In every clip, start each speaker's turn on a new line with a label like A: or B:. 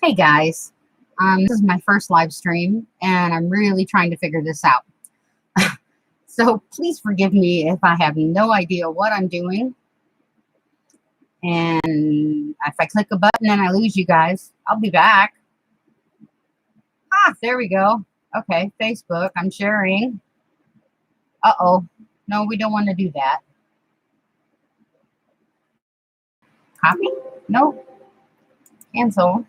A: Hey guys, this is my first live stream and I'm really trying to figure this out. So please forgive me if I have no idea what I'm doing. And if I click a button and I lose you guys, I'll be back. There we go. Okay, Facebook, I'm sharing. Uh-oh. No, we don't want to do that. Copy? Nope. Cancel.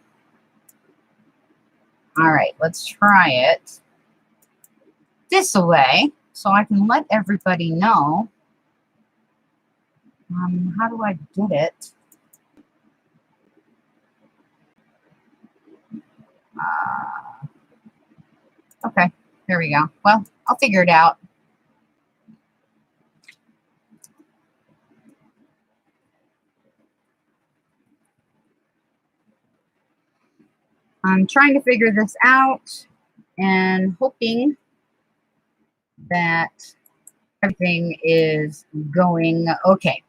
A: All right, let's try it this way so I can let everybody know. How do I get it? Okay, there we go. Well, I'll figure it out. I'm trying to figure this out and hoping that everything is going okay.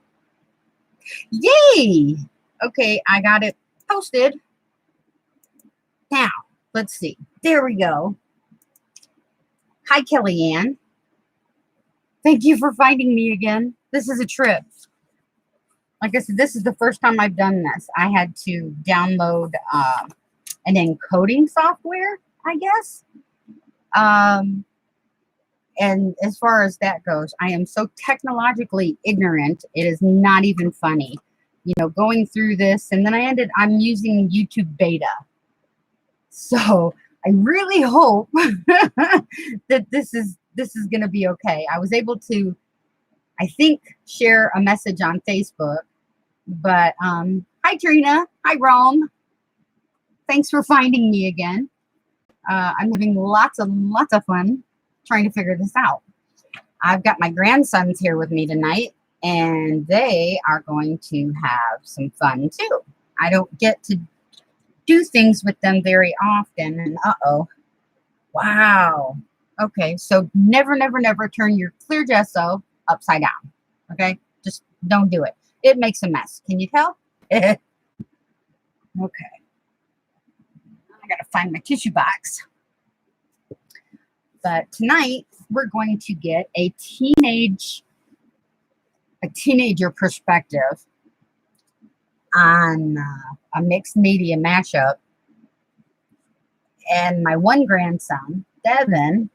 A: Yay! Okay, I got it posted. Now, let's see. There we go. Hi, Kellyanne. Thank you for finding me again. This is a trip. Like I said, this is the first time I've done this. I had to download an encoding software, I guess. And as far as that goes, I am so technologically ignorant. It is not even funny. You know, going through this, and then I'm using YouTube beta. So I really hope that this is going to be okay. I was able to, I think, share a message on Facebook. But hi, Trina. Hi, Rome. Thanks for finding me again. I'm having lots of fun trying to figure this out. I've got my grandsons here with me tonight, and they are going to have some fun too. I don't get to do things with them very often, and uh-oh. Wow. Okay, so never turn your clear gesso upside down, okay? Just don't do it. It makes a mess. Can you tell? Okay. I gotta find my tissue box. But tonight we're going to get a teenager perspective on a mixed media mashup. And my one grandson, Devin,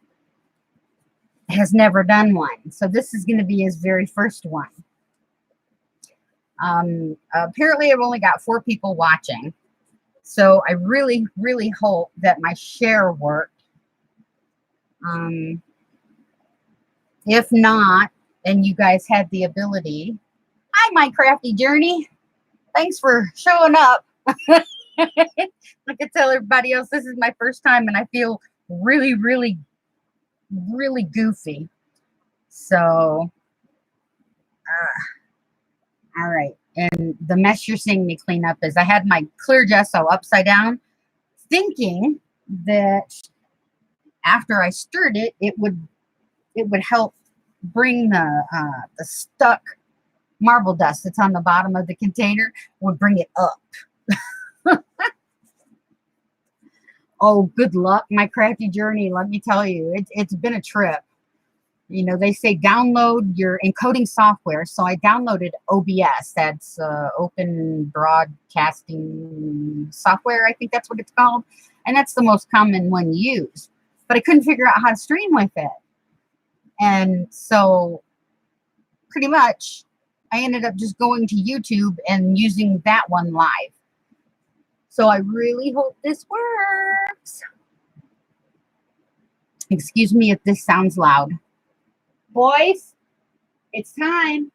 A: has never done one. So this is going to be his very first one. Apparently I've only got 4 people watching. So I really hope that my share worked. If not, and you guys had the ability, hi, my crafty journey. Thanks for showing up. I could tell everybody else this is my first time, and I feel really goofy. So, all right. And the mess you're seeing me clean up is I had my clear gesso upside down, thinking that after I stirred it, it would help bring the stuck marble dust that's on the bottom of the container, would bring it up. Oh, good luck, my crafty journey. Let me tell you, it's been a trip. You know, they say download your encoding software. So I downloaded OBS. That's Open Broadcasting Software. I think that's what it's called. And that's the most common one used. But I couldn't figure out how to stream with it. And so pretty much I ended up just going to YouTube and using that one live. So I really hope this works. Excuse me if this sounds loud. Boys, it's time.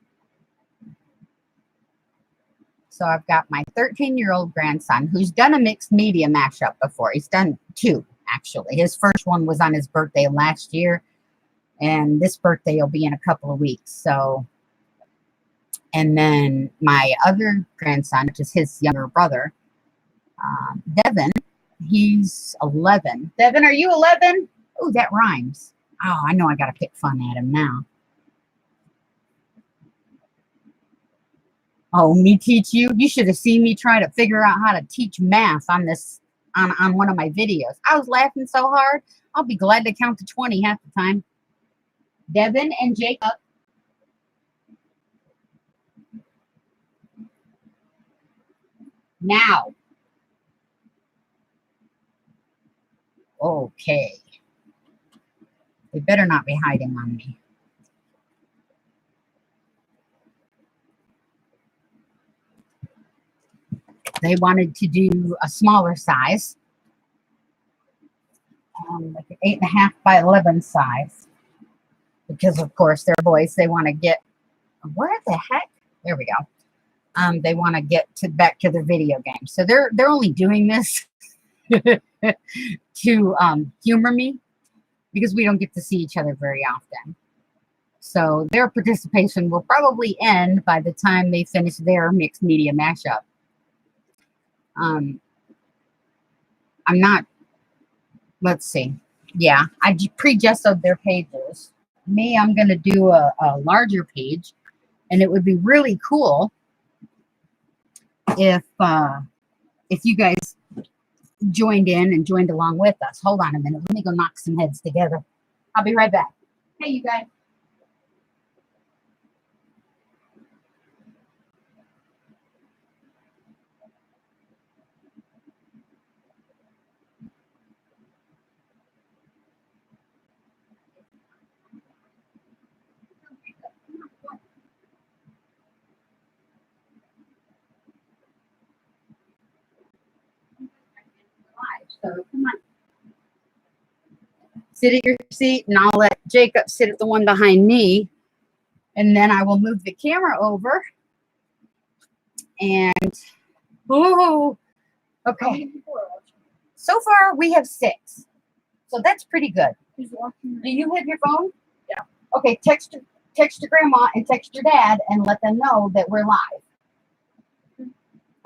A: So I've got my 13-year-old grandson who's done a mixed media mashup before. He's done 2, actually. His first one was on his birthday last year, and this birthday will be in a couple of weeks. So, and then my other grandson, which is his younger brother, Devin, he's 11. Devin, are you 11? Oh, that rhymes. Oh, I know I got to pick fun at him now. Oh, me teach you? You should have seen me try to figure out how to teach math on this on one of my videos. I was laughing so hard. I'll be glad to count to 20 half the time. Devin and Jacob. Now. Okay. They better not be hiding on me. They wanted to do a smaller size. Like an 8.5 by 11 size. Because, of course, they're boys. They want to get... Where the heck? There we go. They want to get back to their video games. So they're only doing this to humor me because we don't get to see each other very often. So their participation will probably end by the time they finish their mixed media mashup. I'm not, let's see. Yeah, I pre-gessoed their pages. Me, I'm going to do a larger page, and it would be really cool if you guys joined in and joined along with us. Hold on a minute. Let me go knock some heads together. I'll be right back. Hey, you guys. So come on. Sit at your seat, and I'll let Jacob sit at the one behind me. And then I will move the camera over. And, oh, okay. So far, we have 6. So that's pretty good. Do you have your phone? Yeah. Okay, text your grandma and text your dad and let them know that we're live.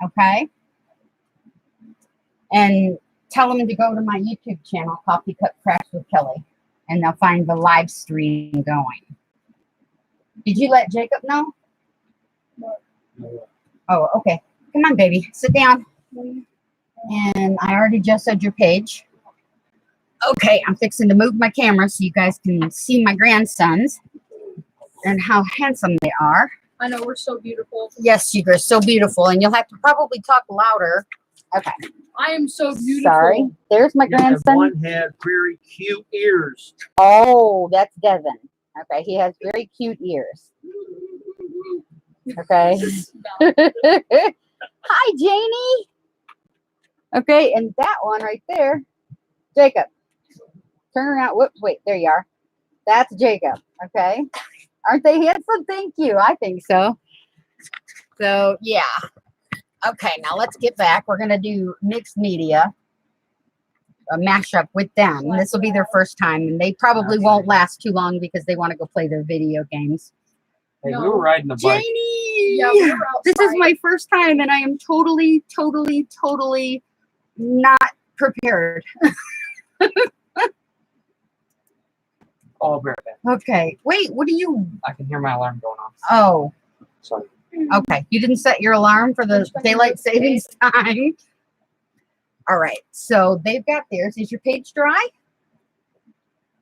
A: Okay? And tell them to go to my YouTube channel, Coffee Cup Crafts with Kelly, and they'll find the live stream going. Did you let Jacob know? No. Oh, okay. Come on, baby. Sit down. And I already just said your page. Okay, I'm fixing to move my camera so you guys can see my grandsons and how handsome they are.
B: I know, we're so beautiful.
A: Yes, you guys, so beautiful. And you'll have to probably talk louder. Okay.
B: I am so beautiful.
A: Sorry. There's my grandson.
C: One had very cute ears.
A: Oh, that's Devin. Okay, he has very cute ears. Okay. Hi, Janie. Okay, and that one right there, Jacob. Turn around. Whoop, wait, there you are. That's Jacob. Okay. Aren't they handsome? Thank you. I think so. So, yeah. Okay, now let's get back. We're going to do mixed media, a mashup with them. This will be their first time, and they probably won't last too long because they want to go play their video games.
C: Hey, we were riding the bike.
A: Janie!
B: Yeah, we were
A: This is
B: outside.
A: my first time, and I am totally not prepared.
C: All very bad.
A: Okay. Wait, what do you...
C: I can hear my alarm going off.
A: Oh,
C: Sorry.
A: okay. You didn't set your alarm for the daylight savings time. All right. So they've got theirs. Is your page dry?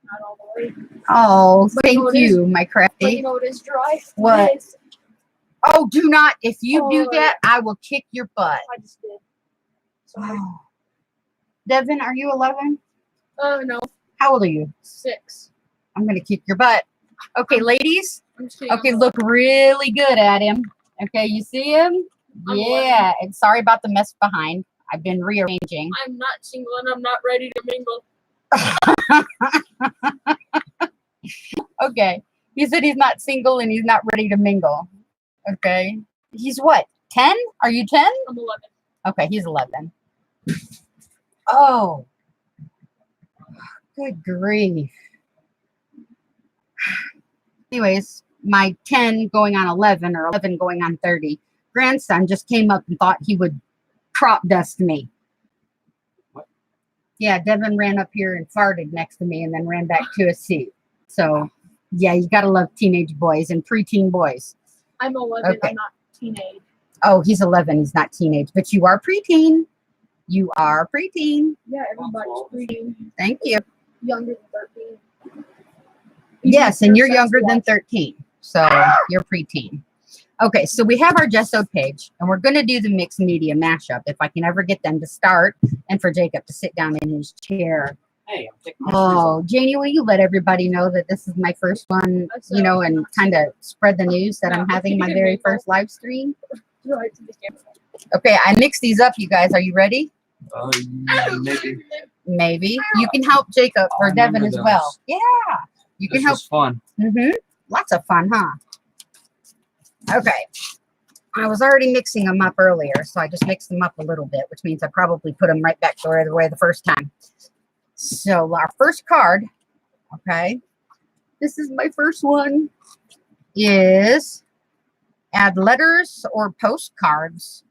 B: Not all the way.
A: Oh,
B: But you know
A: thank
B: what is-
A: you, my
B: But you
A: crafty.
B: know what is dry?
A: What?
B: It is.
A: Oh, do not. If you do
B: Oh.
A: that, I will kick your butt.
B: I just did. Sorry.
A: Oh. Devin, are you 11?
B: Oh, no.
A: How old are you?
B: 6.
A: I'm going to kick your butt. Okay, ladies.
B: I'm just kidding.
A: Okay, look really good at him. Okay, you see him?
B: I'm
A: Yeah. And sorry about the mess behind. I've been rearranging.
B: I'm not single and I'm not ready to mingle.
A: Okay. He said he's not single and he's not ready to mingle. Okay. He's what? 10? Are you 10?
B: I'm 11.
A: Okay, he's 11. Oh. Good grief. Anyways, my 10 going on 11 or 11 going on 30 grandson just came up and thought he would crop dust me.
C: What?
A: Yeah, Devin ran up here and farted next to me and then ran back to his seat. So, yeah, you got to love teenage boys and preteen boys.
B: I'm 11.
A: Okay.
B: I'm not teenage.
A: Oh, he's 11. He's not teenage, but you are preteen. You are preteen.
B: Yeah, everybody's pretty
A: Thank you.
B: younger than 13.
A: Yes, and you're
B: Even
A: younger than
B: sexual.
A: 13. So you're preteen. Okay, so we have our Gesso page, and we're going to do the mixed media mashup if I can ever get them to start and for Jacob to sit down in his chair.
C: Hey, I'm taking my shoes off.
A: Oh, Janie, will you let everybody know that this is my first one, you know, and kind of spread the news that I'm having my very first live stream?
B: Right to the camera.
A: Okay, I mixed these up, you guys. Are you ready?
C: Maybe.
A: Maybe. You can help Jacob or
C: I
A: Devin
C: remember
A: as well.
C: those.
A: Yeah. You can
C: This
A: help.
C: was fun.
A: Lots of fun, huh? Okay. I was already mixing them up earlier, so I just mixed them up a little bit, which means I probably put them right back to where they were the first time. So our first card, okay, this is my first one, is add letters or postcards.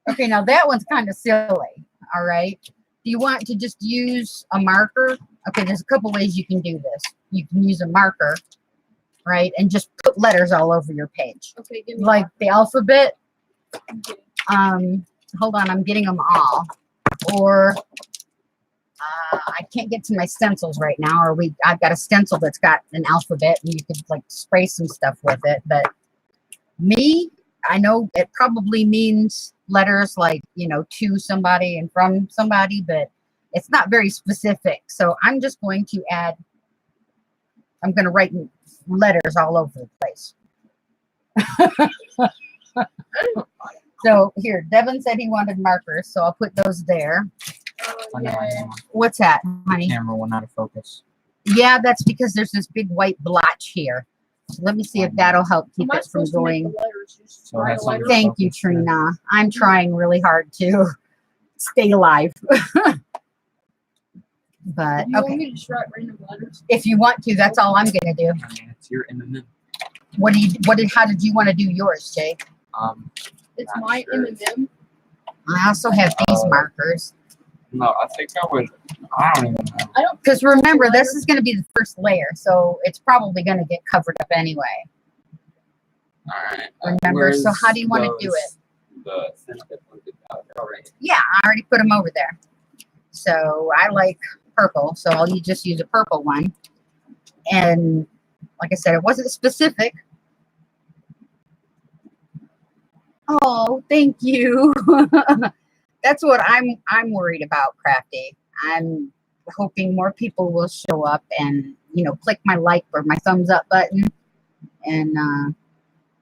A: Okay, now that one's kind of silly, all right? Do you want to just use a marker? Okay, there's a couple ways you can do this. You can use a marker, right, and just put letters all over your page.
B: Okay, give me
A: Like the alphabet.
B: Okay.
A: Hold on, I'm getting them all. Or I can't get to my stencils right now, or I've got a stencil that's got an alphabet and you could like spray some stuff with it. But me, I know it probably means letters like, you know, to somebody and from somebody, but it's not very specific. So I'm just going to I'm going to write letters all over the place. So here, Devin said he wanted markers, so I'll put those there.
C: I know.
A: What's that, honey?
C: Camera went out of focus.
A: Yeah, that's because there's this big white blotch here. So let me see if that'll help keep
B: Am I
A: it from
B: supposed to make
A: going.
B: the letters? Just
C: So
B: write
C: that's
B: a letter?
A: Thank you, Trina. I'm trying really hard to stay alive. But
B: Do you want
A: okay,
B: me to just write random letters?
A: if you want to, that's all I'm gonna do.
C: I mean, it's your M&M.
A: How did you want to do yours, Jay?
B: It's
C: Not
B: my
C: sure.
B: M&M.
A: I also have these markers.
C: No, I think I would. I don't even know.
B: I don't.
A: Because remember, this is gonna be the first layer, so it's probably gonna get covered up anyway.
C: All right.
A: Remember, so how do you want to do it?
C: The thing that put it out already.
A: Yeah, I already put them over there. So I like purple, so I'll just use a purple one. And like I said, it wasn't specific. Oh, thank you. That's what I'm worried about, Crafty. I'm hoping more people will show up and, you know, click my like or my thumbs up button. And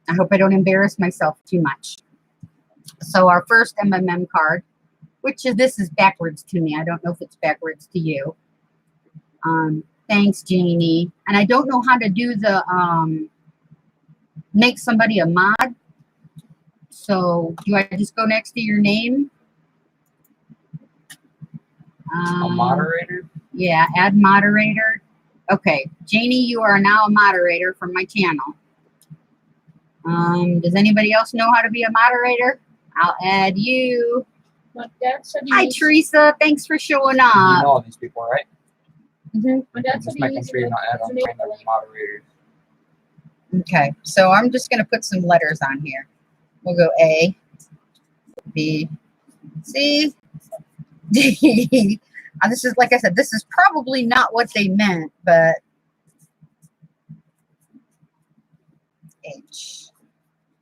A: I hope I don't embarrass myself too much. So our first MMM card, which this is backwards to me. I don't know if it's backwards to you. Thanks, Janie. And I don't know how to do the make somebody a mod. So do I just go next to your name?
C: A moderator?
A: Yeah, add moderator. Okay, Janie, you are now a moderator for my channel. Does anybody else know how to be a moderator? I'll add you.
B: My dad said he
A: Hi,
B: needs-
A: Teresa. Thanks for showing
C: You
A: up.
C: know all these people, right?
B: My dad said
C: Just
B: he
C: making
B: needs
C: sure you're not
B: to
C: adding
B: make
C: random
B: the
C: moderators.
A: Okay, so I'm just going to put some letters on here. We'll go A, B, C, D. This is, like I said, this is probably not what they meant, but H.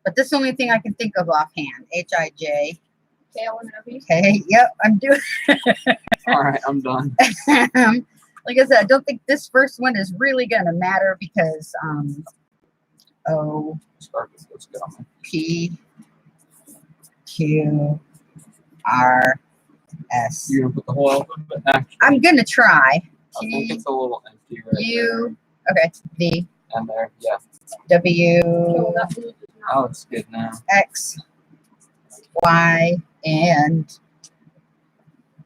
A: But this is the only thing I can think of offhand. H-I-J.
B: Kale and Abby.
A: Okay, yep, I'm doing
C: All right, I'm done.
A: like I said, I don't think this first one is really going to matter because O,
C: Scarface looks good on me.
A: P, Q, R, S.
C: You're gonna put the whole alphabet? Actually,
A: I'm going to try.
C: I think it's a little empty right
A: U, okay, V,
C: there. And there, yeah.
A: W,
B: So that blue does not.
C: Oh, it's good now.
A: X, Y, and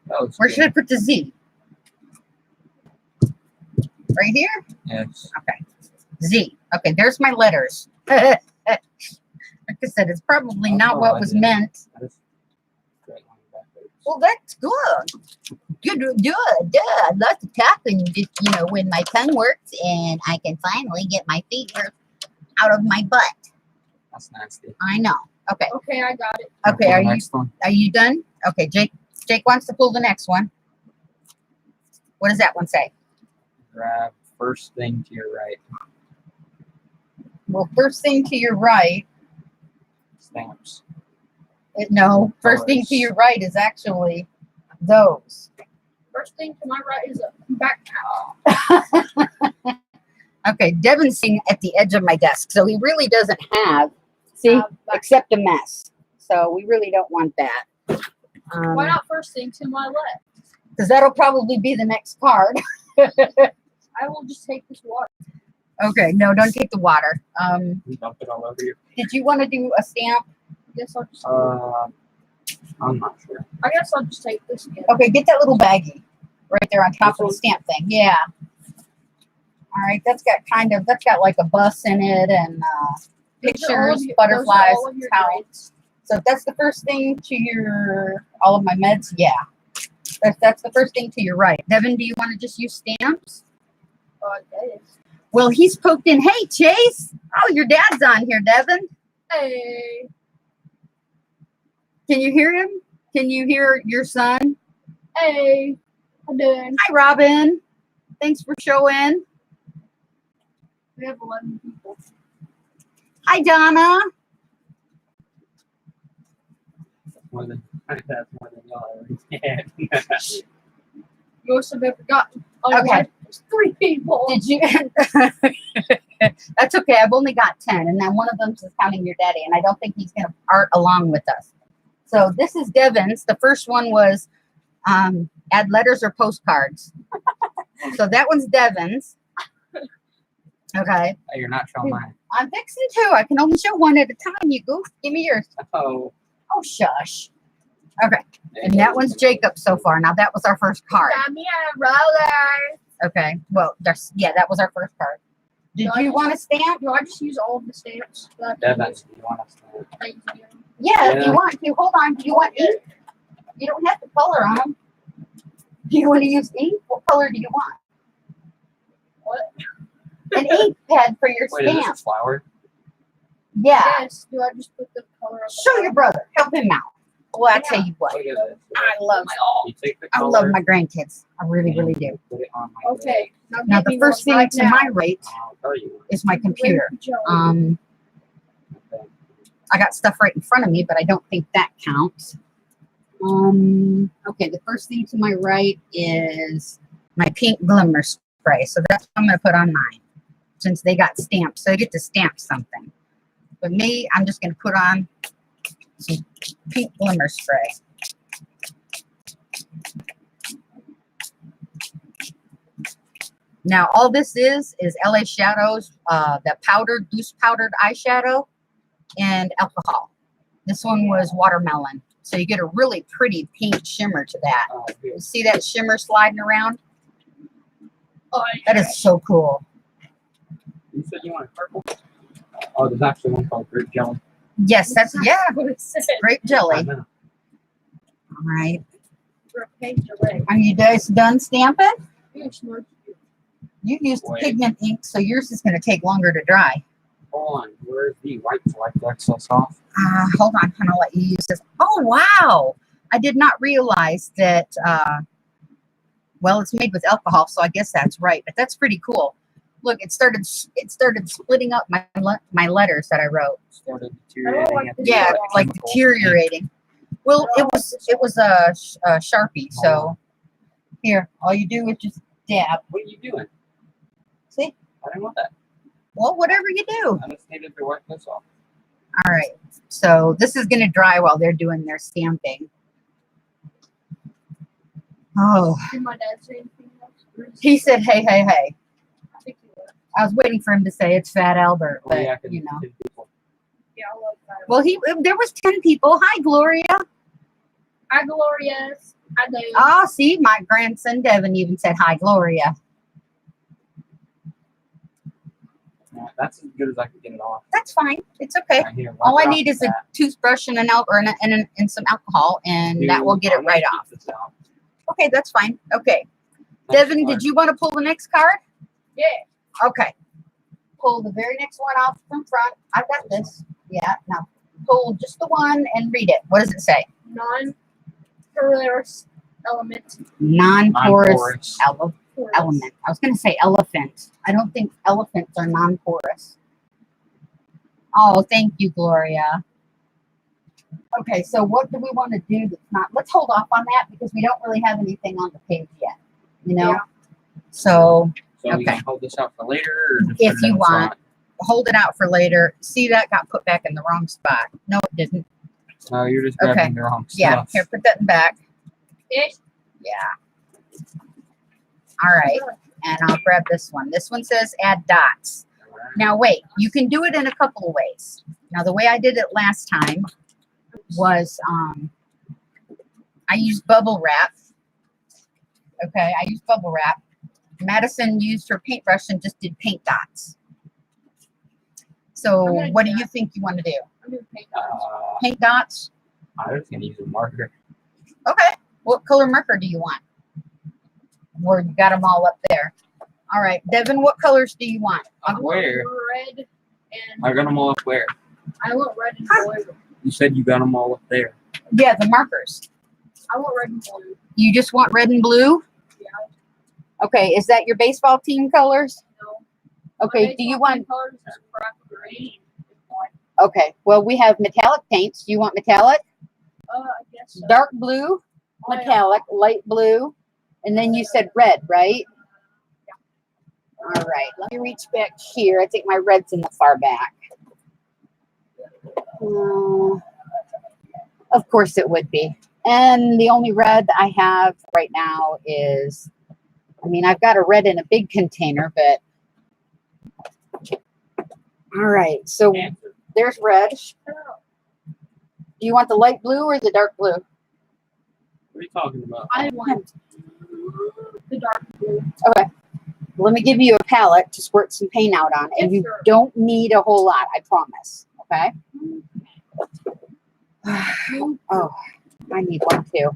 C: That looks
A: where
C: good.
A: should I put the Z? Right here?
C: Yes.
A: Z. Okay, there's my letters. Like I said, it's probably not what was meant.
C: That is great.
A: Well, that's good. Good. I love to talk when when my tongue works and I can finally get my fingers out of my butt.
C: That's nasty.
A: I know. Okay.
B: Okay, I got it.
A: Okay,
C: Pull the
A: are you
C: next one.
A: done? Okay, Jake wants to pull the next one. What does that one say?
C: Grab first thing to your right.
A: Well, first thing to your right.
C: Stamps.
A: No, first thing to
C: Colors.
A: your right is actually those.
B: First thing to my right is a backpack.
A: Okay, Devin's sitting at the edge of my desk, so he really doesn't have, except a mess. So we really don't want that.
B: Why not first thing to my left?
A: Because that'll probably be the next card.
B: I will just take this water.
A: Okay, no, don't take the water.
C: You dump it all over you.
A: Did you want to do a stamp?
B: I guess I'll just.
C: I'm not sure.
B: I guess I'll just take this again.
A: Okay, get that little baggie right there on top
C: This
A: of the stamp thing. Yeah. All right, that's got like a bus in it and
B: Those are all
A: pictures,
B: of your-
A: butterflies,
B: those are all of your
A: towels.
B: grades.
A: So if that's the first thing to all of my meds, yeah. That's the first thing to your right. Devin, do you want to just use stamps?
B: Okay.
A: Well, he's poked in. Hey, Chase. Oh, your dad's on here, Devin.
B: Hey.
A: Can you hear him? Can you hear your son?
B: Hey. I'm doing.
A: Hi, Robin. Thanks for showing.
B: We have 11 people.
A: Hi, Donna.
C: That's more than y'all ever had.
B: You also have forgotten.
A: Okay.
B: There's 3 people.
A: Did you? That's okay. I've only got 10, and then one of them is counting your daddy, and I don't think he's going to art along with us. So this is Devin's. The first one was add letters or postcards. So that one's Devin's. Okay.
C: Hey, you're not showing mine.
A: I'm fixing two. I can only show one at a time, you goof. Give me yours.
C: Oh.
A: Oh, shush. Okay. And that one's Jacob so far. Now, that was our first card.
B: Got me a roller.
A: Okay. Well, that was our first card. Did
B: No, I
A: you
B: just-
A: want a stamp?
B: Do I just use all of the stamps? that I can
C: Devin,
B: use?
C: you want us to?
B: Thank you.
A: Yeah, if
C: Yeah.
A: you want to. Hold on. Do you want ink? You don't have to color on them. Do you want to use ink? What color do you want?
B: What?
A: An ink pad for your
C: Wait, is this a
A: stamp.
C: flower?
A: Yeah.
B: Yes. Do I just put the color on the
A: Show your brother. Help him out. Well, I tell you what.
C: Look at this.
A: I love
C: You take the
A: I
C: color.
A: love my grandkids. I really,
C: and
A: really
C: you
A: do.
C: Put it on my
B: Okay.
A: Now,
B: give
A: the
B: me
A: first
B: one
A: thing
B: right
A: to
B: now.
A: my right
C: I'll tell you.
A: is my computer.
B: Jelly.
C: Okay.
A: I got stuff right in front of me, but I don't think that counts. Okay, the first thing to my right is my pink glimmer spray. So that's what I'm going to put on mine, since they got stamps. So I get to stamp something. But me, I'm just going to put on some pink glimmer spray. Now, all this is LA Shadows, the loose powdered eyeshadow, and alcohol. This one was watermelon. So you get a really pretty pink shimmer to that.
C: Here.
A: You see that shimmer sliding around?
B: Oh,
A: That is so cool.
C: You said you wanted purple? Oh, there's actually one called grape jelly.
A: Yes, that's, yeah,
B: what it said.
A: grape
C: I
A: jelly.
C: know.
A: All right.
B: For a page array.
A: Are you guys done stamping?
B: You smart.
A: You used
C: Wait.
A: pigment ink, so yours is going to take longer to dry.
C: Hold on. Where's the white select that's so soft?
A: Hold on, and I'll let you use this. Oh, wow. I did not realize that, well, it's made with alcohol, so I guess that's right. But that's pretty cool. Look, it started splitting up my letters that I wrote.
C: Started
B: I don't like
C: deteriorating.
B: this
A: Yeah,
B: at
A: like
C: chemicals.
A: deteriorating. Well, it was a Sharpie. So here, all you do is just dab.
C: What are you doing?
A: See?
C: I didn't want that.
A: Well, whatever you do.
C: I just needed to work this off.
A: All right. So this is going to dry while they're doing their stamping. Oh,
B: Did my dad say anything else? Or is-
A: he said, hey, hey, hey.
B: I think he would.
A: I was waiting for him to say it's Fat Albert,
C: Oh,
A: but
C: yeah, 'cause
A: you know.
C: people-
B: Yeah, I love that.
A: Well, there was 10 people. Hi, Gloria.
B: Hi, Glorious. I do.
A: Oh, see, my grandson Devin even said hi, Gloria.
C: Yeah, that's as good as I could get it off.
A: That's fine. It's okay.
C: Right here,
A: All
C: wipe
A: I
C: it
A: need
C: off
A: is
C: with
A: a toothbrush and and some alcohol, and that will get it
C: I'm gonna
A: right
C: keep
A: off.
C: this out.
A: Okay, that's fine. Okay.
C: Next
A: Devin,
C: card.
A: did you want to pull the next card?
B: Yeah.
A: Okay. Pull the very next one off from front. I've got this. Yeah. Now, pull just the one and read it. What does it say?
B: Non-porous element.
A: Non-porous
C: Non-porous.
A: element. I was going to say elephant. I don't think elephants are non-porous. Oh, thank you, Gloria. Okay, so what do we want to do that's not? Let's hold off on that because we don't really have anything on the page yet. You know?
B: Yeah.
A: So
C: So we
A: Okay.
C: can hold this out for later, or just
A: If
C: put it
A: you
C: in
A: want.
C: front?
A: hold it out for later. See, that got put back in the wrong spot. No, it didn't.
C: No, you're just
A: Okay.
C: grabbing the wrong
A: Yeah,
C: stuff.
A: here, put that in back.
B: Fish.
A: Yeah. All right, and I'll grab this one. This one says add dots. Now wait, you can do it in a couple of ways. Now the way I did it last time was I used bubble wrap. Okay, I used bubble wrap. Madison used her paintbrush and just did paint dots. So
B: I'm gonna
A: what
B: do
A: do you
B: that.
A: think you want to do?
B: I'm gonna paint dots.
A: Paint dots?
C: I was gonna use a marker.
A: Okay. What color marker do you want? Or you got them all up there. All right, Devin, what colors do you want?
B: I want
C: Where?
B: red and
C: I got them all up where?
B: I want red and blue.
C: You said you got them all up there.
A: Yeah, the markers.
B: I want red and blue.
A: You just want red and blue?
B: Yeah.
A: Okay, is that your baseball team colors?
B: No.
A: Okay, do you want,
B: colors is crap green?
A: okay, well, we have metallic paints. Do you want metallic?
B: I guess so.
A: Dark blue,
B: Oh, yeah.
A: metallic, light blue, and then you said red, right? All right, let me reach back here. I think my red's in the far back. Of course it would be. And the only red I have right now is, I mean, I've got a red in a big container, but all right, so
C: Answer.
A: there's red. Do you want the light blue or the dark blue?
C: What are you talking about?
B: I want the dark blue.
A: Okay. Let me give you a palette to squirt some paint out on, and
B: Yes,
A: you
B: sir.
A: don't need a whole lot, I promise. Okay? Oh, I need one too.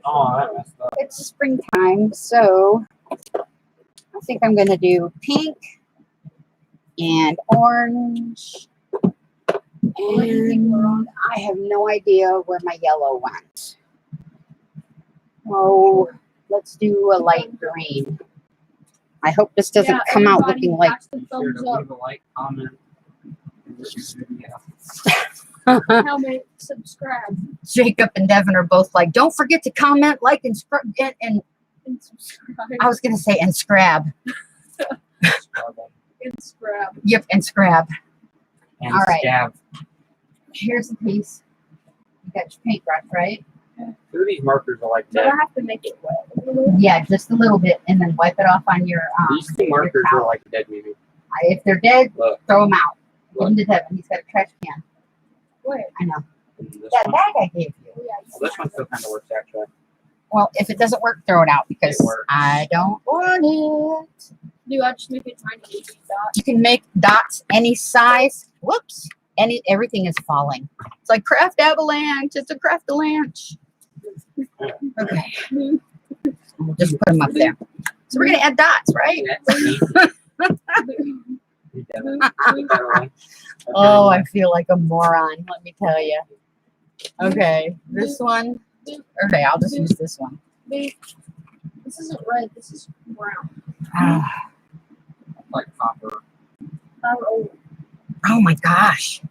C: Oh, that messed up.
A: It's springtime, so I think I'm going to do pink and orange. And I have no idea where my yellow went. Oh, let's do a light green. I hope this doesn't come out looking like...
B: The
C: Be sure
B: thumbs
C: to
B: up.
C: leave a like, comment. And this video.
B: Comment, subscribe,
A: Jacob and Devin are both like, don't forget to comment, like, and
B: and subscribe.
A: I was going to say, and scrab.
C: Struggle.
B: And scrap.
A: Yep, and scrab.
C: And
A: All right.
C: scab.
A: Here's the piece. You got your paintbrush, right?
C: Two of these markers are like
B: But
C: dead.
B: I have to make it wet.
A: Yeah, just a little bit, and then wipe it off on your
C: These two markers
A: towel.
C: are like dead, maybe.
A: If they're dead,
C: Look,
A: throw them out. Give
C: look.
A: them to Devin. He's got a trash can.
B: Wait.
A: I know.
C: And this
A: That
C: one.
A: bag I gave you.
B: Yeah,
C: Well, this one still kind of works, actually.
A: Well, if it doesn't work, throw it out because
C: It works.
A: I don't want it.
B: Do I just make it tiny dot?
A: You can make dots any size. Whoops. Everything is falling. It's like craft avalanche. It's a craft avalanche. Okay. We'll just put them up there. So we're going to add dots, right?
C: That's easy. You Devin. Put that away.
A: Oh, I feel like a moron, let me tell you. Okay, this one. Okay, I'll just use this one.
B: Wait, this isn't red. This is brown.
C: Like copper.
A: Oh my gosh.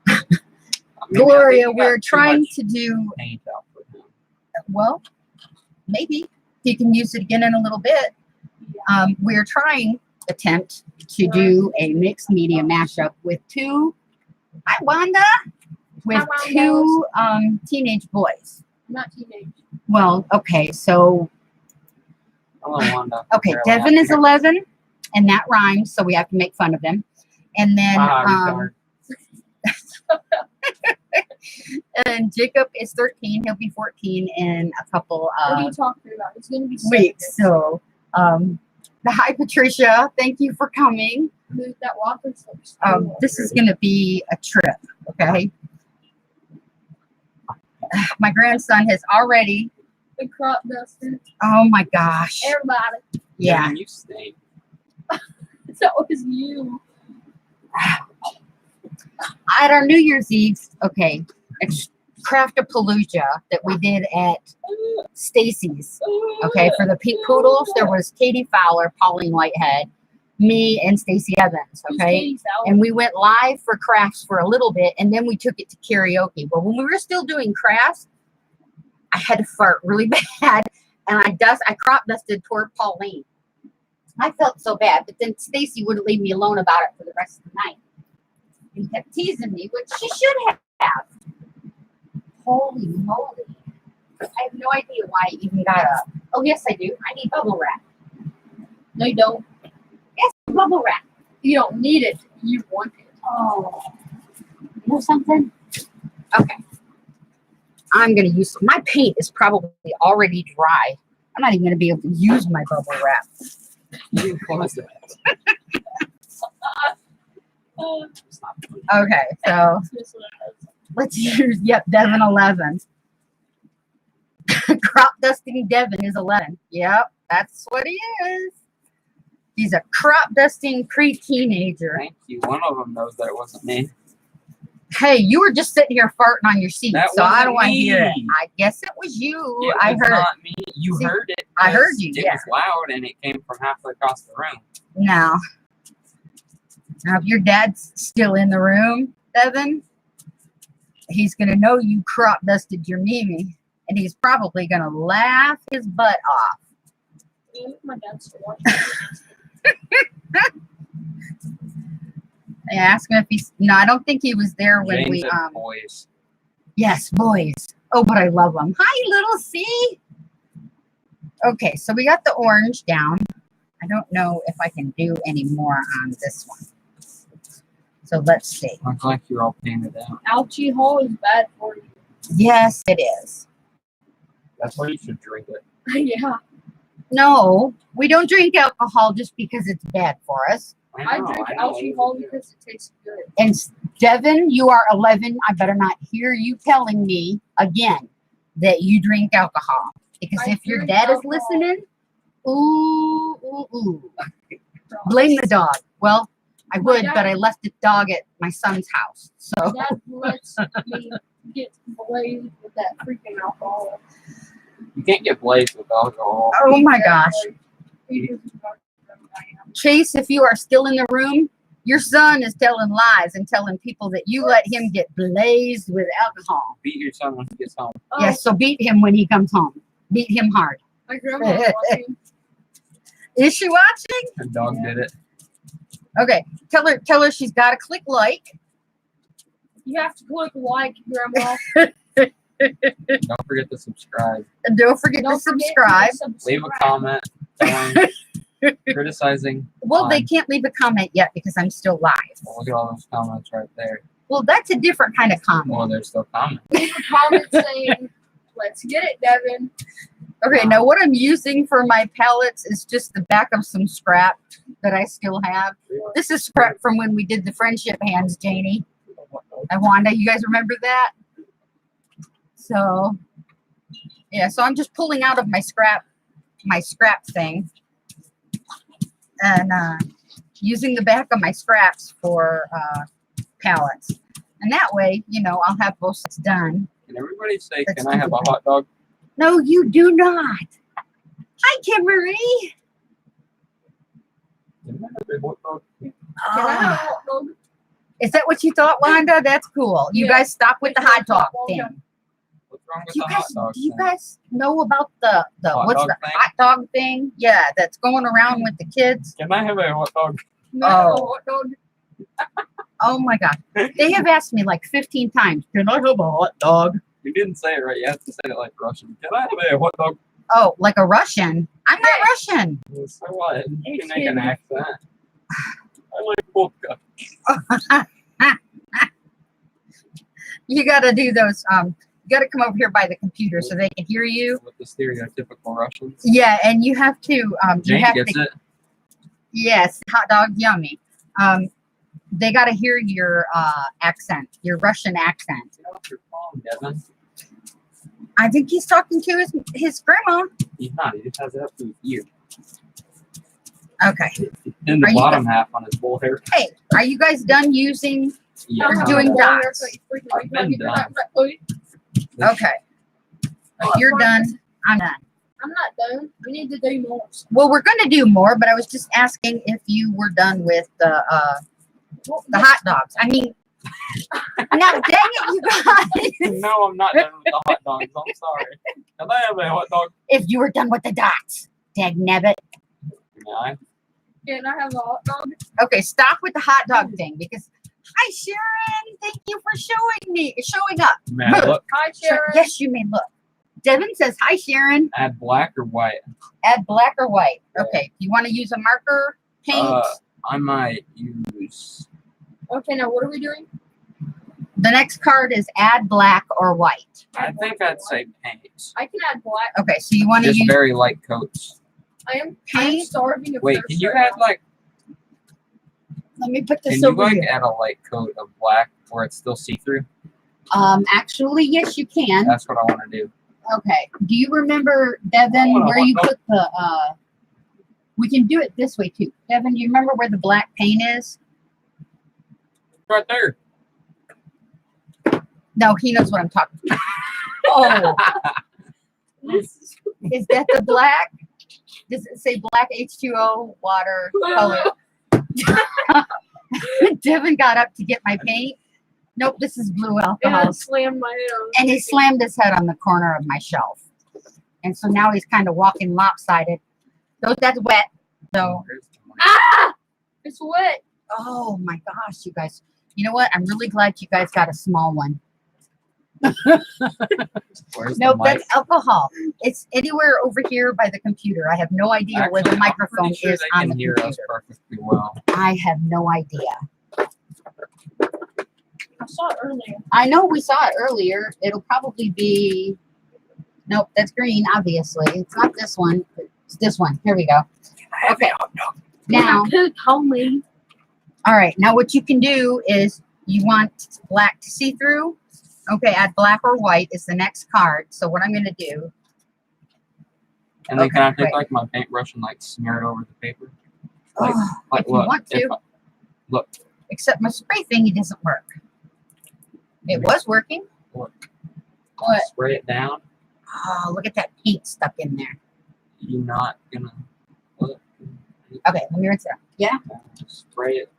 C: Maybe I
A: Gloria,
C: think you got
A: we're
C: too
A: trying
C: much
A: to do,
C: paint out for him.
A: well, maybe. You can use it again in a little bit. We're trying, attempt to do a mixed media mashup with two, hi Wanda, with
B: Hi,
A: two teenage boys.
B: Not teenage.
A: Well, okay, so,
C: Hello, Wanda.
A: okay,
C: Barely
A: Devin
C: have
A: is
C: to-
A: 11, and that rhymes, so we have to make fun of him. And then,
C: retard.
A: and Jacob is 13. He'll be 14 in a couple
B: What are you
A: of
B: talking about? It's gonna be
A: weeks. So, hi Patricia, thank you for coming.
B: Dude, that waffle slips.
A: This is going to be a trip, okay? My grandson has already,
B: the crop duster.
A: oh my gosh.
B: Everybody.
A: Yeah.
C: Devin, you stink.
B: That was you.
A: at our New Year's Eve, okay, it's Craftapalooza that we did at Stacy's. Okay, for the Poodles, there was Katie Fowler, Pauline Whitehead, me, and Stacey Evans. Okay, and we went live for crafts for a little bit, and then we took it to karaoke. But when we were still doing crafts, I had to fart really bad, and I crop dusted toward Pauline. I felt so bad, but then Stacy wouldn't leave me alone about it for the rest of the night. He kept teasing me, which she should have. Holy moly. I have no idea why I even got a... Oh, yes, I do. I need bubble wrap.
B: No, you don't.
A: Yes, bubble wrap.
B: You don't need it. You want it.
A: Oh. You know something? Okay. I'm going to use... My paint is probably already dry. I'm not even going to be able to use my bubble wrap.
C: You close it.
A: Okay, so let's use, yep, Devin 11. Crop dusting Devin is 11. Yep, that's what he is. He's a crop dusting pre-teenager.
C: Thank you. One of them knows that it wasn't me.
A: Hey, you were just sitting here farting on your seat,
C: That
A: so I don't
C: wasn't
A: want to hear it.
C: me.
A: I guess it was you.
C: It
A: I
C: was
A: heard
C: not
A: it.
C: me. You
A: See,
C: heard it.
A: I heard you,
C: It
A: yeah.
C: was loud and it came from halfway across the room.
A: Now, if your dad's still in the room, Devin, he's going to know you crop dusted your Mimi, and he's probably going to laugh his butt off.
B: My dad's still watching.
A: I asked him if he's... No, I don't think he was there when
C: James
A: we...
C: and boys.
A: Yes, boys. Oh, but I love them. Hi, little C. Okay, so we got the orange down. I don't know if I can do any more on this one. So let's see.
C: Looks like you're all painted out.
B: Alcohol is bad for you.
A: Yes, it is.
C: That's why you should drink it.
B: Yeah.
A: No, we don't drink alcohol just because it's bad for us.
B: I drink alcohol because it tastes good.
A: And Devin, you are 11. I better not hear you telling me again that you drink alcohol. Because
B: I
A: if your
B: drink
A: dad is
B: alcohol.
A: listening, ooh. Blame the dog. Well, I
B: My
A: would,
B: dad-
A: but I left the dog at my son's house. So
B: That lets me get blazed with that freaking alcohol.
C: You can't get blazed with alcohol.
A: oh my gosh.
B: Exactly.
A: Chase, if you are still in the room, your son is telling lies and telling people that you let him get blazed with alcohol.
C: Beat your son when he gets home.
B: Oh,
A: Yes, so beat him when he comes home. Beat him hard.
B: my grandma's watching.
A: Is she watching?
C: The dog did it.
A: Okay, tell her she's got to click like.
B: You have to click like, Grandma.
C: Don't forget to subscribe.
A: And don't forget
B: Don't
A: to
B: forget
A: subscribe.
C: Leave a comment telling, criticizing.
A: Well, they can't leave a comment yet because I'm still live.
C: Well, look at all those comments right there.
A: Well, that's a different kind of comment.
C: Well, they're still commenting.
B: Leave a comment saying, let's get it, Devin.
A: Okay, now what I'm using for my palettes is just the back of some scrap that I still have. This is scrap from when we did the friendship hands, Janie. And Wanda, you guys remember that? So, yeah, so I'm just pulling out of my scrap thing. And using the back of my scraps for palettes. And that way, you know, I'll have both sides done.
C: Can everybody say,
A: Let's
C: can I
A: do
C: have
A: the
C: a hot dog?
A: No, you do not. Hi, Kimberly.
C: Can I have a hot dog?
B: Can I have a hot dog?
A: Is that what you thought, Wanda? That's cool. You
B: Yeah.
A: guys stop with the hot dog
B: Well
A: thing.
B: done.
C: What's wrong with
A: Do you
C: the
A: guys,
C: hot dog?
A: do you
C: thing?
A: guys know about the
C: Hot
A: what's
C: dog
A: the
C: thing?
A: hot dog thing? Yeah, that's going around with the kids.
C: Can I have a hot dog?
B: Can I have a
A: Oh.
B: hot dog?
A: Oh my God. They have asked me like 15 times, can I have a hot dog?
C: You didn't say it right. You have to say it like Russian. Can I have a hot dog?
A: Oh, like a Russian. I'm not Russian.
C: Well, so what? You
B: It's
C: can make an
B: him.
C: accent. I like vodka.
A: You got to do those. You got to come over here by the computer so they can hear you.
C: With the stereotypical Russians.
A: Yeah, and you have to. You
C: Jane
A: have
C: gets
A: to.
C: it.
A: Yes, hot dog, yummy. They got to hear your accent, your Russian accent.
C: You know what you're calling, Devin?
A: I think he's talking to his grandma.
C: He's not. He just has it up to his ear.
A: Okay.
C: In the
A: Are you
C: bottom half on his bull hair.
A: Hey, are you guys done using
C: Yeah,
A: We're
B: I'm
A: doing
B: going there
A: dots.
B: so you freaking
C: I've been
B: retarded. You're
C: done.
B: not right.
A: Okay. If you're done, I'm done.
B: I'm not done. We need to do more.
A: Well, we're going to do more, but I was just asking if you were done with the hot dogs. I mean, now dang it, you guys.
C: No, I'm not done with the hot dogs. I'm sorry. Can I have a hot dog?
A: If you were done with the dots, dag nabbit.
C: Yeah.
B: Can I have a hot dog?
A: Okay, stop with the hot dog thing because. Hi, Sharon. Thank you for showing up.
C: May I look?
B: Hi, Sharon.
A: Yes, you may look. Devin says, hi, Sharon.
C: Add black or white?
A: Add black or white. Okay. You want to use a marker, paint?
C: I might use.
B: Okay, now what are we doing?
A: The next card is add black or white.
C: I think I'd say paint.
B: I can add black.
A: Okay, so you want to
C: Just
A: use
C: very light coats.
B: I'm
A: paint?
B: starving of
C: Wait,
B: thirst
C: can you
B: right
C: add
B: now.
C: like?
A: Let me put
C: Can
A: this
C: you
A: over
C: like
A: here.
C: add a light coat of black where it's still see through?
A: Actually, yes, you can.
C: That's what I want to do.
A: Okay. Do you remember, Devin,
C: want a
A: where
C: hot
A: you
C: dog.
A: put the, we can do it this way too. Devin, do you remember where the black paint is?
C: Right there.
A: No, he knows what I'm talking about. Oh, is that the black? Does it say black H2O water color? Devin got up to get my paint. Nope, this is blue
B: And I
A: alcohol.
B: slammed my head on.
A: And he slammed his head on the corner of my shelf. And so now he's kind of walking lopsided. That's wet. So,
C: Where's the money?
B: Ah! It's wet.
A: oh my gosh, you guys. You know what? I'm really glad you guys got a small one.
C: Where's
A: Nope,
C: the mic?
A: that's alcohol. It's anywhere over here by the computer. I have no idea where the
C: Actually, I'm
A: microphone
C: pretty sure
A: is
C: they
A: on
C: can
A: the
C: hear
A: computer.
C: us perfectly well.
A: I have no idea.
B: I saw it earlier.
A: I know we saw it earlier. It'll probably be. Nope, that's green, obviously. It's not this one. It's this one. Here we go. Okay. Now,
B: Tell me.
A: all right. Now, what you can do is you want black to see through. Okay, add black or white is the next card. So, what I'm going to do.
C: And then
A: Okay,
C: can I take
A: great.
C: like my paintbrush and like smear it over the paper? Like,
A: Oh,
C: like
A: if you
C: look,
A: want to.
C: look.
A: Except my spray thingy doesn't work. It was working.
C: What?
A: What?
C: Spray it down.
A: Oh, look at that paint stuck in there.
C: You're not gonna look.
A: Okay, let me rinse it out. Yeah,
C: Spray it.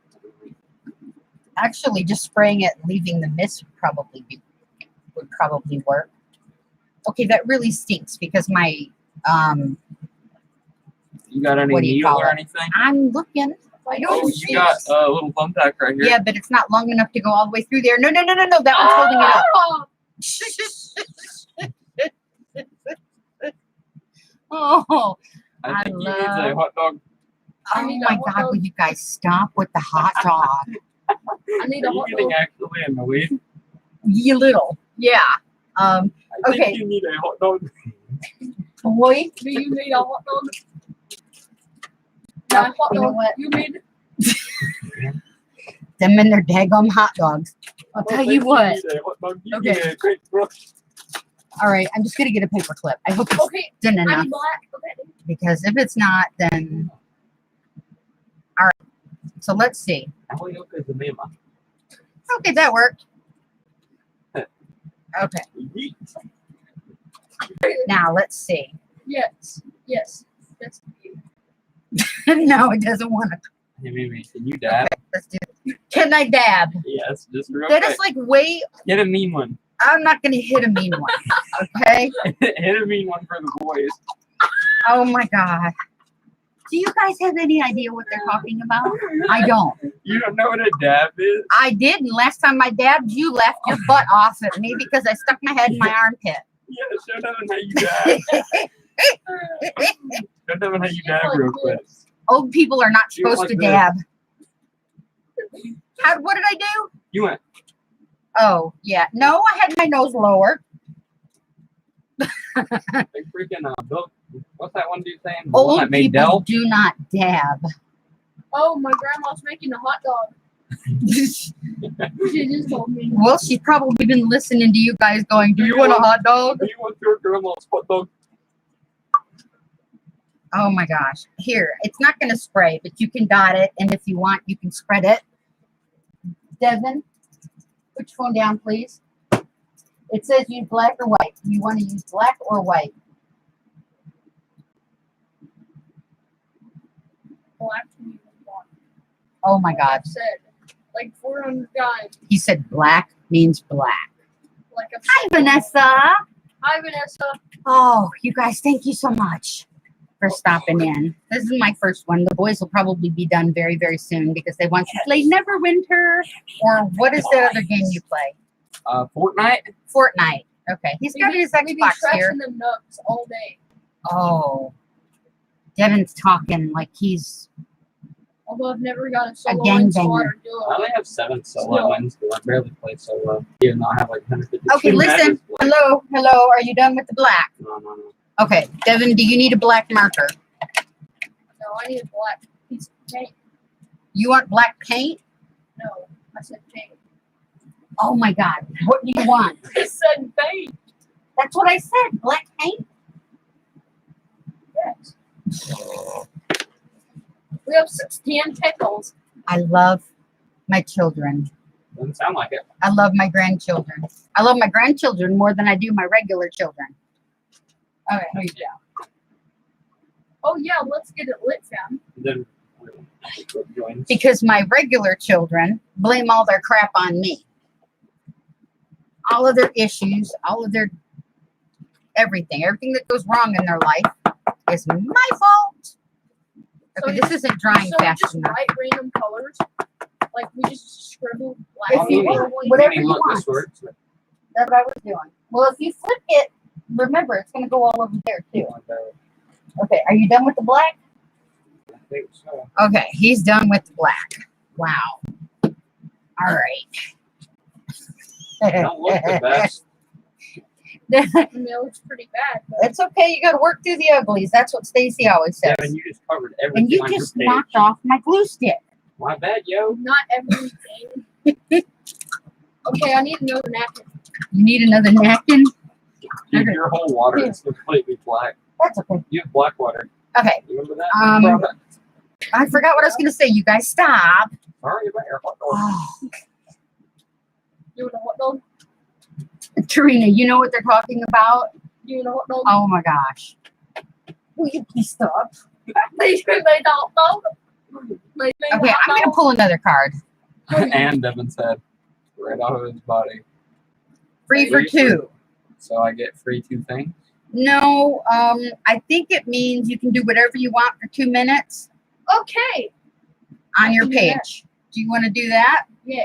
A: actually, just spraying it, leaving the mist would probably work. Okay, that really stinks because my
C: You got any
A: What do you
C: needle
A: call
C: or
A: it?
C: anything?
A: I'm looking. I don't
C: Oh,
A: see
C: you got
A: it.
C: a little thumbtack right here.
A: Yeah, but it's not long enough to go all the way through there. No, that one's holding it up. Oh,
C: I think
A: I
C: you need a
A: love-
C: hot dog.
B: I
A: oh
B: need
A: my
B: a hot
A: God!
B: dog.
A: Will you guys stop with the hot dog?
B: I need
C: Are
B: a
C: you
B: hot
C: getting
B: dog.
C: actually annoyed?
A: You little, yeah.
C: I
A: Okay.
C: think you need a hot dog.
A: Boy,
B: Do you need a hot dog? Yeah, hot
A: you know
B: dog.
A: what?
B: You need
A: them and their daggum hot dogs. I'll tell you what.
C: You need a hot dog. You
A: Okay.
C: need a great brush.
A: All right, I'm just gonna get a paper clip. I hope it's
B: okay.
A: thin
B: I
A: enough
B: need black. Okay.
A: because if it's not, then all right. So let's see.
C: Ahoy, okay, the name.
A: Okay, that worked. Okay,
C: Yeet.
A: now let's see.
B: Yes. Yes. That's
A: No, it doesn't want to.
C: Hey, Mimi, can you dab?
A: Let's do it. Can I dab?
C: Yes, just real
A: That
C: quick.
A: is like way.
C: Hit a mean one.
A: I'm not gonna hit a mean one. Okay.
C: Hit a mean one for the boys.
A: Oh my God. Do you guys have any idea what they're talking about? I don't.
C: You don't know what a dab is?
A: I did, and last time I dabbed, you left your butt off at me because I stuck my head in my armpit.
C: Yeah, show them how you dab. Show them how you dab real quick.
A: Old people are not
C: Do it
A: supposed
C: like
A: to
C: this.
A: dab. What did I do?
C: You went.
A: Oh, yeah. No, I had my nose lower.
C: Like freaking Bill. What's that one dude saying? The one
A: Old
C: that made
A: people
C: Dell?
A: do not dab.
B: Oh, my grandma's making a hot dog. She just told me.
A: Well, she's probably been listening to you guys going, do you want a hot dog?
C: Do you want your grandma's hot dog?
A: Oh my gosh. Here, it's not going to spray, but you can dot it. And if you want, you can spread it. Devin, put your phone down, please. It says use black or white. Do you want to use black or white?
B: Black to me was black.
A: Oh my God.
B: I've said like 400 times.
A: He said black means black.
B: Like I've
A: Hi,
B: said.
A: Vanessa.
B: Hi, Vanessa.
A: Oh, you guys, thank you so much for stopping in. This is my first one. The boys will probably be done very, very soon because they want to play Neverwinter. Or what is the other game you play?
C: Fortnite.
A: Fortnite. Okay. He's got his
B: We be
A: Xbox here.
B: scratching them nuts all day.
A: Oh. Devin's talking like he's
B: Although I've never got a solo
A: gangbanger.
B: win squad
C: I only have 7 solo wins because I barely play solo. Even though I have like 150.
A: okay, listen. Hello, hello. Are you done with the black?
C: No, no, no.
A: Okay, Devin, do you need a black marker?
B: No, I need a black piece of paint.
A: You want black paint?
B: No, I said paint.
A: Oh my God. What do you want?
B: I said paint.
A: That's what I said. Black paint?
B: Yes. We have 16 pickles.
A: I love my children.
C: Doesn't sound like it.
A: I love my grandchildren. I love my grandchildren more than I do my regular children. Okay.
C: Yeah.
B: Oh yeah, let's get it lit, fam.
C: Then joins.
A: Because my regular children blame all their crap on me. All of their issues, all of their everything that goes wrong in their life is my fault. Okay, this isn't drying
B: So we
A: fast
B: just
A: enough.
B: write random colors. Like we just scribble
A: If
B: black.
A: you
C: Meaning-
A: want, whatever
C: meaning
A: you
C: look,
A: want.
C: this works.
A: That's what I was doing. Well, if you flip it, remember it's going to go all over there too. Okay, are you done with the black?
C: I think so.
A: Okay, he's done with the black. Wow. All right.
C: Don't look the best.
B: I mean, it looks pretty bad. But
A: It's okay. You got to work through the uglies. That's what Stacy always says.
C: Devin, you just covered everything
A: And you
C: on
A: just
C: your page.
A: knocked off my glue stick.
C: My bad, yo.
B: not everything. Okay, I need another napkin.
A: You need another napkin?
C: Dude,
A: Okay.
C: your whole water is completely black.
A: That's okay.
C: You have black water.
A: Okay.
C: You remember that?
A: Um, I forgot what I was going to say. You guys stop.
C: Sorry about your hot dog.
A: Oh,
B: You want a hot dog?
A: Tarina, you know what they're talking about?
B: You want a hot dog?
A: Oh my gosh. Will you please stop?
B: They made a hot dog. They made a
A: Okay,
B: hot
A: I'm going to
B: dog.
A: pull another card.
C: And Devin's head right off of his body.
A: Free for two.
C: So I get free 2 things.
A: No, I think it means you can do whatever you want for 2 minutes
B: Okay.
A: on your
B: I can do that.
A: page. Do you want to do that?
B: Yeah.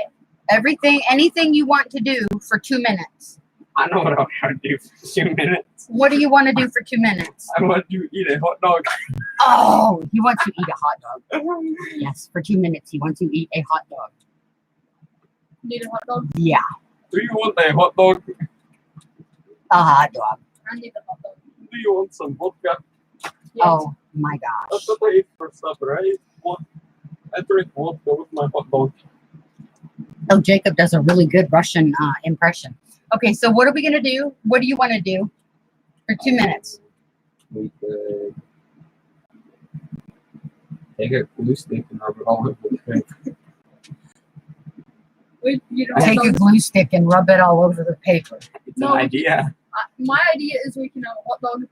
A: Anything you want to do for 2 minutes.
C: I know what I'm trying to do for 2 minutes.
A: What do you want to do for 2 minutes?
C: I want to eat a hot dog.
A: Oh, he wants to eat a hot dog. Yes, for 2 minutes he wants to eat a hot dog.
B: Need a hot dog?
A: Yeah,
C: Do you want a hot dog?
A: a hot dog.
B: I need a hot dog.
C: Do you want some vodka?
B: Yes.
A: Oh my
C: That's
A: gosh.
C: what I eat for supper, right? I drink vodka with my hot dog.
A: Oh, Jacob does a really good Russian impression. Okay, so what are we going to do? What do you want to do for 2 minutes?
C: We could take a glue stick and rub it all over the paper.
B: Wait, you know,
A: Take a glue stick and rub it all over the paper.
C: It's
B: No.
C: an idea.
B: my idea is we can have a hot dog.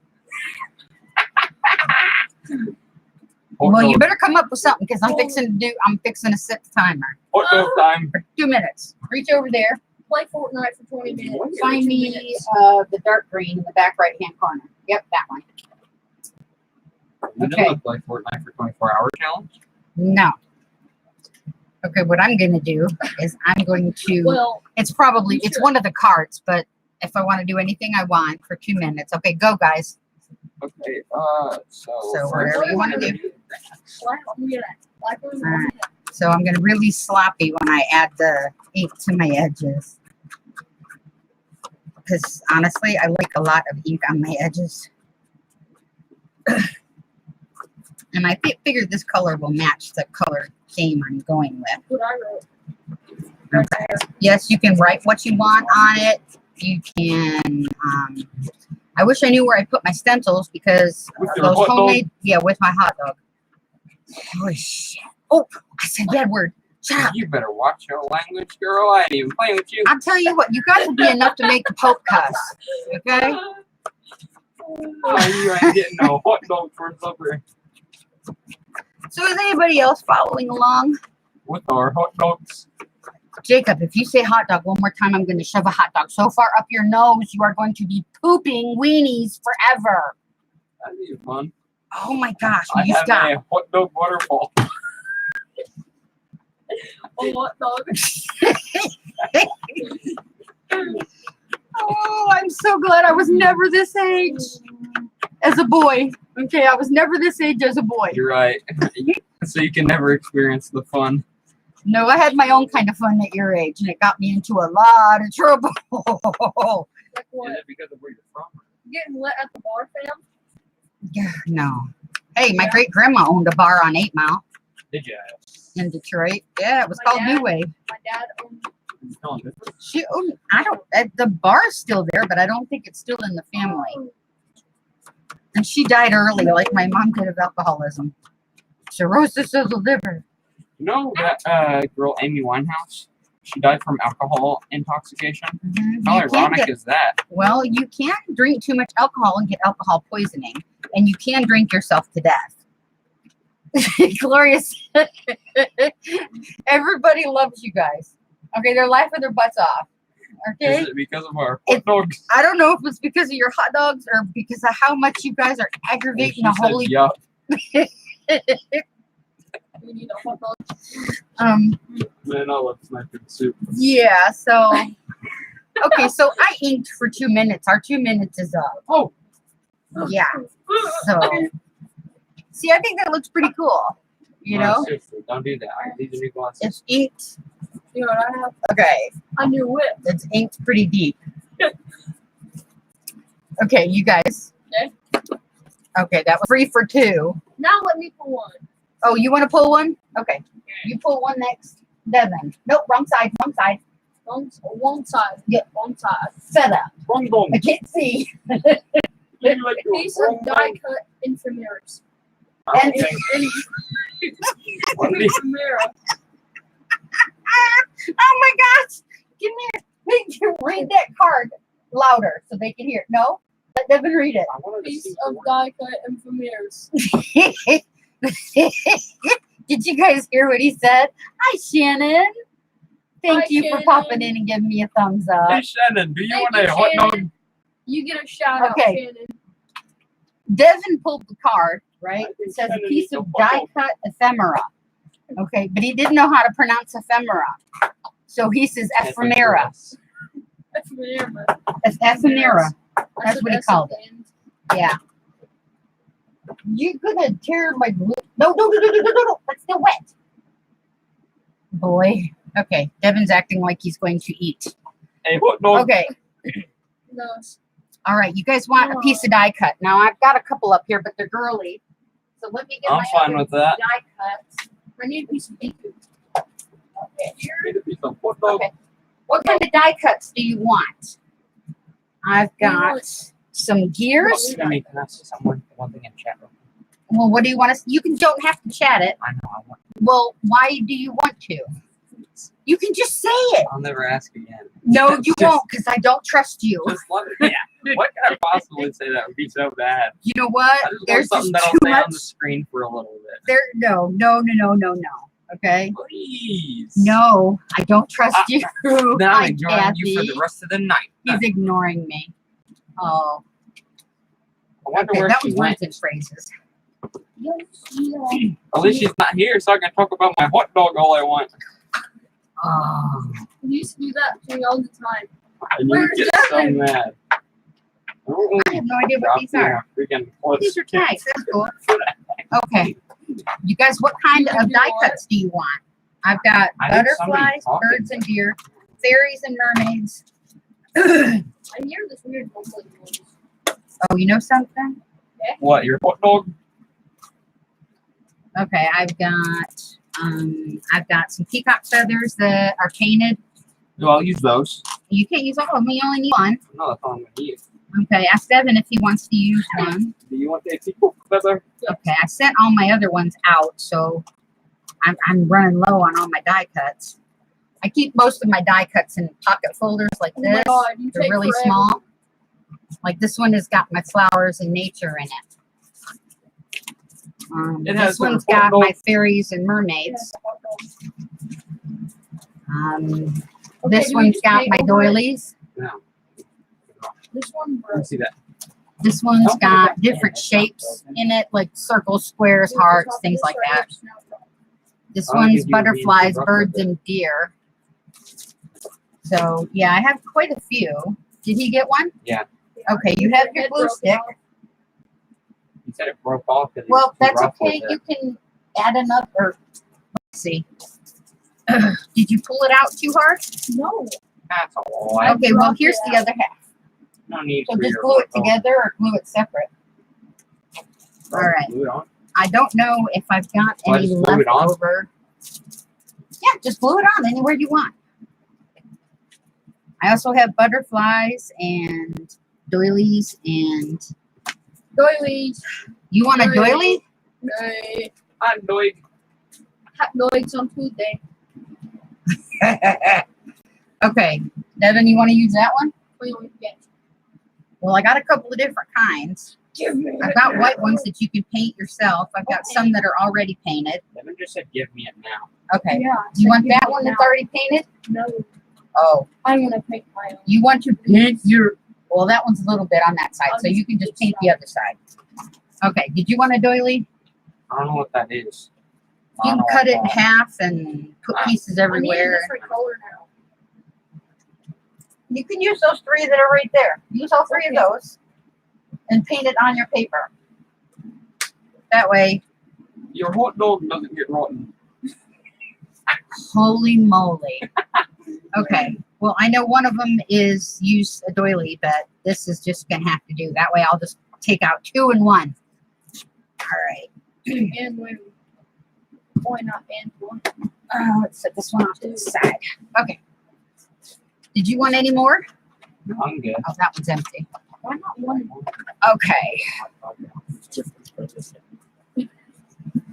C: Hot
A: Well, you
C: dog-
A: better come up with something because I'm fixing to set the timer
C: hot dog time.
A: for 2 minutes. Reach over there.
B: Play Fortnite for 20 minutes.
A: Find
B: 2
A: me
B: minutes.
A: the dark green in the back right-hand corner. Yep, that one.
C: You
A: Okay.
C: didn't play Fortnite for 24-hour challenge?
A: No. Okay, what I'm going to do is I'm going to,
B: Well,
A: it's
B: you should.
A: one of the cards, but if I want to do anything I want for 2 minutes. Okay, go guys.
C: Okay,
A: So
C: first
A: whatever you wanna do.
B: black on that. Black on
A: All right.
B: that.
A: So I'm going to really sloppy when I add the ink to my edges. Because honestly, I like a lot of ink on my edges. And I figured this color will match the color theme I'm going with.
B: What I wrote. Right there.
A: Yes, you can write what you want on it. You can, I wish I knew where I put my stencils because
C: With your
A: those
C: hot dog?
A: homemade, yeah, with my hot dog. Holy shit. Oh, I said that word. Shut up.
C: You better watch your language, girl. I ain't even playing with you.
A: I'll tell you what, you guys will be enough to make the Pope cuss. Okay?
C: Oh, you ain't getting no hot dog for supper
A: So is anybody else following along?
C: with our hot dogs.
A: Jacob, if you say hot dog one more time, I'm going to shove a hot dog so far up your nose, you are going to be pooping weenies forever.
C: That'd be fun.
A: Oh my gosh,
C: I
A: will you
C: have
A: stop?
C: a hot dog waterfall.
B: A hot dog.
A: Oh, I'm so glad I was never this age as a boy. Okay, I was never this age as a boy.
C: You're right. So you can never experience the fun.
A: No, I had my own kind of fun at your age, and it got me into a lot of trouble.
B: Like
C: Is
B: what?
C: it because of where you're from?
B: Getting lit at the bar, fam?
A: Yeah, no. Hey, my great grandma owned a bar on 8 Mile
C: Did you?
A: in Detroit. Yeah, it was
B: My
A: called
B: dad-
A: New Wave.
B: My dad owned.
C: No, this is
A: She owned, I don't, the bar's still there, but I don't think it's still in the family. And she died early, like my mom did of alcoholism. Cirrhosis of the liver.
C: You know that girl Amy Winehouse? She died from alcohol intoxication.
A: Mhm.
C: How
A: You can't
C: ironic
A: get-
C: is that?
A: Well, you can drink too much alcohol and get alcohol poisoning, and you can drink yourself to death. Gloria said, everybody loves you guys. Okay, they're laughing their butts off. Okay?
C: Is it because of our hot dogs?
A: I don't know if it's because of your hot dogs or because of how much you guys are
C: And
A: aggravating
C: she
A: the
C: said,
A: holy.
C: yup.
B: We need a hot dog.
C: Man, I love sniper soup.
A: Yeah, so okay, so I inked for 2 minutes. Our 2 minutes is up.
C: Oh,
A: Yeah. So see, I think that looks pretty cool. You
C: no,
A: know?
C: seriously, don't do that. These are new glasses.
A: It's inked.
B: You know what I have?
A: Okay.
B: A new whip.
A: It's inked pretty deep. Okay, you guys.
B: Okay.
A: Okay, that was 3 for 2.
B: Now let me pull one.
A: Oh, you want to pull one? Okay. You pull one next. Devin. Nope, wrong side, wrong side.
B: One side.
A: Yeah.
B: One side.
A: Set up.
C: Wrong dong.
A: I can't see.
C: You like
B: A
C: your
B: piece
C: wrong
B: of die
C: dong?
B: cut infirmaries.
C: I don't
A: And-
C: think- What did he-
B: Infirmera.
A: Oh my gosh. Give me read that card louder so they can hear it. No? Let Devin read it.
C: I wanted to
B: Piece
C: see
B: of
C: the
B: die cut infirmaries.
A: Did you guys hear what he said? Hi, Shannon. Thank
B: Hi,
A: you for
B: Shannon.
A: popping in and giving me a thumbs up.
C: Hey Shannon, do you
B: Thank
C: want
B: you,
C: a hot dog?
B: Shannon. You get a shout out,
A: Okay.
B: Shannon.
A: Devin pulled the card, right?
C: I
A: It
C: think
A: says a
C: Shannon
A: piece
C: needs a
A: of
C: hot
A: die
C: dog.
A: cut ephemera. Okay, but he didn't know how to pronounce ephemera. So he says ephemera.
B: Infirmera.
A: Ephemera. That's
B: I
A: what he
B: said
A: called it. Yeah. You're gonna tear my glue. No, that's still wet. Boy. Okay, Devin's acting like he's going to eat.
C: A hot dog.
A: Okay,
B: No.
A: all right. You guys want a piece of die cut? Now I've got a couple up here, but they're girly. So let me get
C: I'm
A: my
C: fine
A: other
C: with that.
A: die cuts.
B: I need a piece of bacon.
A: Okay, here.
C: Need a piece of hot dog.
A: Okay. What kind of die cuts do you want? I've got some gears.
C: Let me ask someone one thing in chat room.
A: Well, what do you want to? You can don't have to chat it.
C: I know I want.
A: Well, why do you want to? You can just say it.
C: I'll never ask again.
A: No, you
C: Just-
A: won't, because I don't trust you.
C: Just let me. Yeah. What could I possibly say that would be so bad?
A: You know what?
C: I just want
A: There's just
C: something that'll
A: too
C: stay
A: much.
C: on the screen for a little bit.
A: There, no. Okay.
C: Please.
A: No, I don't trust you.
C: Then
A: Hi,
C: I'm ignoring you for
A: Kathy.
C: the rest of the night.
A: He's ignoring me. Oh,
C: I wonder
A: okay.
C: where
A: That
C: she
A: was
C: went.
A: words and phrases.
B: Yes, yeah.
C: At least she's not here, so I can talk about my hot dog all I want.
A: Oh,
B: You used to do that to me all the time.
C: And you
B: Where's
C: get so
B: Devin?
C: mad.
A: I have no idea what these are.
C: Freaking
A: These are tags. That's cool. Okay. You guys, what kind of die cuts do you want? I've got
C: I think somebody's
A: butterflies,
C: talking.
A: birds and deer, fairies and mermaids.
B: I hear this weird mumbling noise.
A: Oh, you know something?
C: What, your hot dog?
A: Okay, I've got some peacock feathers that are painted.
C: No, I'll use those.
A: You can't use all of them. You only need one.
C: No, that's all I'm going to use.
A: Okay, ask Devin if he wants to use one.
C: Do you want the peacock feather?
A: Okay, I sent all my other ones out, so I'm running low on all my die cuts. I keep most of my die cuts in pocket folders like
B: Oh my
A: this.
B: God, you
A: They're
B: take
A: really
B: forever.
A: small. Like this one has got my flowers and nature in it.
C: It has
A: This one's
C: the
A: got
C: photo-
A: my fairies and mermaids. This
B: do we
A: one's
B: just
A: got
B: paint
A: my
B: over it?
A: doilies.
C: No.
B: This one, bro.
C: Let me see that.
A: This one's
C: Don't put
A: got
C: that in.
A: different
C: It's not
A: shapes
C: broken.
A: in it, like circles, squares,
B: Here's the
A: hearts,
B: top of
A: things
B: this
A: like
B: right
A: that.
B: here.
A: This
C: I'll
A: one's
C: give you a
A: butterflies,
C: bean to
A: birds,
C: rough with
A: and deer. So yeah, I have quite a few. Did he get one?
C: Yeah.
A: Okay, you have your glue stick.
C: You said it broke off. 'Cause it
A: Well,
C: was too
A: that's
C: rough
A: okay.
C: with
A: You
C: it.
A: can add another. Let's see. Did you pull it out too hard?
B: No.
C: That's all. I
A: Okay, well
B: dropped
A: here's
B: it
A: the
B: out.
A: other half.
C: no need
A: So
C: for
A: just
C: your
A: glue it
C: photo.
A: together or glue it separate. All right.
C: Glue it on.
A: I don't know if I've got
C: Oh,
A: any
C: just glue it on?
A: leftover. Yeah, just glue it on anywhere you want. I also have butterflies and doilies and
B: Doilies.
A: you want a doily?
B: Hey.
C: I'm doing.
B: Hot dogs on Tuesday.
A: Okay, Devin, you want to use that one?
B: What do you want to get?
A: Well, I got a couple of different kinds.
B: Give me
A: I've got white ones that you can paint yourself. I've got some that are already painted.
C: Devin just said, "Give me it now."
A: Okay.
B: Yeah.
A: You want that
B: give me
A: one
B: now.
A: that's already painted?
B: No.
A: Oh,
B: I want to paint my own.
A: you want to paint your... Well, that one's a little bit on that side,
B: I'll
A: so
B: just
A: you can just
B: put
A: paint
B: some.
A: the other side. Okay, did you want a doily?
C: I don't know what that is.
A: You can cut it in half and put pieces
B: I need a
A: everywhere.
B: different color now.
A: You can use those three that are right there. Use all three of those and paint it on your paper. That way,
C: Your hot dog doesn't get rotten.
A: holy moly. Okay, well, I know one of them is use a doily, but this is just going to have to do. That way, I'll just take out 2 and 1. All right.
B: And when. Why not and one?
A: Let's set this one off to the side. Okay. Did you want any more?
C: No, I'm good.
A: Oh, that one's empty.
B: Why not one?
A: Okay.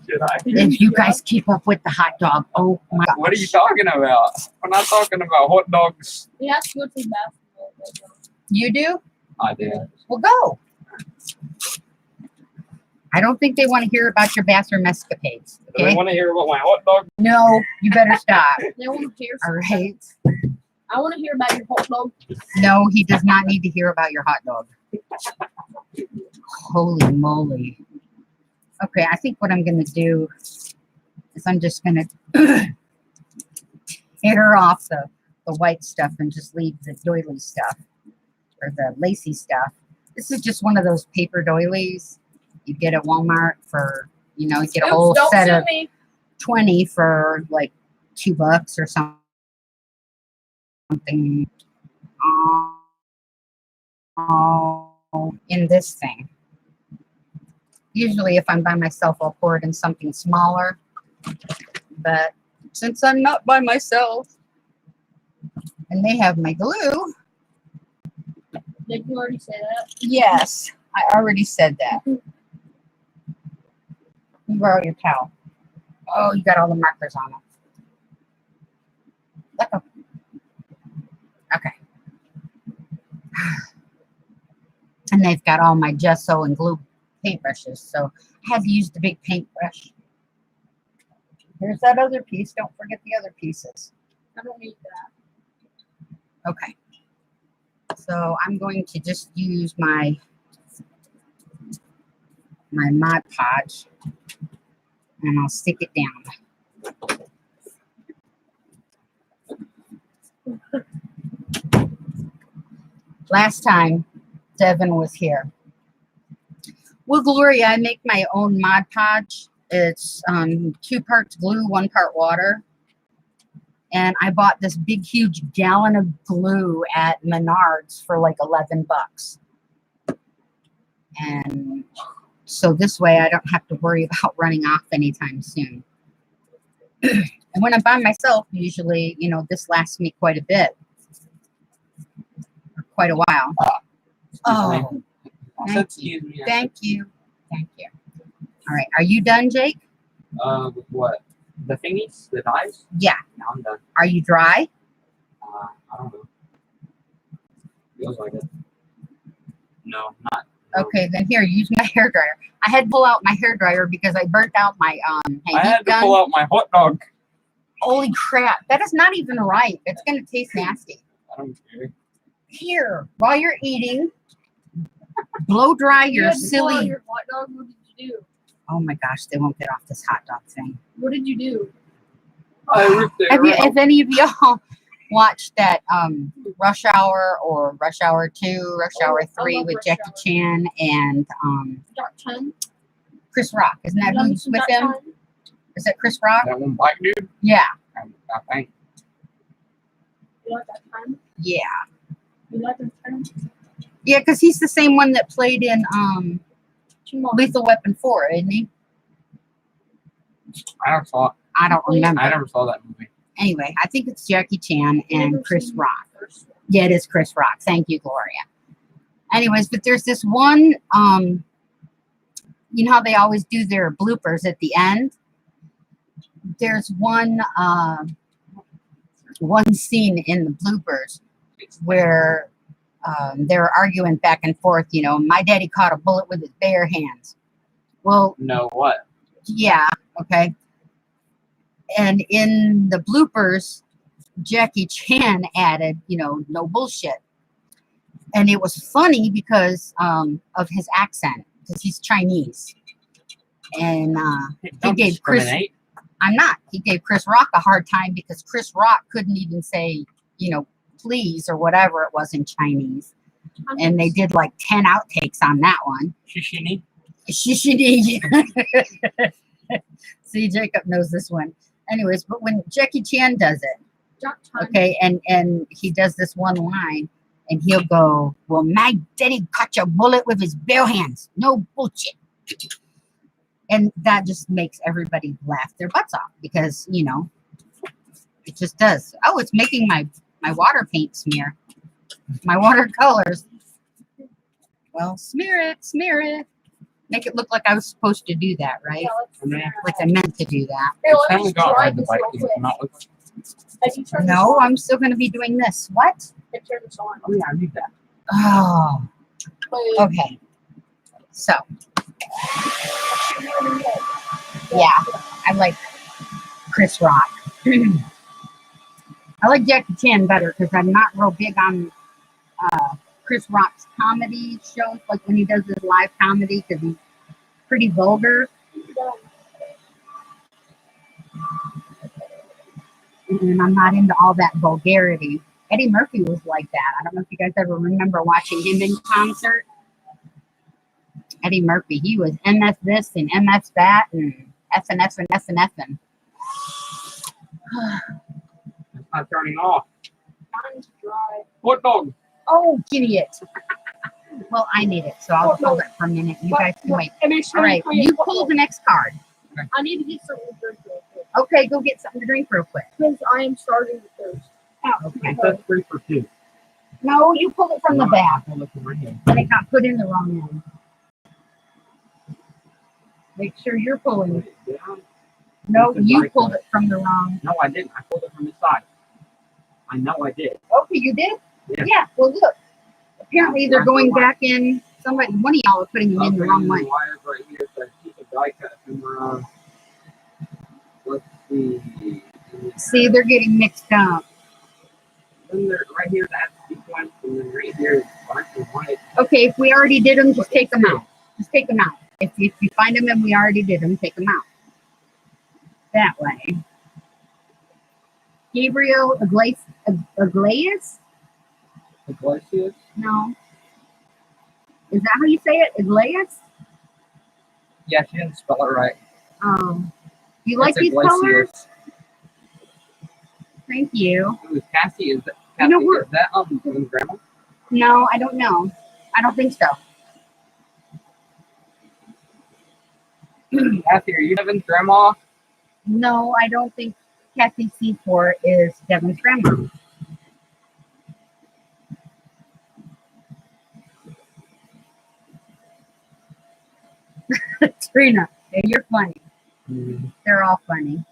C: Should I?
A: If you guys keep up with the hot dog, oh my gosh.
C: What are you talking about? We're not talking about hot dogs.
B: He has to go to the bathroom.
A: You do?
C: I did.
A: Well, go. I don't think they want to hear about your bathroom escapades.
C: Do they
A: Okay?
C: want to hear about my hot dog?
A: No, you better stop.
B: They want to hear.
A: All right.
B: I want to hear about your hot dog.
A: No, he does not need to hear about your hot dog. Holy moly. Okay, I think what I'm going to do is I'm just going to hit her off the white stuff and just leave the doily stuff or the lacy stuff. This is just one of those paper doilies you get at Walmart for, you know, you get a whole
B: Oops, don't
A: set
B: sue
A: of
B: me.
A: 20 for like $2 or something. In this thing. Usually if I'm by myself, I'll pour it in something smaller. But since I'm not by myself and they have my glue,
B: Did you already say that?
A: yes, I already said that. You borrow your towel. Oh, you got all the markers on it. Let go. Okay. And they've got all my gesso and glue paintbrushes, so I had to use the big paintbrush. Here's that other piece. Don't forget the other pieces.
B: I don't need that.
A: Okay. So I'm going to just use my Mod Podge and I'll stick it down. Last time Devin was here. With Gloria, I make my own Mod Podge. It's 2 parts glue, 1 part water. And I bought this big, huge gallon of glue at Menards for like $11. And so this way I don't have to worry about running off anytime soon. And when I'm by myself, usually, you know, this lasts me quite a bit. Or quite a while. Oh, thank
C: Excuse me.
A: thank you. Thank you. All right. Are you done, Jake?
C: With what? The thingies, the dies.
A: Yeah.
C: Now I'm done.
A: Are you dry?
C: I don't know. Feels like it. No, not. No.
A: Okay, then here, use my hairdryer. I had to pull out my hairdryer because I burnt out my
C: I had to pull out my hot dog.
A: Holy crap, that is not even right. It's gonna taste nasty.
C: I don't care.
A: Here, while you're eating, blow dry
B: You
A: your
B: had to pull out
A: silly.
B: your hot dog. What did you do?
A: Oh my gosh, they won't get off this hot dog thing.
B: What did you do?
C: I ripped it
A: Have you,
C: right
A: if any of y'all watched that Rush Hour or Rush Hour 2, Rush
B: Oh,
A: Hour
B: I
A: 3
B: love
A: with
B: Rush
A: Jackie
B: Hour.
A: Chan and
B: Dark 10.
A: Chris Rock? Isn't that
B: You like
A: who's
B: some
A: with
B: Dark
A: him?
B: 10?
A: Is that Chris Rock?
C: That one black dude.
A: Yeah,
C: I think.
B: You like that 10?
A: yeah.
B: You like that 10?
A: Yeah, because he's the same one that played in
B: Tomorrow.
A: Lethal Weapon 4, isn't he?
C: I never saw.
A: I don't remember.
C: I never saw that movie.
A: Anyway, I think it's Jackie Chan
B: You never
A: and Chris
B: seen
A: Rock.
B: the first one.
A: Yeah, it is Chris Rock. Thank you, Gloria. Anyways, but there's this one, you know how they always do their bloopers at the end? There's one scene in the bloopers where they're arguing back and forth, you know, my daddy caught a bullet with his bare hands. Well,
C: No, what?
A: yeah, okay. And in the bloopers, Jackie Chan added, you know, no bullshit. And it was funny because of his accent, because he's Chinese. And
C: Don't
A: gave Chris-
C: discriminate.
A: I'm not. He gave Chris Rock a hard time because Chris Rock couldn't even say, you know, please or whatever it was in Chinese. And they did like 10 outtakes on that one.
C: Shishini.
A: Shishini. See, Jacob knows this one. Anyways, but when Jackie Chan does it,
B: Dark 10.
A: okay, and he does this one line, and he'll go, well, my daddy caught a bullet with his bare hands. No bullshit. And that just makes everybody laugh their butts off because, you know, it just does. Oh, it's making my water paint smear. My watercolors. Well, smear it. Make it look like I was supposed to do that, right?
B: Yeah, let's
C: I mean,
B: figure
A: Like
B: it
A: I meant to do that.
B: out. Here, let me
C: Finally got
B: try
C: rid of the
B: this
C: bike.
B: real quick.
C: Not with.
B: Have you turned
A: No,
B: this on?
A: I'm still going to be doing this. What?
B: Hey, turn this on.
C: Oh yeah, I need that.
A: Oh,
B: Wait,
A: okay. So,
B: shoot me in the head.
A: yeah, I like Chris Rock. I like Jackie Chan better because I'm not real big on Chris Rock's comedy shows, like when he does his live comedy, because he's pretty vulgar. And I'm not into all that vulgarity. Eddie Murphy was like that. I don't know if you guys ever remember watching him in concert. Eddie Murphy, he was MF this and MF that and F and F and F and F and.
C: It's not turning off.
B: Mine's dry.
C: Hot dog.
A: Oh, idiot. Well, I need it, so I'll hold it for a minute. You guys can wait.
B: Hey, make sure
A: All right,
B: put your
A: you
B: foot
A: pull
B: on.
A: the next card.
B: I need to get something to drink real quick.
A: Okay, go get something to drink real quick.
B: Because I am starting to thirst.
A: Okay.
C: It says 3 for 2.
A: No, you pulled it from the
C: No,
A: back.
C: I pulled it from right here.
A: And it got put in the wrong end. Make sure you're pulling it.
C: Yeah.
A: No,
C: It's
A: you
C: right
A: pulled
C: there.
A: it from the wrong.
C: No, I didn't. I pulled it from the side. I know I did.
A: Okay, you did?
C: Yeah.
A: Well, look. Apparently, they're going back in. Somebody, one of y'all are putting them in the wrong way.
C: Wires right here. So keep a die cut from let's see.
A: See, they're getting mixed up.
C: Then there, right here, that's sequence, and then right here is black and white.
A: Okay, if we already did them, just take them out. Just take them out. If you find them and we already did them, take them out. That way. Gabriel Iglesias?
C: Iglesias?
A: No. Is that how you say it? Iglesias?
C: Yeah, she didn't spell it right.
A: You like
C: It's
A: these
C: Iglesias.
A: colors? Thank you.
C: Ooh, Cassie, is that,
A: You know
C: Cassie,
A: what?
C: is that grandma?
A: No, I don't know. I don't think so.
C: Cassie, are you Devin's grandma?
A: No, I don't think Kathy C4 is Devin's grandma. Trina, yeah, you're funny.
C: Mm-hmm.
A: They're all funny.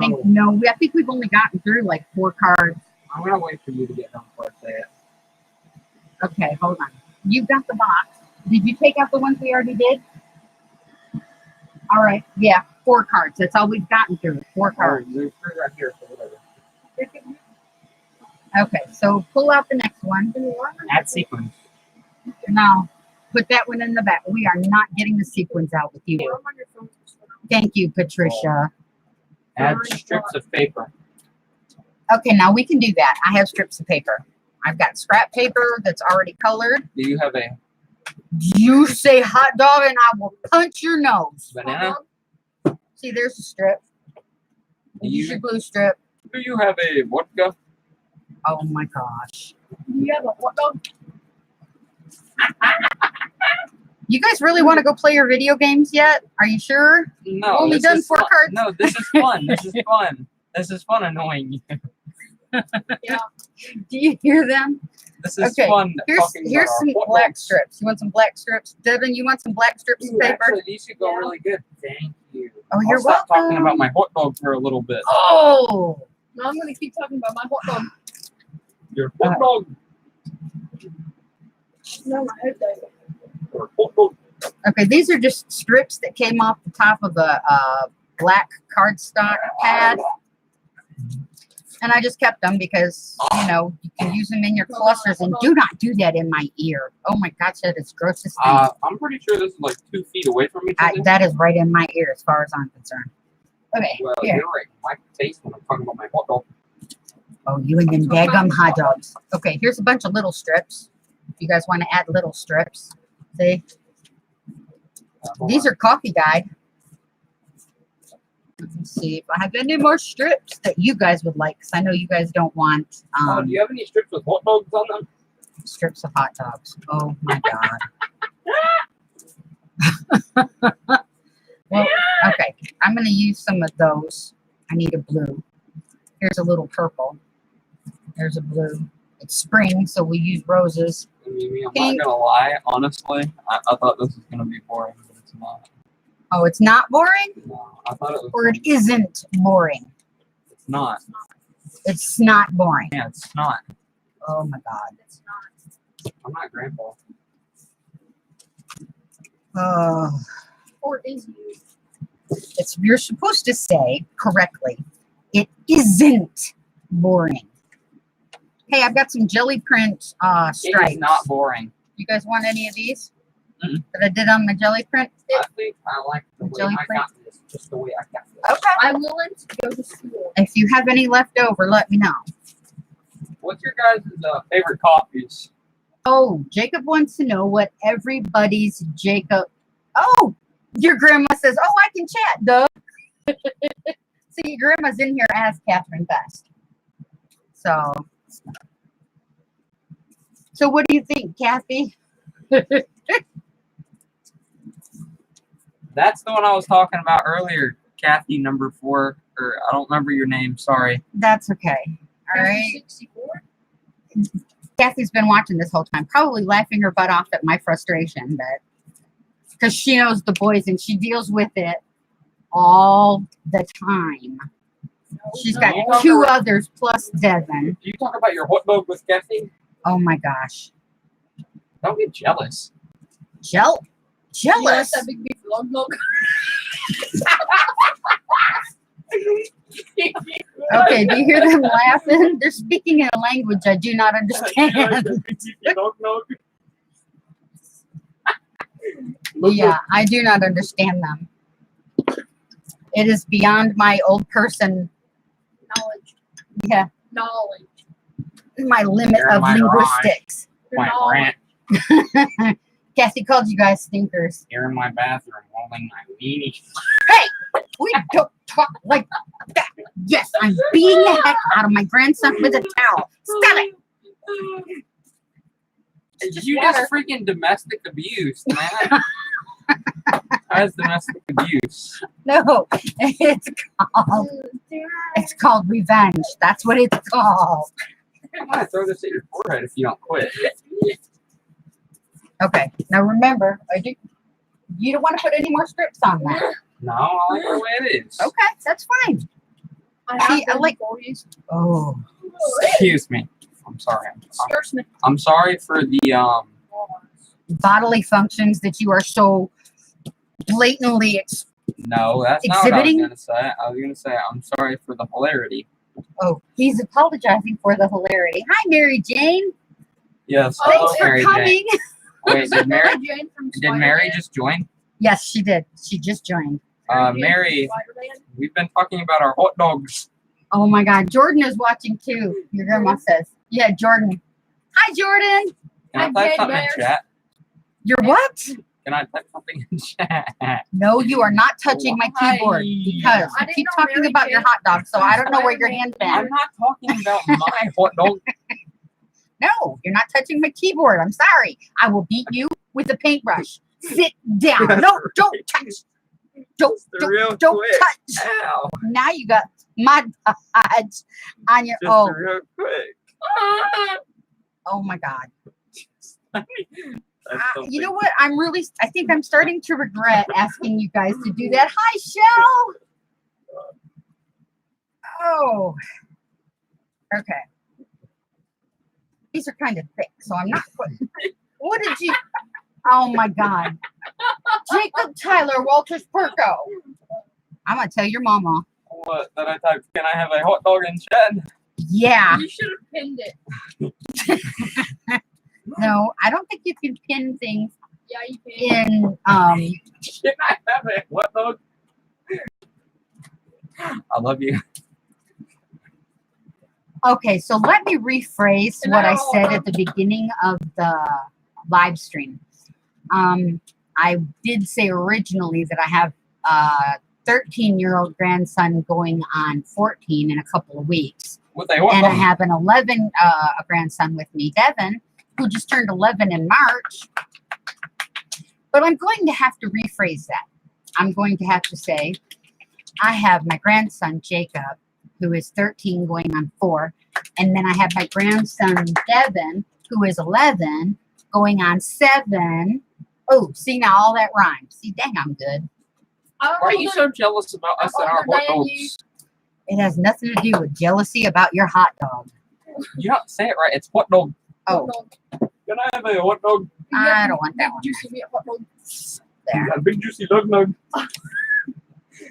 A: I think we've only gotten through like 4 cards.
C: I'm gonna wait for you to get done before I say it.
A: Okay, hold on. You've got the box. Did you take out the ones we already did? All right. Yeah, 4 cards. That's all we've gotten through. 4 cards.
C: There's 3 right here, so whatever.
A: Okay, so pull out the next one.
C: Add sequence.
A: No, put that one in the back. We are not getting the sequence out with you. Thank you, Patricia.
C: Add strips of paper.
A: Okay, now we can do that. I have strips of paper. I've got scrap paper that's already colored.
C: Do you have a
A: You say hot dog and I will punch your nose.
C: banana?
A: See, there's a strip. Use your blue strip.
C: Do you have a vodka?
A: Oh my gosh.
B: You have a hot dog?
A: You guys really want to go play your video games yet? Are you sure?
C: No.
A: We've only
C: this
A: done
C: is
A: 4
C: fun.
A: cards.
C: No, this is fun. This is fun. This is fun annoying you.
B: Yeah.
A: Do you hear them?
C: This is
A: Okay,
C: fun.
A: Here's
C: talking about
A: some
C: our hot
A: black
C: dogs.
A: strips. You want some black strips? Devin, you want some black strips of
C: Ooh,
A: paper?
C: actually, these should go really good. Thank you.
A: Oh, you're
C: I'll stop talking
A: welcome.
C: about my hot dog for a little bit.
A: Oh!
B: No, I'm gonna keep talking about my hot dog.
C: Your hot dog.
B: No, my head died.
C: Your hot dog.
A: Okay, these are just strips that came off the top of a black cardstock pad. And I just kept them because, you know, you can use them in your clusters. And do not do that in my ear. Oh my gosh, that is gross as thing.
C: I'm pretty sure this is like 2 feet away from each other.
A: That is right in my ear as far as I'm concerned. Okay,
C: Well,
A: here.
C: you're right. My face when I'm talking about my hot dog.
A: Oh, you and them daggum hot dogs. Okay, here's a bunch of little strips. If you guys want to add little strips. See? These are coffee guide. Let me see if I have any more strips that you guys would like, because I know you guys don't want
C: do you have any strips with hot dogs on them?
A: strips of hot dogs. Oh my god. Well, okay. I'm going to use some of those. I need a blue. Here's a little purple. There's a blue. It's spring, so we use roses.
C: I mean, I'm
A: Pink.
C: not gonna lie, honestly, I thought this was gonna be boring, but it's not.
A: Oh, it's not boring?
C: No, I thought it was.
A: Or it isn't boring?
C: It's not.
A: It's not boring.
C: Yeah, it's not.
A: Oh my god.
B: It's not.
C: I'm not grandpa.
A: Oh.
B: Or is you?
A: You're supposed to say correctly, it isn't boring. Hey, I've got some jelly print stripes.
C: It is not boring.
A: You guys want any of these
C: Mm-mm.
A: that I did on my jelly print?
C: I think I like the way
A: Jelly
C: I
A: print?
C: got this, just the way I got this.
A: Okay.
B: I'm willing to go to school.
A: If you have any left over, let me know.
C: What's your guys' favorite coffees?
A: Oh, Jacob wants to know what everybody's Jacob. Oh, your grandma says, oh, I can chat, Doug. See, your grandma's in here as Catherine Best. So what do you think, Kathy?
C: That's the one I was talking about earlier, Kathy number 4, or I don't remember your name, sorry.
A: That's okay. All right.
B: 64?
A: Kathy's been watching this whole time, probably laughing her butt off at my frustration, but because she knows the boys and she deals with it all the time. She's got
C: No.
A: 2 others plus Devin.
C: Do you talk about your hot dog with Kathy?
A: Oh my gosh.
C: Don't get jealous.
A: Jealous.
B: You like that big beef log log?
A: Okay, do you hear them laughing? They're speaking in a language I do not understand. Yeah, I do not understand them. It is beyond my old person,
B: Knowledge.
A: yeah,
B: Knowledge.
A: my limit
C: You're
A: of
C: my
A: linguistics.
C: My
B: Knowledge.
C: rant.
A: Kathy called you guys stinkers.
C: Here in my bathroom, holding my weenie.
A: We don't talk like that. Yes, I'm beating the heck out of my grandson with a towel. Stop it.
C: You just freaking domestic abuse, man. That's domestic abuse.
A: No, it's called revenge. That's what it's called.
C: I'm gonna throw this at your forehead if you don't quit.
A: Okay, now remember, you don't want to put any more strips on that.
C: No, I like the way it is.
A: Okay, that's fine.
B: I have
A: See, I
B: been
A: like-
B: before you.
A: Oh,
C: Excuse me. I'm sorry.
B: Scares me.
C: I'm sorry for the
A: bodily functions that you are so blatantly.
C: No, that's not what I was
A: Exhibiting?
C: gonna say. I was gonna say I'm sorry for the hilarity.
A: Oh, he's apologizing for the hilarity. Hi, Mary Jane.
C: Yes.
B: Oh,
A: Thanks for
C: Mary
A: coming.
C: Jane. Wait, did Mary
B: Jane from
C: did Mary
B: Spider-Man?
C: just join?
A: Yes, she did. She just joined.
B: Jane from
C: Mary,
B: Spider-Man?
C: we've been talking about our hot dogs.
A: Oh my God, Jordan is watching too. Your grandma says, "Yeah, Jordan." Hi, Jordan.
C: Can I
B: I'm
C: type
B: Jane
C: something in
B: Bears.
C: chat?
A: You're what?
C: Can I type something in chat?
A: No, you are not touching my
C: Why?
A: keyboard because
B: I
A: you
B: didn't
A: keep
B: know
A: talking
B: Mary
A: about your
B: Jane
A: hot dog. So
B: from
A: I don't know where your
B: Spider-Man.
A: hand's
C: I'm
A: been.
C: not talking about my hot dog.
A: No, you're not touching my keyboard. I'm sorry. I will beat you with a paintbrush. Sit down. No, don't touch. Don't
C: Real
A: don't
C: quick.
A: touch.
C: Ow.
A: Now you got Mod Podge on your
C: Just real quick.
A: oh my God.
C: That's
A: You know
C: something.
A: what? I think I'm starting to regret asking you guys to do that. Hi, Shell. Oh. Okay. These are kind of thick, so I'm not putting. What did you? Oh my God. Jacob Tyler Walters Perko. I'm going to tell your mama.
C: What? That I typed, can I have a hot dog in chat?
A: Yeah.
B: You should have pinned it.
A: No, I don't think you can pin things
B: Yeah, you can.
A: in.
C: Can I have a hot dog? I love you.
A: Okay, so let me rephrase what I said at the beginning of the live stream. I did say originally that I have a 13-year-old grandson going on 14 in a couple of weeks.
C: With a hot
A: And I
C: dog.
A: have an 11 a grandson with me, Devin, who just turned 11 in March. But I'm going to have to rephrase that. I'm going to have to say I have my grandson, Jacob, who is 13 going on 4. And then I have my grandson, Devin, who is 11 going on 7. Oh, see, now all that rhymes. See, dang, I'm good.
C: Why are you so jealous about us and our hot dogs?
A: It has nothing to do with jealousy about your hot dog.
C: You don't say it right. It's hot dog.
A: Oh,
C: Can I have a hot dog?
A: I don't want that one.
B: Juicy meat hot dog.
A: There.
C: A big juicy dog nug.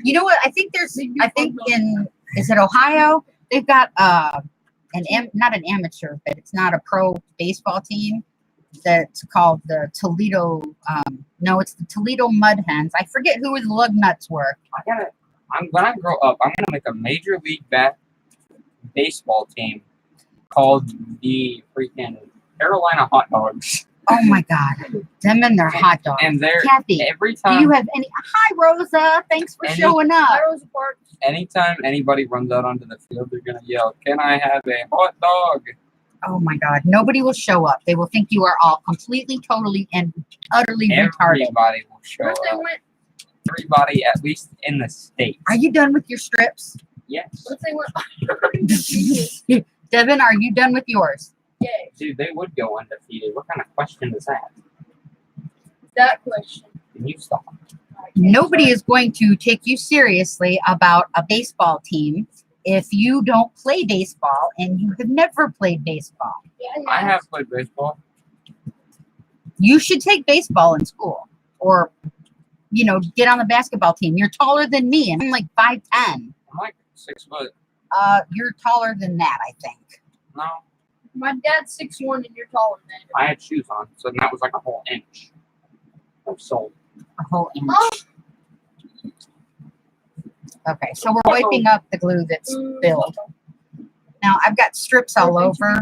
A: You know what? I think is it Ohio? They've got not an amateur, but it's not a pro baseball team. That's called the Toledo. No, it's the Toledo Mud Hens. I forget who his lug nuts were.
C: When I grow up, I'm gonna make a major league baseball team called the freaking Carolina Hot Dogs.
A: Oh my God, them and their hot dogs.
C: And they're
A: Kathy,
C: every
A: do
C: time.
A: you have any? Hi, Rosa. Thanks for showing up.
B: Rosa Parks.
C: Anytime anybody runs out onto the field, they're gonna yell, "Can I have a hot dog?"
A: Oh my God, nobody will show up. They will think you are all completely, totally, and utterly retarded.
C: Everybody will show
B: First they
C: up.
B: went.
C: Everybody, at least in the States.
A: Are you done with your strips?
C: Yes.
B: First they went.
A: Devin, are you done with yours?
B: Yeah,
C: Dude, they would go undefeated. What kind of question is that?
B: that question.
C: Can you stop?
A: Nobody is going to take you seriously about a baseball team if you don't play baseball and you have never played baseball.
B: Yeah,
C: I have played baseball.
A: You should take baseball in school or, get on the basketball team. You're taller than me and I'm like 5'10".
C: I'm like 6 foot.
A: You're taller than that, I think.
C: No,
B: My dad's 6'1" and you're taller than him.
C: I had shoes on, so that was like a whole inch of sole.
A: A whole inch.
B: Oh.
A: Okay, so we're wiping up the glue that's spilled. Now, I've got strips all over.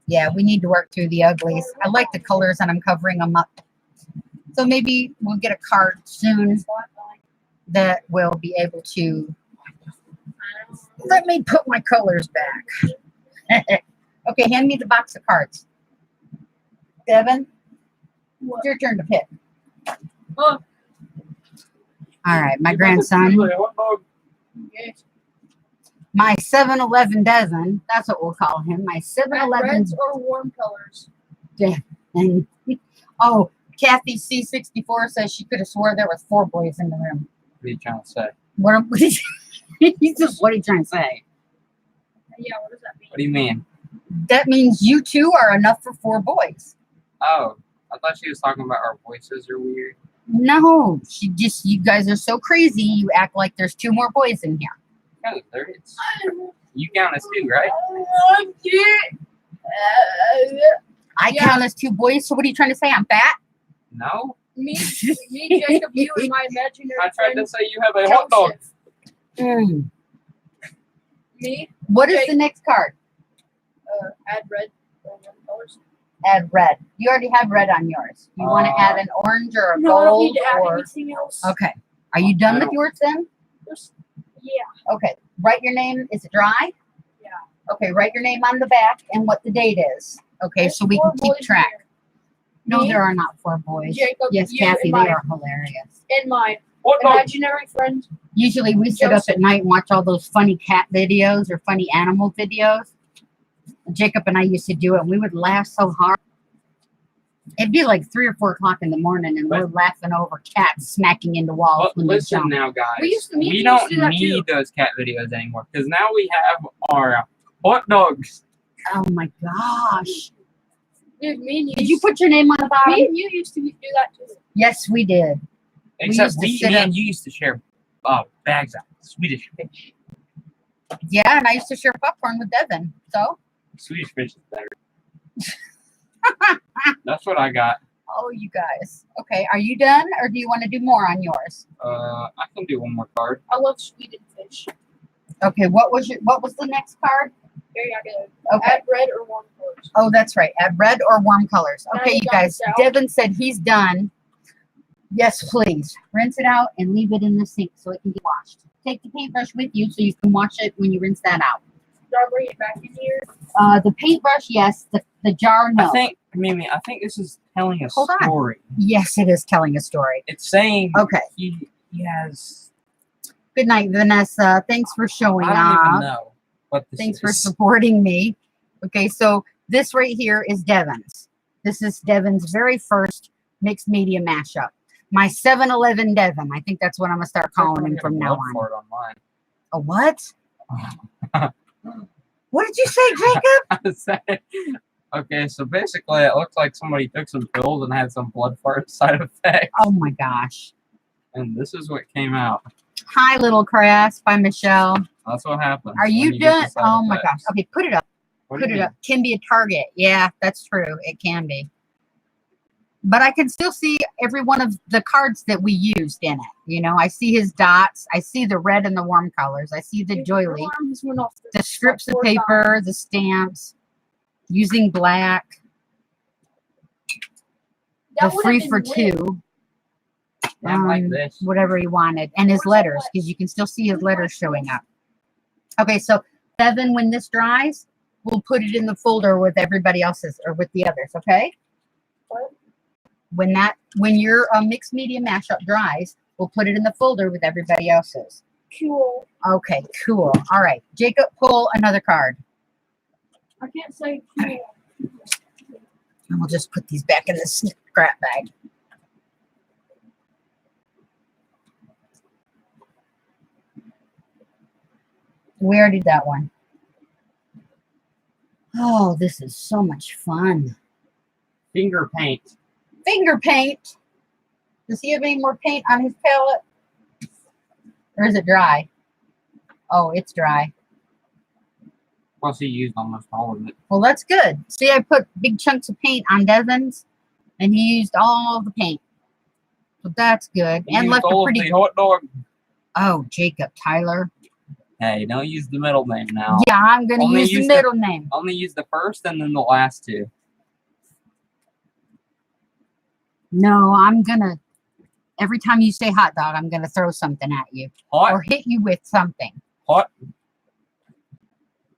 A: Yeah, we need to work through the uglies. I like the colors and I'm covering them up. So maybe we'll get a card soon that will be able to let me put my colors back. Okay, hand me the box of cards. Devin, it's your turn to pick.
B: Oh.
A: All right, my grandson,
B: Yes.
A: my 7-Eleven Devin, that's what we'll call him, my 7-Eleven.
B: Reds or warm colors?
A: And oh, Kathy C.C.Crafts says she could have swore there was 4 boys in the room.
C: What are you trying to say?
A: What? He's just, what are you trying to say?
B: Yeah, what does that mean?
C: What do you mean?
A: That means you two are enough for 4 boys.
C: Oh, I thought she was talking about our voices are weird.
A: No, you guys are so crazy. You act like there's 2 more boys in here.
C: Yeah, there is. You count as 2, right?
A: I
B: Yeah.
A: count as 2 boys. So what are you trying to say? I'm fat?
C: No.
B: Me, Jacob, you, and my imaginary
C: I tried
B: friend.
C: to say you have a hot dog.
B: Joseph. Me,
A: What is the next card?
B: add red. Colors.
A: Add red. You already have red on yours. You want to add an orange or a
B: No, I don't need
A: gold
B: to add
A: or
B: anything else.
A: okay. Are you done
C: I
A: with
C: don't-
A: yours then?
B: Yeah.
A: Okay. Write your name. Is it dry?
B: Yeah.
A: Okay. Write your name on the back and what the date is. Okay,
B: There's
A: so we
B: 4
A: can keep
B: boys
A: track.
B: here.
A: No,
B: Me,
A: there are not 4 boys.
B: Jacob,
A: Yes,
B: you,
A: Kathy,
B: and
A: they
B: my,
A: are hilarious.
B: and my
C: Hot dog.
B: imaginary friend.
A: Usually we sit up at night and watch all those funny cat videos or funny animal videos. Jacob and I used to do it, and we would laugh so hard. It'd be like 3 or 4 o'clock in the morning, and we're laughing over cats smacking into walls.
C: Well,
A: when they
C: listen
A: jump.
C: now, guys.
B: We used to-
C: We
B: we
C: don't
B: used to do that
C: need
B: too.
C: those cat videos anymore because now we have our hot dogs.
A: Oh my gosh.
B: Dude, me and you.
A: Did you put your name on the bottom?
B: Me and you used to do that too.
A: Yes, we did.
C: Except
A: used to
C: we,
A: sit
C: me
A: up-
C: and you used to share bags of Swedish fish.
A: Yeah, and I used to share popcorn with Devin. So,
C: Swedish fish is better. That's what I got.
A: oh, you guys. Okay, are you done, or do you want to do more on yours?
C: I can do one more card.
B: I love Swedish fish.
A: Okay, what was the next card?
B: Here you go.
A: Okay.
B: Add red or warm colors.
A: Oh, that's right. Add red or warm colors.
B: Now
A: Okay,
B: you
A: you
B: got
A: guys.
B: this out.
A: Devin said he's done. Yes, please. Rinse it out and leave it in the sink so it can get washed. Take the paintbrush with you so you can wash it when you rinse that out.
B: Do I bring it back in here?
A: The paintbrush, yes. The jar, no.
C: I think, Mimi, this is telling a
A: Hold on.
C: story.
A: Yes, it is telling a story.
C: It's saying
A: Okay.
C: he has.
A: Good night, Vanessa. Thanks for showing
C: I don't
A: up.
C: even know what this
A: Thanks
C: is.
A: for supporting me. Okay, so this right here is Devin's. This is Devin's very first mixed media mashup. My 7-Eleven Devin. I think that's what I'm going to start calling him from now on.
C: For it online.
A: A what? What did you say, Jacob?
C: I said, okay, so basically it looks like somebody took some pills and had some blood fart side effects.
A: Oh my gosh.
C: And this is what came out.
A: Hi, Little Crafts by Michelle.
C: That's what happens.
A: Are
C: when
A: you
C: get the
A: done?
C: side
A: Oh my gosh.
C: effects.
A: Okay, put it up.
C: What do
A: Put
C: you
A: it up. Can be a target. Yeah, that's true. It can be. But I can still see every one of the cards that we used in it. You know, I see his dots. I see the red and the warm colors. I see the
B: Dude,
A: doily,
B: your alarm just went off.
A: the strips of
B: Like 4
A: paper,
B: times.
A: the stamps, using black,
B: That
A: the
B: would
A: 3
B: have
A: for
B: been lit.
A: 2,
C: Yeah, like this.
A: whatever he wanted, and his
B: Where's that
A: letters,
B: lit?
A: because you can still see his letters showing up. Okay, so Devin, when this dries, we'll put it in the folder with everybody else's or with the others, okay?
B: What?
A: When your mixed media mashup dries, we'll put it in the folder with everybody else's.
B: Cool.
A: Okay, cool. All right, Jacob, pull another card.
B: I can't say cool.
A: And we'll just put these back in the scrap bag. We already did that one. Oh, this is so much fun.
C: Finger paint.
A: Finger paint. Does he have any more paint on his palette? Or is it dry? Oh, it's dry.
C: Plus, he used almost all of it.
A: Well, that's good. See, I put big chunks of paint on Devin's, and he used all the paint. So that's good.
C: He
A: And
C: used
A: left a
C: all of
A: pretty...
C: the hot dog.
A: Oh, Jacob Tyler.
C: Hey, don't use the middle name now.
A: Yeah, I'm going to
C: Only
A: use the
C: use the-
A: middle name.
C: Only use the first and then the last 2.
A: No, I'm going to... Every time you say hot dog, I'm going to throw something at you.
C: Hot.
A: Or hit you with something.
C: Hot.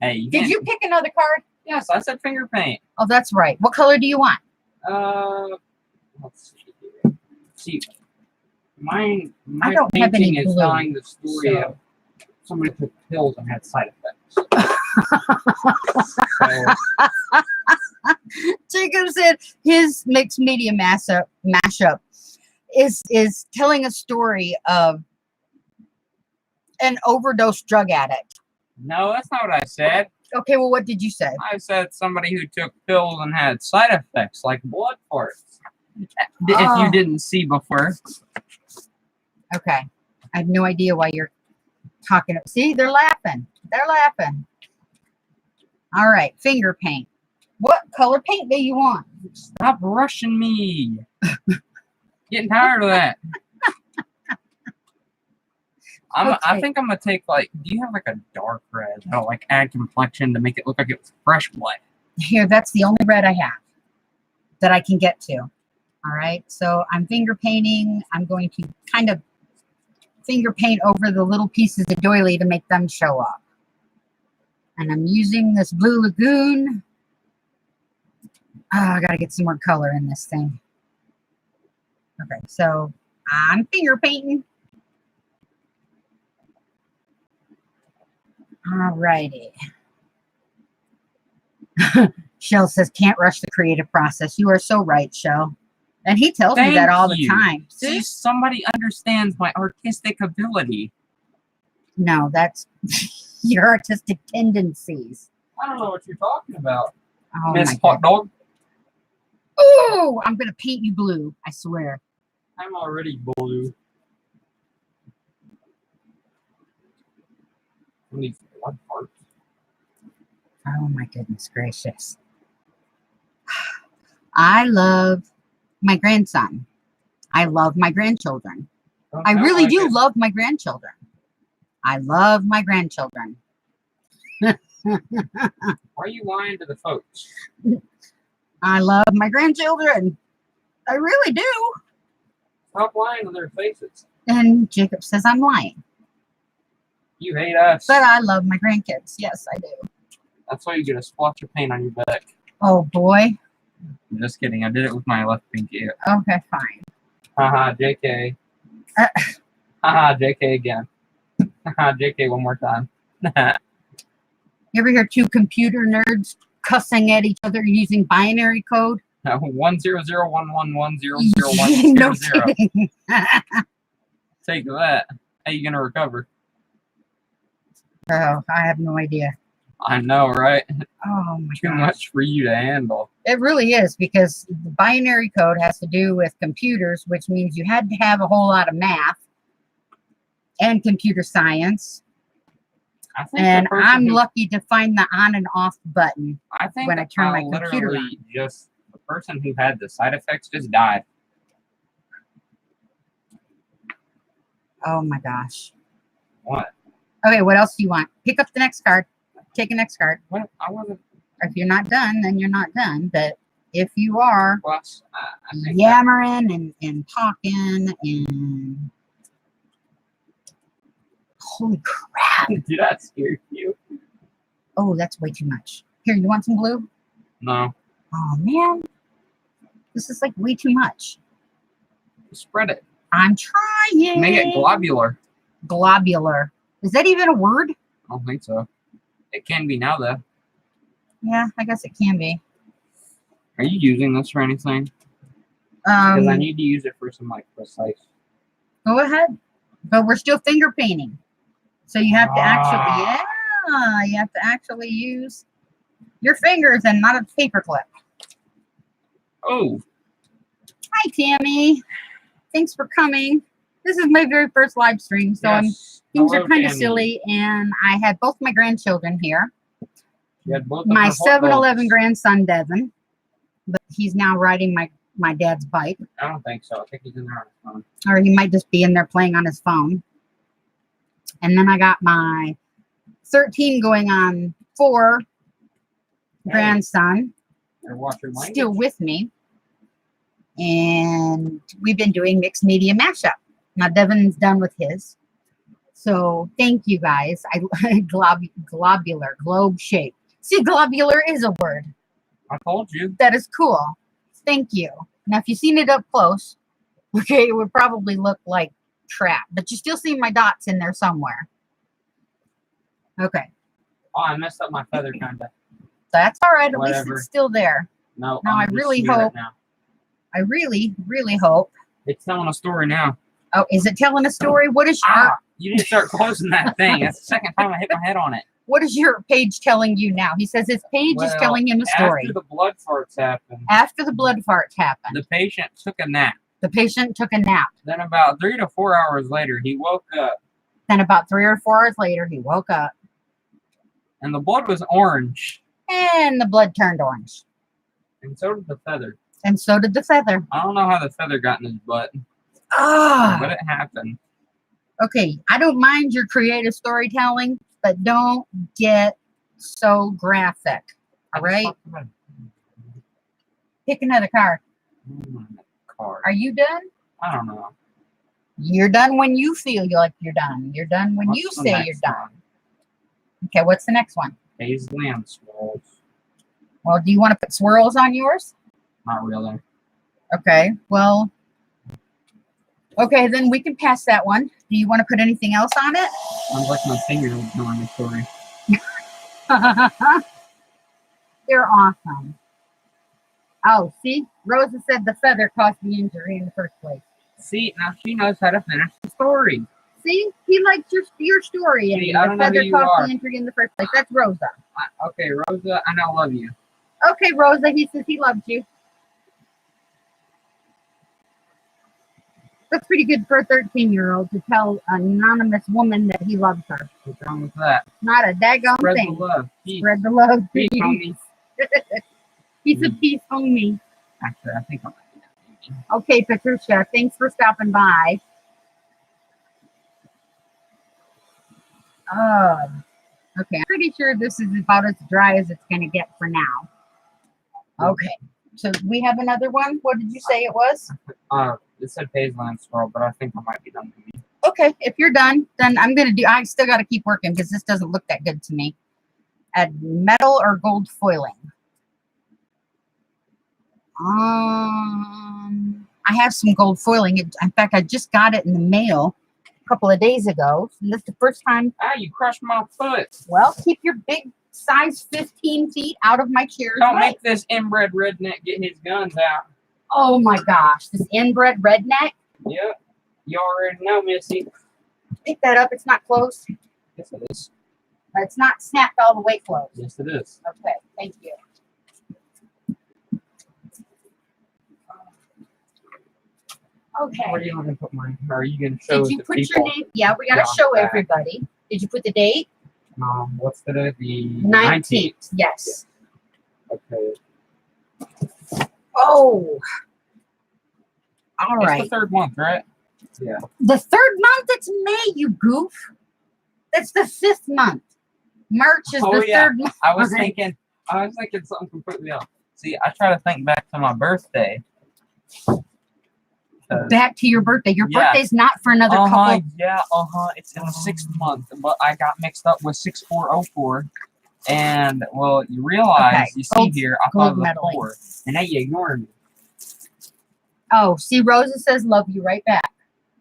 C: Hey, you
A: Did
C: can't-
A: you pick another card?
C: Yes, I said finger paint.
A: Oh, that's right. What color do you want?
C: Let's see here. See, my
A: I don't have any
C: painting is
A: blue,
C: telling the story
A: so-
C: of somebody took pills and had side effects. So,
A: Jacob said his mixed media mashup is telling a story of an overdose drug addict.
C: No, that's not what I said.
A: Okay, well, what did you say?
C: I said somebody who took pills and had side effects like blood farts. If you didn't see before.
A: Okay. I have no idea why you're talking. See, they're laughing. They're laughing. All right, finger paint. What color paint do you want?
C: Stop rushing me. Getting tired of that. I think I'm gonna take like. Do you have like a dark red? Oh, like add complexion to make it look like it was fresh blood.
A: Here, that's the only red I have that I can get to. All right, so I'm finger painting. I'm going to kind of finger paint over the little pieces of doily to make them show up. And I'm using this Blue Lagoon. Oh, I gotta get some more color in this thing. Okay, so I'm finger painting. Alrighty. Shell says, can't rush the creative process. You are so right, Shell. And he tells me that all the time.
C: See, somebody understands my artistic ability.
A: No, that's your artistic tendencies.
C: I don't know what you're talking about,
A: Oh,
C: Miss
A: my
C: Hot Dog.
A: Oh, I'm going to paint you blue. I swear.
C: I'm already blue. These blood farts.
A: Oh, my goodness gracious. I love my grandson. I love my grandchildren. I really do love my grandchildren. I love my grandchildren.
C: Why are you lying to the folks?
A: I love my grandchildren. I really do.
C: Stop lying to their faces.
A: And Jacob says I'm lying.
C: You hate us.
A: But I love my grandkids. Yes, I do.
C: That's why you get a splotch of paint on your back.
A: Oh, boy.
C: I'm just kidding. I did it with my left pinky.
A: Okay, fine.
C: Haha, JK. Haha, JK again. Haha, JK one more time.
A: You ever hear two computer nerds cussing at each other using binary code?
C: 10011100100.
A: No kidding.
C: Take that. How you gonna recover?
A: Oh, I have no idea.
C: I know, right?
A: Oh my
C: Too
A: gosh.
C: much for you to handle.
A: It really is, because the binary code has to do with computers, which means you had to have a whole lot of math and computer science.
C: I think
A: And I'm lucky to find the on and off button.
C: I think
A: when I turn my computer on.
C: Just the person who had the side effects just died.
A: Oh my gosh.
C: What?
A: Okay, what else do you want? Pick up the next card. Take the next card.
C: What? I wasn't.
A: If you're not done, then you're not done. But if you are
C: Well, I think
A: yammering and talking and holy crap.
C: Did I scare you?
A: Oh, that's way too much. Here, you want some blue?
C: No.
A: Oh man. This is like way too much.
C: Spread it.
A: I'm trying.
C: Make it globular.
A: Globular. Is that even a word?
C: I don't think so. It can be now, though.
A: Yeah, I guess it can be.
C: Are you using this for anything? Because I need to use it for some, like, precise.
A: Go ahead. But we're still finger painting. So you have to actually, you have to actually use your fingers and not a paper clip.
C: Oh.
A: Hi, Tammy. Thanks for coming. This is my very first live stream, so things are kind of silly, and I had both my grandchildren here.
C: You had both
A: My
C: of their
A: 7-Eleven grandson, Devin, but he's now riding my dad's bike.
C: I don't think so. I think he's in there on his phone.
A: Or he might just be in there playing on his phone. And then I got my 13 going on 4 grandson still with me. And we've been doing mixed media mashup. Now Devin's done with his. So thank you guys. Globular, globe shape. See, globular is a word.
C: I told you.
A: That is cool. Thank you. Now, if you've seen it up close, okay, it would probably look like crap, but you still see my dots in there somewhere. Okay.
C: Oh, I messed up my feather kind of.
A: That's all right. At
C: Whatever.
A: least it's still there.
C: No,
A: Now, I really hope. I really hope.
C: It's telling a story now.
A: Oh, is it telling a story? What is
C: You need to start closing that thing. That's the second time I hit my head on it.
A: What is your page telling you now? He says his page is telling him a story.
C: After the blood farts happened.
A: After the blood farts happened.
C: The patient took a nap.
A: The patient took a nap.
C: Then about 3 to 4 hours later, he woke up.
A: Then about 3 or 4 hours later, he woke up.
C: And the blood was orange.
A: And the blood turned orange.
C: And so did the feather.
A: And so did the feather.
C: I don't know how the feather got in his butt. But it happened.
A: Okay, I don't mind your creative storytelling, but don't get so graphic. All right? Pick another card. Are you done?
C: I don't know.
A: You're done when you feel like you're done. You're done when you say you're done. Okay, what's the next one?
C: Paisley and swirls.
A: Well, do you want to put swirls on yours?
C: Not really.
A: Okay, well, okay, then we can pass that one. Do you want to put anything else on it?
C: Sounds like my finger was telling the story.
A: They're awesome. Oh, see? Rosa said the feather caused the injury in the first place.
C: See, now she knows how to finish the story.
A: See? He likes your story.
C: See,
A: and
C: I
A: the
C: don't know who
A: feather
C: you
A: caused
C: are.
A: the injury in the first place. That's Rosa.
C: Okay, Rosa, I now love you.
A: Okay, Rosa, he says he loves you. That's pretty good for a 13-year-old to tell an anonymous woman that he loves her.
C: What's wrong with that?
A: Not a daggone
C: Spread
A: thing.
C: the love. Peace.
A: Spread the love.
C: Peace,
A: Peace.
C: homie.
A: Piece of peace, homie.
C: Actually, I think I'm going to do that.
A: Okay, Patricia, thanks for stopping by. Okay, I'm pretty sure this is about as dry as it's going to get for now. Okay, so we have another one. What did you say it was?
C: It said Paisley and swirl, but I think I might be done with me.
A: Okay, if you're done, then I'm going to do, I still got to keep working because this doesn't look that good to me. Add metal or gold foiling. I have some gold foiling. In fact, I just got it in the mail a couple of days ago. And this is the first time.
C: Ah, you crushed my foot.
A: Well, keep your big size 15 feet out of my chair.
C: Don't make this inbred redneck get his guns out.
A: Oh my gosh, this inbred redneck.
C: Yep. You already know, Missy.
A: Pick that up. It's not closed.
C: Yes, it is.
A: It's not snapped all the way closed.
C: Yes, it is.
A: Okay, thank you. Okay.
C: Where are you going to put mine? Or are you going to show
A: Did you
C: the
A: put
C: people?
A: your name? Yeah, we got to
C: Yeah,
A: show
C: back.
A: everybody. Did you put the date?
C: What's today? The
A: 19th. Yes.
C: Okay.
A: Oh. All
C: It's
A: right.
C: the third month, right? Yeah.
A: The third month, it's May, you goof. That's the 5th month. March is the third month.
C: I was thinking something completely else. See, I try to think back to my birthday.
A: Back to your birthday. Your
C: Yeah.
A: birthday's not for another couple.
C: Yeah, It's in the 6th month, but I got mixed up with 6404. And, well, you realize,
A: Okay.
C: you see here, I thought it was
A: medaling.
C: 4. And now you ignored me.
A: Oh, see, Rosa says love you right back.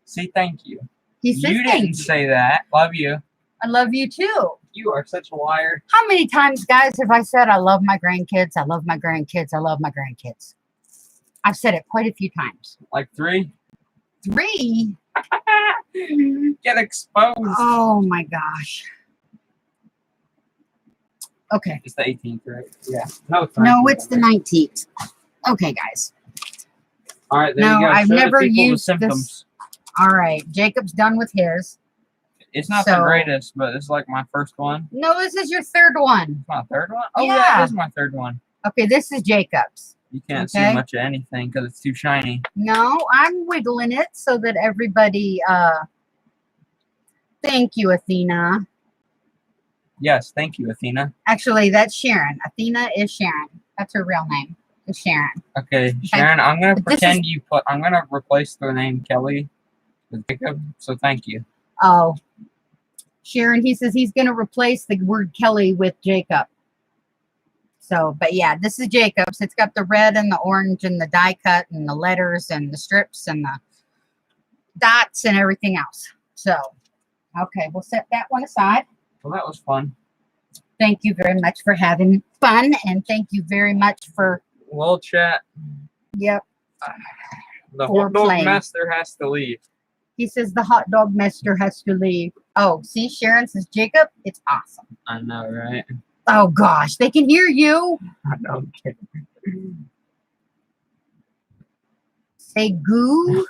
C: See, thank you.
A: He says
C: You
A: thank
C: didn't
A: you.
C: say that. Love you.
A: I love you too.
C: You are such a liar.
A: How many times, guys, have I said I love my grandkids? I love my grandkids. I love my grandkids. I've said it quite a few times.
C: Like 3?
A: 3?
C: Get exposed.
A: Oh my gosh. Okay.
C: It's the 18th, right? Yeah. No, it's
A: No,
C: 19th,
A: it's the
C: right?
A: 19th. Okay, guys.
C: All right, there
A: No,
C: you go.
A: I've
C: Show the
A: never
C: people the
A: used
C: symptoms.
A: this. All right. Jacob's done with his.
C: It's not the
A: So-
C: greatest, but it's like my first one.
A: No, this is your third one.
C: It's my third one? Oh,
A: Yeah.
C: yeah, it is my third one.
A: Okay, this is Jacob's.
C: You can't
A: Okay.
C: see much of anything because it's too shiny.
A: No, I'm wiggling it so that everybody, thank you, Athena.
C: Yes, thank you, Athena.
A: Actually, that's Sharon. Athena is Sharon. That's her real name. Is Sharon.
C: Okay, Sharon, I'm gonna
A: But this
C: pretend I'm gonna replace the name Kelly with Jacob. So thank you.
A: Oh, Sharon, he says he's going to replace the word Kelly with Jacob. So, but yeah, this is Jacob's. It's got the red and the orange and the die cut and the letters and the strips and the dots and everything else. So, okay, we'll set that one aside.
C: Well, that was fun.
A: Thank you very much for having fun, and thank you very much for,
C: Well, chat.
A: yep.
C: The
A: For
C: hot dog
A: playing.
C: master has to leave.
A: He says the hot dog master has to leave. Oh, see, Sharon says, Jacob, it's awesome.
C: I know, right?
A: Oh, gosh, they can hear you.
C: I know, I'm kidding.
A: Say goo.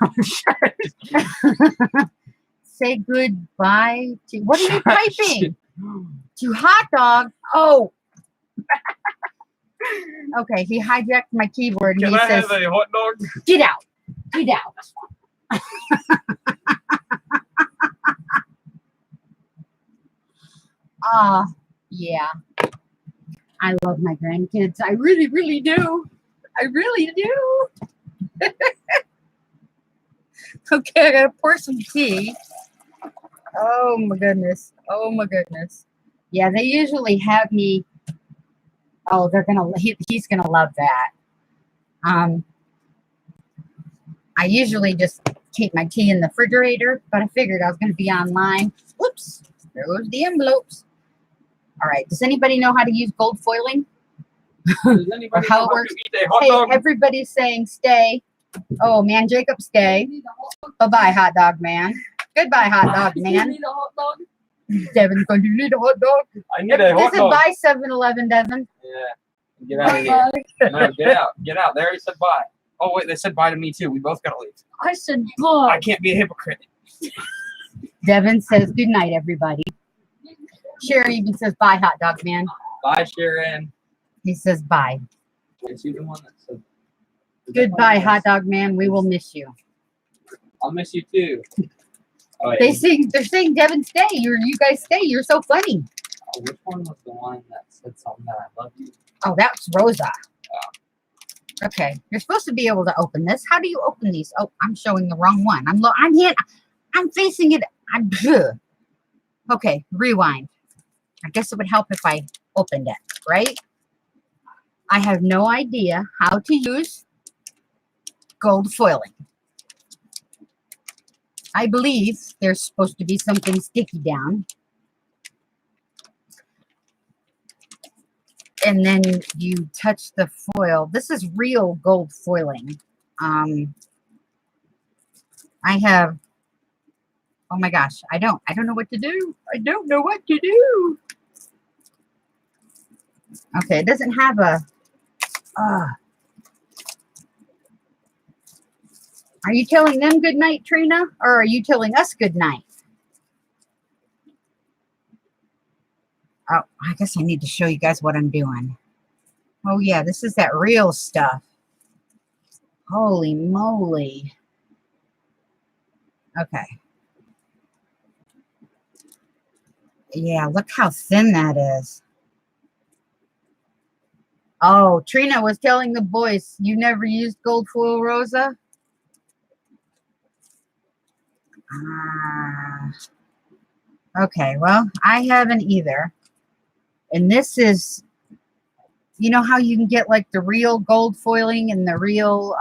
A: Say goodbye to, what are you typing? To hot dog. Oh. Okay, he hijacked my keyboard and
C: Can
A: he
C: I
A: says,
C: have a hot dog?
A: get out. Get out. Yeah. I love my grandkids. I really, really do. I really do. Okay, I gotta pour some tea. Oh my goodness. Oh my goodness. Yeah, they usually have me. Oh, he's gonna love that. I usually just keep my tea in the refrigerator, but I figured I was gonna be online. Whoops, there goes the envelopes. All right, does anybody know how to use gold foiling?
C: Does anybody
A: how
C: know
A: it
C: how
A: works?
C: to eat a hot
A: Hey,
C: dog?
A: everybody's saying stay. Oh man, Jacob, stay. Bye-bye, hot dog man. Goodbye, hot dog
B: You
A: man.
B: need a hot dog?
A: Devin's going to need a hot dog.
C: I need a hot
A: This is
C: dog.
A: bye 7-Eleven, Devin.
C: Yeah. Get out of here. No, get out. Get out. They already said bye. Oh, wait, they said bye to me, too. We both got to leave.
B: I said
C: I
B: bye.
C: can't be a hypocrite.
A: Devin says good night, everybody. Sharon even says bye, hot dog man.
C: Bye, Sharon.
A: He says bye.
C: Is she the one that said
A: Goodbye, hot dog man. We will miss you.
C: I'll miss you, too. Oh, wait.
A: They're saying Devin, stay. You guys stay. You're so funny.
C: Oh, which one was the one that said something that I love you?
A: Oh, that's Rosa. Okay, you're supposed to be able to open this. How do you open these? Oh, I'm showing the wrong one. I'm facing it. Okay, rewind. I guess it would help if I opened it, right? I have no idea how to use gold foiling. I believe there's supposed to be something sticky down. And then you touch the foil. This is real gold foiling. I have, oh my gosh, I don't know what to do. I don't know what to do. Okay, it doesn't have a, are you telling them good night, Trina? Or are you telling us good night? Oh, I guess I need to show you guys what I'm doing. Oh yeah, this is that real stuff. Holy moly. Okay. Yeah, look how thin that is. Oh, Trina was telling the boys, you never used gold foil, Rosa? Okay, well, I haven't either. And this is, you know how you can get like the real gold foiling and the real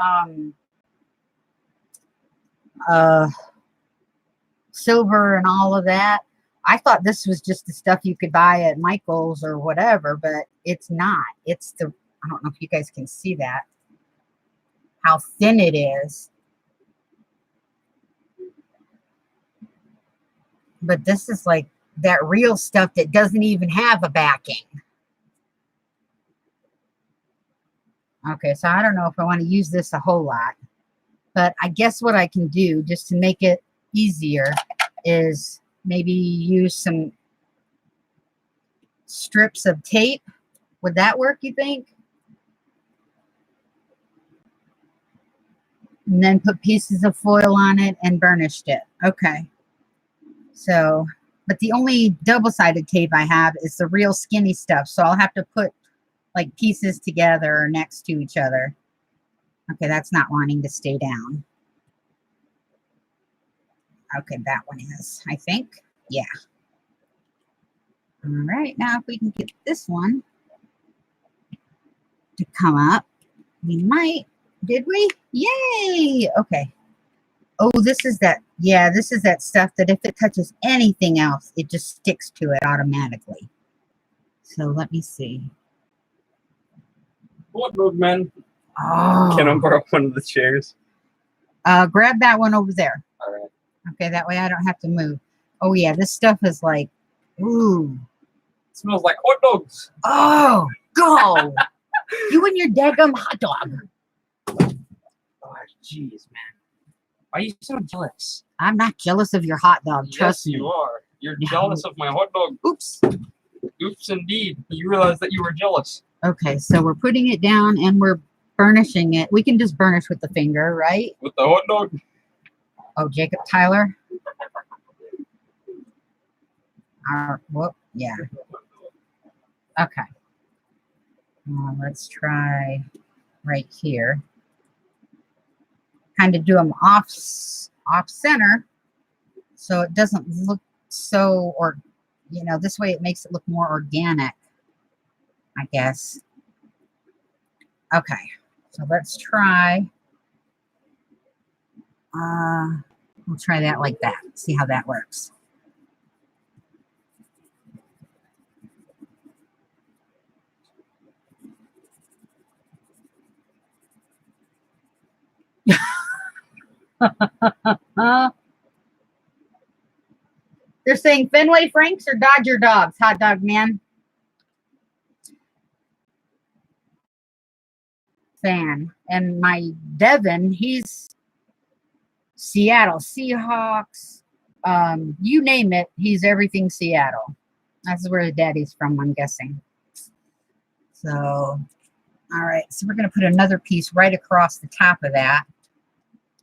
A: silver and all of that? I thought this was just the stuff you could buy at Michael's or whatever, but it's not. It's the, I don't know if you guys can see that, how thin it is. But this is like that real stuff that doesn't even have a backing. Okay, so I don't know if I want to use this a whole lot, but I guess what I can do just to make it easier is maybe use some strips of tape. Would that work, you think? And then put pieces of foil on it and burnished it. Okay. So, but the only double-sided tape I have is the real skinny stuff. So I'll have to put like pieces together next to each other. Okay, that's not wanting to stay down. Okay, that one is, I think. Yeah. All right, now if we can get this one to come up, we might. Did we? Yay! Okay. Oh, this is that. Yeah, this is that stuff that if it touches anything else, it just sticks to it automatically. So let me see.
C: What movement?
A: Oh.
C: Can I borrow one of the chairs?
A: Grab that one over there.
C: All right.
A: Okay, that way I don't have to move. Oh yeah, this stuff is like, ooh.
C: It smells like hot dogs.
A: Oh, go! You and your daggum hot dog.
C: Oh, jeez, man. Why are you so jealous?
A: I'm not jealous of your hot dog. Trust
C: Yes,
A: me.
C: you are. You're
A: No.
C: jealous of my hot dog.
A: Oops.
C: Oops, indeed. You realize that you were jealous.
A: Okay, so we're putting it down and we're burnishing it. We can just burnish with the finger, right?
C: With the hot dog?
A: Oh, Jacob Tyler. Whoop, yeah. Okay. Let's try right here. Kind of do them off center, so it doesn't look so, or you know, this way it makes it look more organic, I guess. Okay, so let's try. We'll try that like that. See how that works. They're saying Fenway Franks or Dodger Dogs, hot dog man. Fan. And my Devin, he's Seattle Seahawks. You name it, he's everything Seattle. That's where his daddy's from, I'm guessing. So, all right. So we're going to put another piece right across the top of that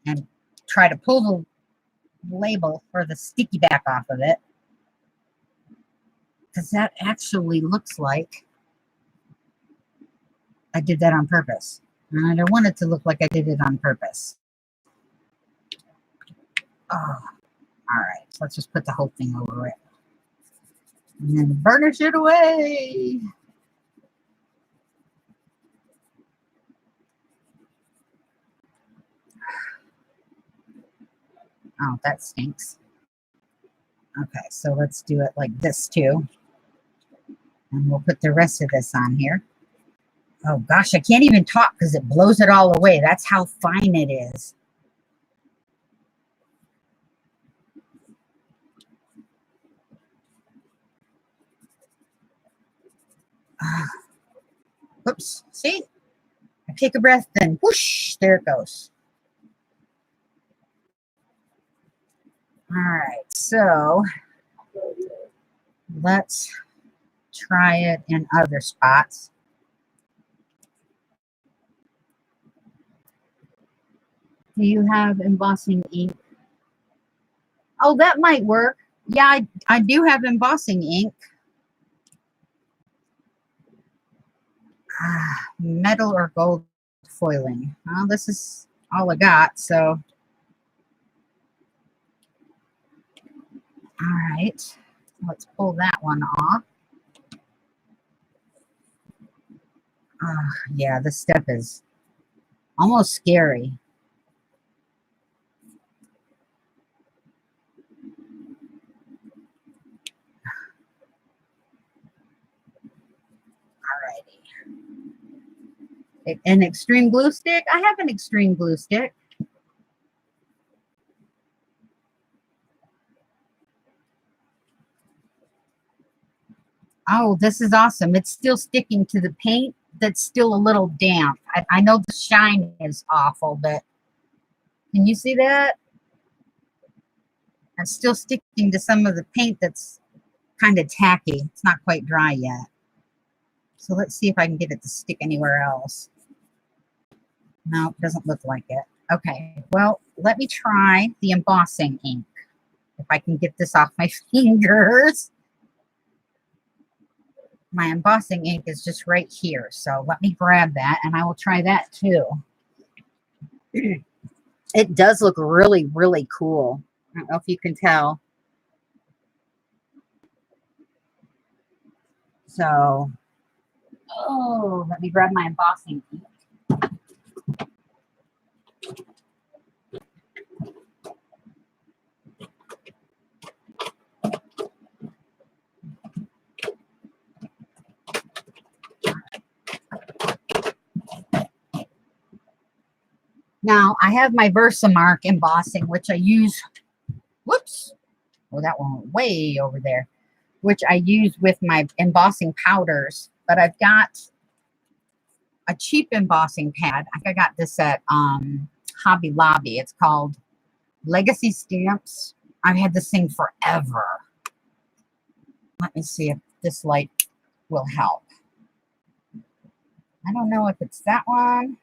A: and try to pull the label or the sticky back off of it, because that actually looks like I did that on purpose, and I don't want it to look like I did it on purpose. Oh, all right, so let's just put the whole thing over it and then burnish it away. Oh, that stinks. Okay, so let's do it like this too. And we'll put the rest of this on here. Oh gosh, I can't even talk because it blows it all away. That's how fine it is. Oops, see? I take a breath, then whoosh, there it goes. All right, so let's try it in other spots. Do you have embossing ink? Oh, that might work. Yeah, I do have embossing ink. Metal or gold foiling. Well, this is all I got, so. All right, let's pull that one off. Yeah, this step is almost scary. Alrighty. An extreme glue stick? I have an extreme glue stick. Oh, this is awesome. It's still sticking to the paint that's still a little damp. I know the shine is awful, but can you see that? I'm still sticking to some of the paint that's kind of tacky. It's not quite dry yet. So let's see if I can get it to stick anywhere else. No, it doesn't look like it. Okay, well, let me try the embossing ink. If I can get this off my fingers. My embossing ink is just right here. So let me grab that and I will try that too. It does look really, really cool. I don't know if you can tell. So, oh, let me grab my embossing ink. Now, I have my Versamark embossing, which I use Oh, that one went way over there, which I use with my embossing powders. But I've got a cheap embossing pad. I got this at Hobby Lobby. It's called Legacy Stamps. I've had this thing forever. Let me see if this light will help. I don't know if it's that one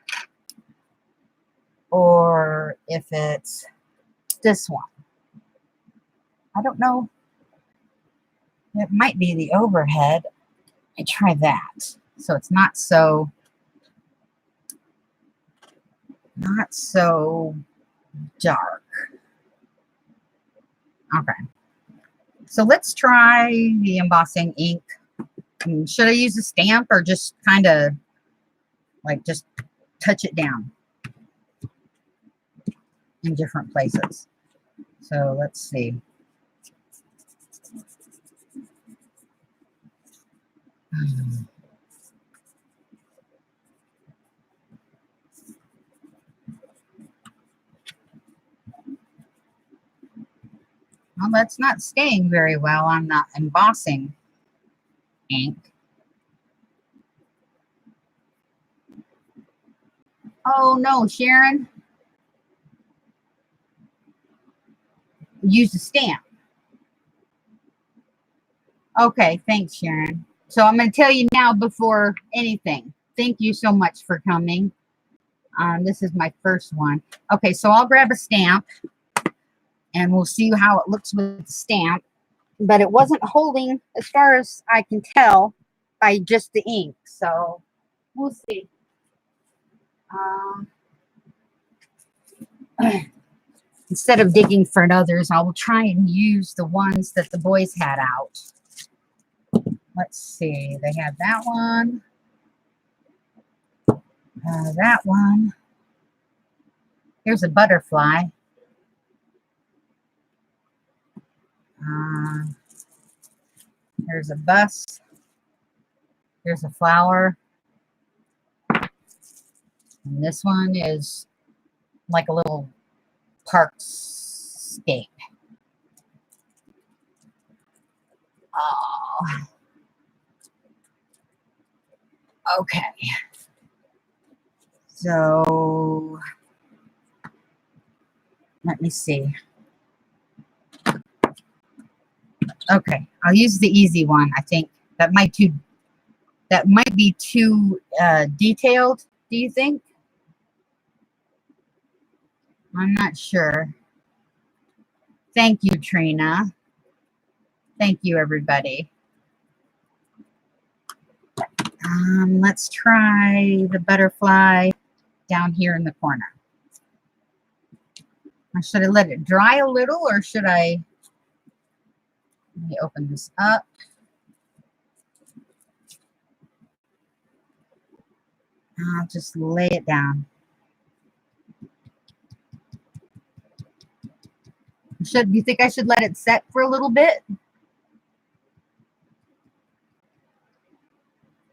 A: or if it's this one. I don't know. It might be the overhead. I try that. So it's not so dark. Okay. So let's try the embossing ink. Should I use a stamp or just kind of like just touch it down in different places? So let's see. Well, that's not staying very well on the embossing ink. Oh no, Sharon. Use a stamp. Okay, thanks, Sharon. So I'm going to tell you now before anything. Thank you so much for coming. This is my first one. Okay, so I'll grab a stamp and we'll see how it looks with the stamp. But it wasn't holding, as far as I can tell, by just the ink. So we'll see. Instead of digging for others, I will try and use the ones that the boys had out. Let's see. They had that one. That one. Here's a butterfly. There's a bus. There's a flower. And this one is like a little parkscape. Oh. Okay. So let me see. Okay, I'll use the easy one. I think that might be too detailed. Do you think? I'm not sure. Thank you, Trina. Thank you, everybody. Let's try the butterfly down here in the corner. Should I let it dry a little, or should I? Let me open this up. I'll just lay it down. Do you think I should let it set for a little bit?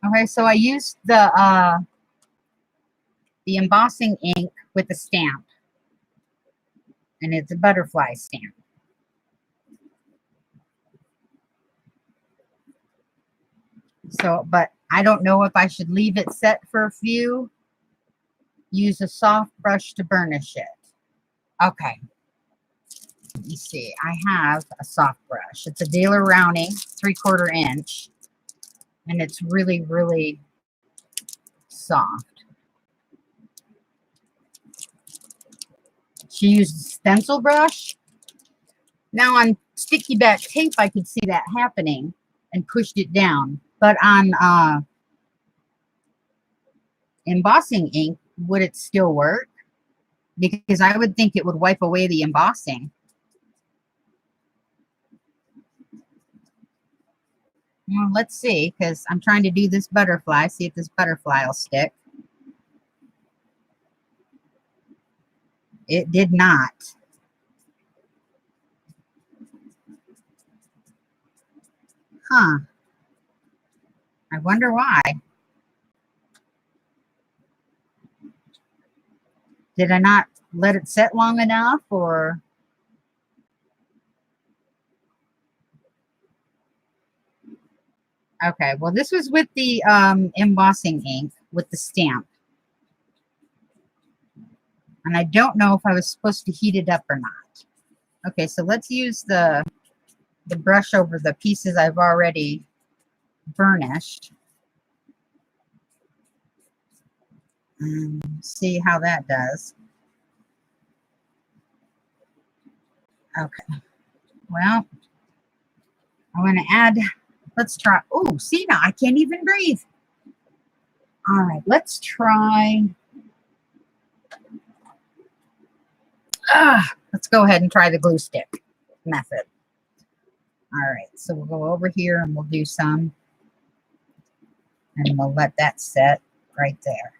A: Okay, so I used the embossing ink with the stamp, and it's a butterfly stamp. So, but I don't know if I should leave it set for a few. Use a soft brush to burnish it. Okay. Let me see. I have a soft brush. It's a Daler Rounding 3/4 inch. And it's really, really soft. She used a stencil brush. Now on sticky back tape, I could see that happening and pushed it down. But on embossing ink, would it still work? Because I would think it would wipe away the embossing. Well, let's see, because I'm trying to do this butterfly, see if this butterfly will stick. It did not. Huh. I wonder why. Did I not let it set long enough, or? Okay, well, this was with the embossing ink with the stamp. And I don't know if I was supposed to heat it up or not. Okay, so let's use the brush over the pieces I've already burnished. And see how that does. Okay, well, I'm going to add, let's try, oh, see now, I can't even breathe. All right, let's try, let's go ahead and try the glue stick method. All right, so we'll go over here and we'll do some, and we'll let that set right there.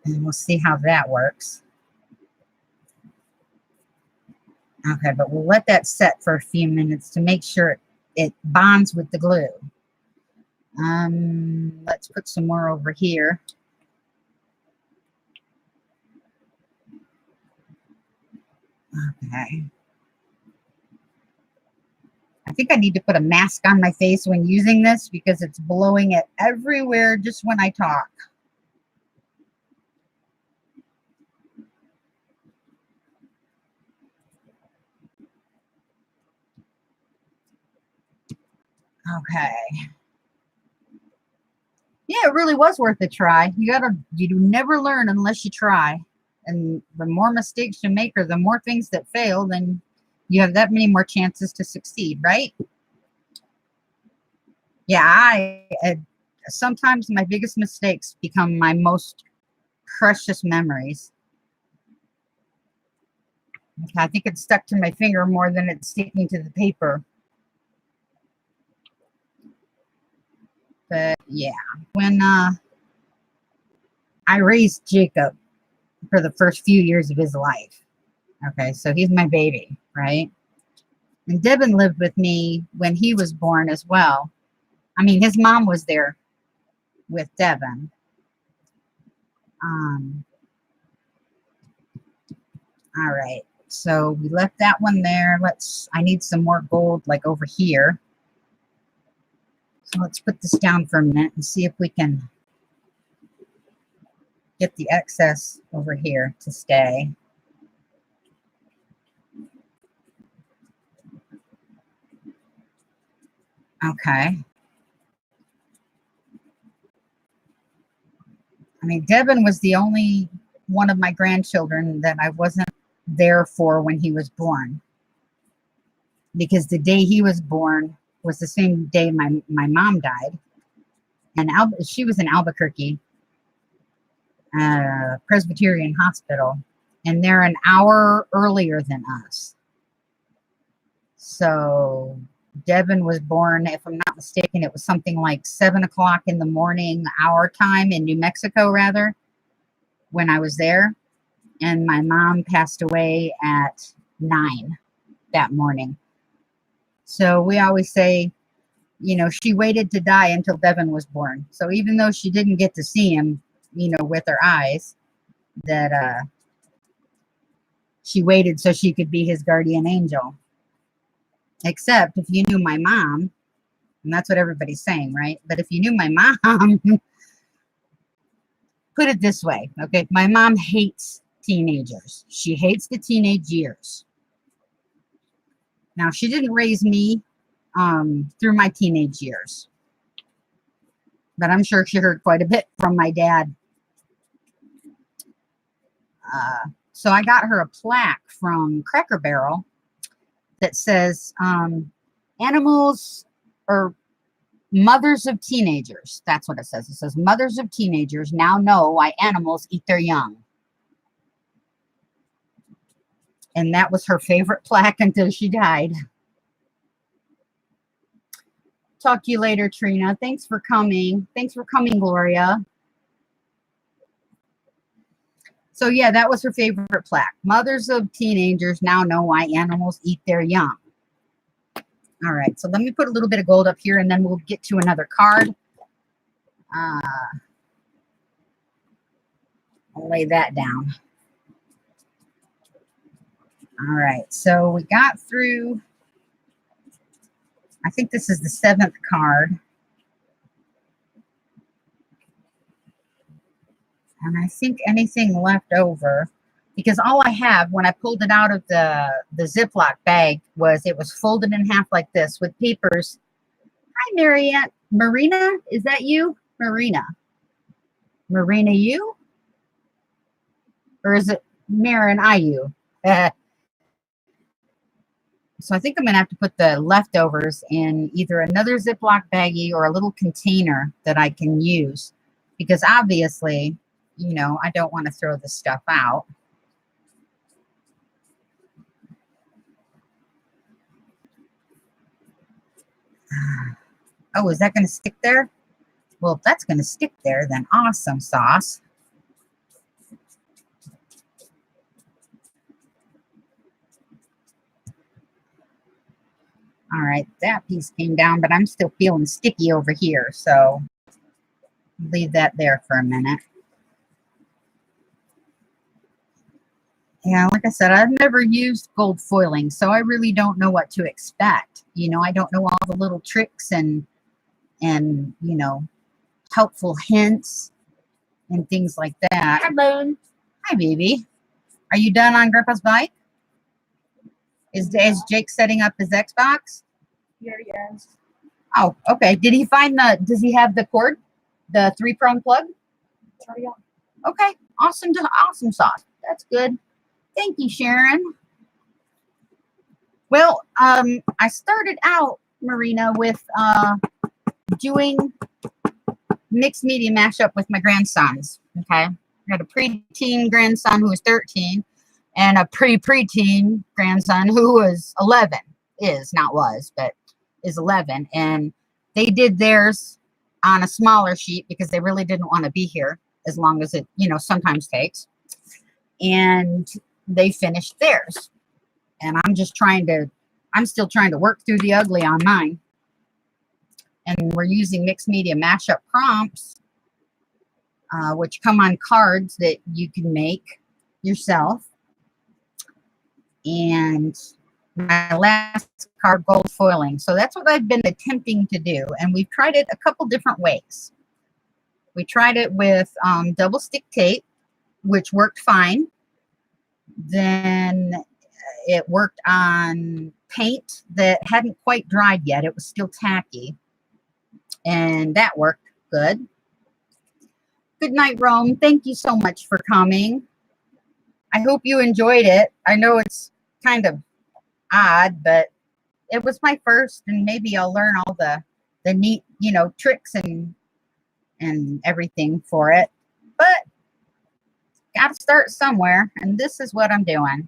A: And we'll see how that works. Okay, but we'll let that set for a few minutes to make sure it bonds with the glue. Let's put some more over here. Okay. I think I need to put a mask on my face when using this because it's blowing it everywhere just when I talk. Okay. Yeah, it really was worth a try. You do never learn unless you try. And the more mistakes you make or the more things that fail, then you have that many more chances to succeed, right? Yeah, sometimes my biggest mistakes become my most precious memories. Okay, I think it's stuck to my finger more than it's sticking to the paper. But yeah, when I raised Jacob for the first few years of his life. Okay, so he's my baby, right? And Devin lived with me when he was born as well. I mean, his mom was there with Devin. All right, so we left that one there. I need some more gold like over here. So let's put this down for a minute and see if we can get the excess over here to stay. Okay. I mean, Devin was the only one of my grandchildren that I wasn't there for when he was born. Because the day he was born was the same day my mom died. And she was in Albuquerque, Presbyterian Hospital. And they're an hour earlier than us. So Devin was born, if I'm not mistaken, it was something like 7 o'clock in the morning, our time in New Mexico, rather, when I was there. And my mom passed away at 9 that morning. So we always say, you know, she waited to die until Devin was born. So even though she didn't get to see him, you know, with her eyes, that she waited so she could be his guardian angel. Except if you knew my mom, and that's what everybody's saying, right? But if you knew my mom, put it this way, okay? My mom hates teenagers. She hates the teenage years. Now, she didn't raise me through my teenage years, but I'm sure she heard quite a bit from my dad. So I got her a plaque from Cracker Barrel that says animals or mothers of teenagers. That's what it says. It says mothers of teenagers now know why animals eat their young. And that was her favorite plaque until she died. Talk to you later, Trina. Thanks for coming. Thanks for coming, Gloria. So yeah, that was her favorite plaque. Mothers of teenagers now know why animals eat their young. All right, so let me put a little bit of gold up here and then we'll get to another card. I'll lay that down. All right, so we got through I think this is the 7th card. And I think anything left over, because all I have when I pulled it out of the Ziploc bag was it was folded in half like this with papers. Hi, Marianne. Marina, is that you? Marina. Marina, you? Or is it Marin, you? So I think I'm going to have to put the leftovers in either another Ziploc baggie or a little container that I can use. Because obviously, you know, I don't want to throw this stuff out. Oh, is that going to stick there? Well, if that's going to stick there, then awesome sauce. All right, that piece came down, but I'm still feeling sticky over here, so leave that there for a minute. Yeah, like I said, I've never used gold foiling, so I really don't know what to expect. You know, I don't know all the little tricks and you know, helpful hints and things like that.
B: Hi, Moon.
A: Hi, baby. Are you done on Grandpa's bike? Is Jake setting up his Xbox?
B: Here he is.
A: Oh, okay. Did he find does he have the cord? The 3-prong plug?
B: Hurry up.
A: Okay. Awesome sauce. That's good. Thank you, Sharon. Well, I started out, Marina, with doing mixed media mashup with my grandsons. Okay. I had a preteen grandson who was 13 and a preteen grandson who was 11. Is, not was, but is 11. And they did theirs on a smaller sheet because they really didn't want to be here as long as it, you know, sometimes takes. And they finished theirs. And I'm still trying to work through the ugly on mine. And we're using mixed media mashup prompts, which come on cards that you can make yourself. And my last card, gold foiling. So that's what I've been attempting to do. And we've tried it a couple different ways. We tried it with double stick tape, which worked fine. Then it worked on paint that hadn't quite dried yet. It was still tacky. And that worked good. Good night, Rome. Thank you so much for coming. I hope you enjoyed it. I know it's kind of odd, but it was my first, and maybe I'll learn all the neat, you know, tricks and everything for it. But got to start somewhere, and this is what I'm doing.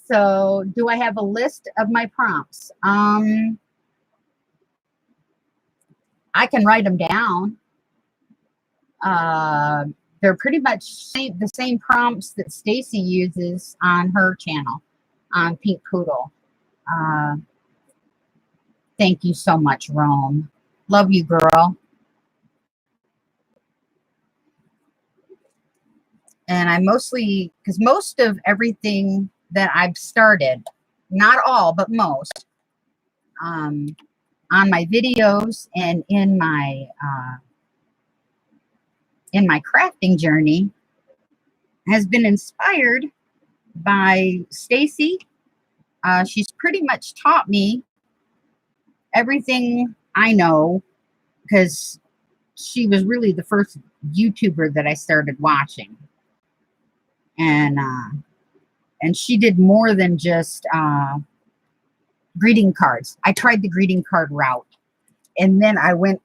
A: So, do I have a list of my prompts? I can write them down. They're pretty much the same prompts that Stacy uses on her channel, on Pink Poodle. Thank you so much, Rome. Love you, girl. And I mostly, because most of everything that I've started, not all, but most, on my videos and in my crafting journey has been inspired by Stacy. She's pretty much taught me everything I know because she was really the first YouTuber that I started watching. And she did more than just greeting cards. I tried the greeting card route. And then I went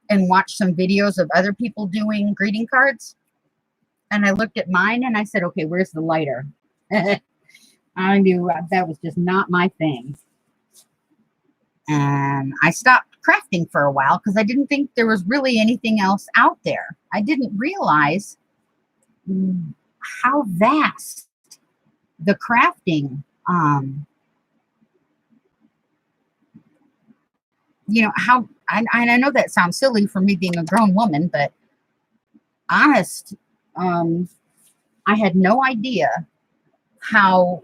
A: and watched some videos of other people doing greeting cards. And I looked at mine and I said, okay, where's the lighter? I knew that was just not my thing. And I stopped crafting for a while because I didn't think there was really anything else out there. I didn't realize how vast the crafting, you know, how, I know that sounds silly for me being a grown woman, but honest, I had no idea how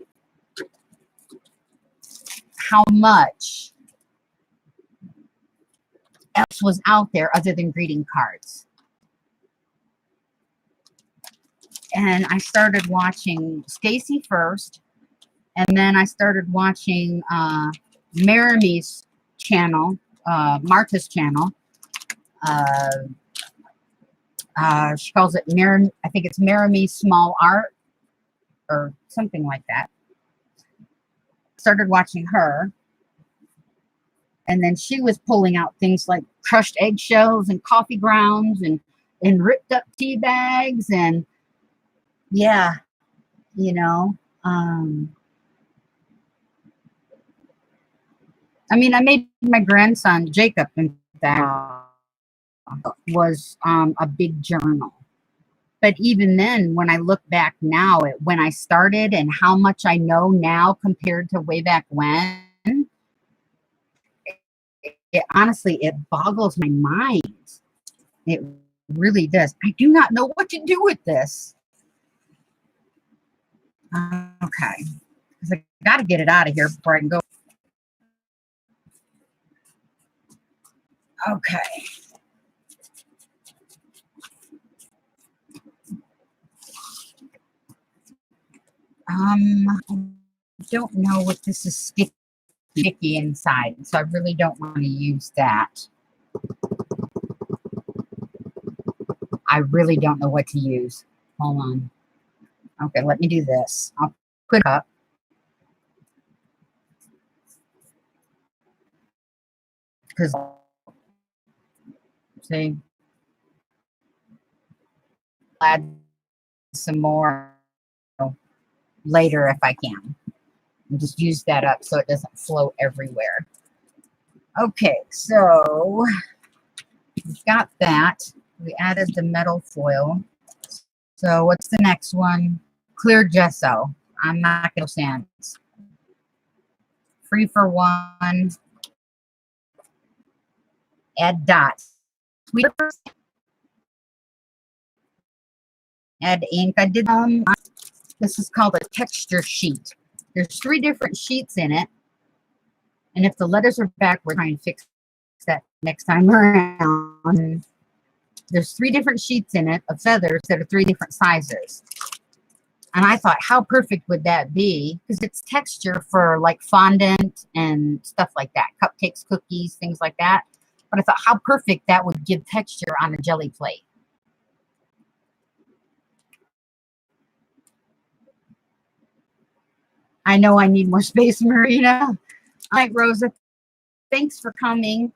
A: how much else was out there other than greeting cards. And I started watching Stacy first, and then I started watching Marimy's channel, Martha's channel. She calls it I think it's Marimy Small Art or something like that. Started watching her, and then she was pulling out things like crushed eggshells and coffee grounds and ripped up tea bags, and yeah, you know, I mean, I made my grandson Jacob, in fact, was a big journal. But even then, when I look back now at when I started and how much I know now compared to way back when, honestly, it boggles my mind. It really does. I do not know what to do with this. Okay. Because I got to get it out of here before I can go. Okay. I don't know what this is sticky inside, so I really don't want to use that. I really don't know what to use. Hold on. Okay, let me do this. I'll put it up. Because, see, add some more later if I can. And just use that up so it doesn't flow everywhere. Okay, so we've got that. We added the metal foil. So what's the next one? Clear gesso. I'm not going to sands. Free for one. Add dots. Add ink. I did this is called a texture sheet. There's 3 different sheets in it. And if the letters are back, we're trying to fix that next time around. There's 3 different sheets in it of feathers that are 3 different sizes. And I thought, how perfect would that be? Because it's texture for like fondant and stuff like that. Cupcakes, cookies, things like that. But I thought how perfect that would give texture on a jelly plate. I know I need more space, Marina. All right, Rosa, thanks for coming.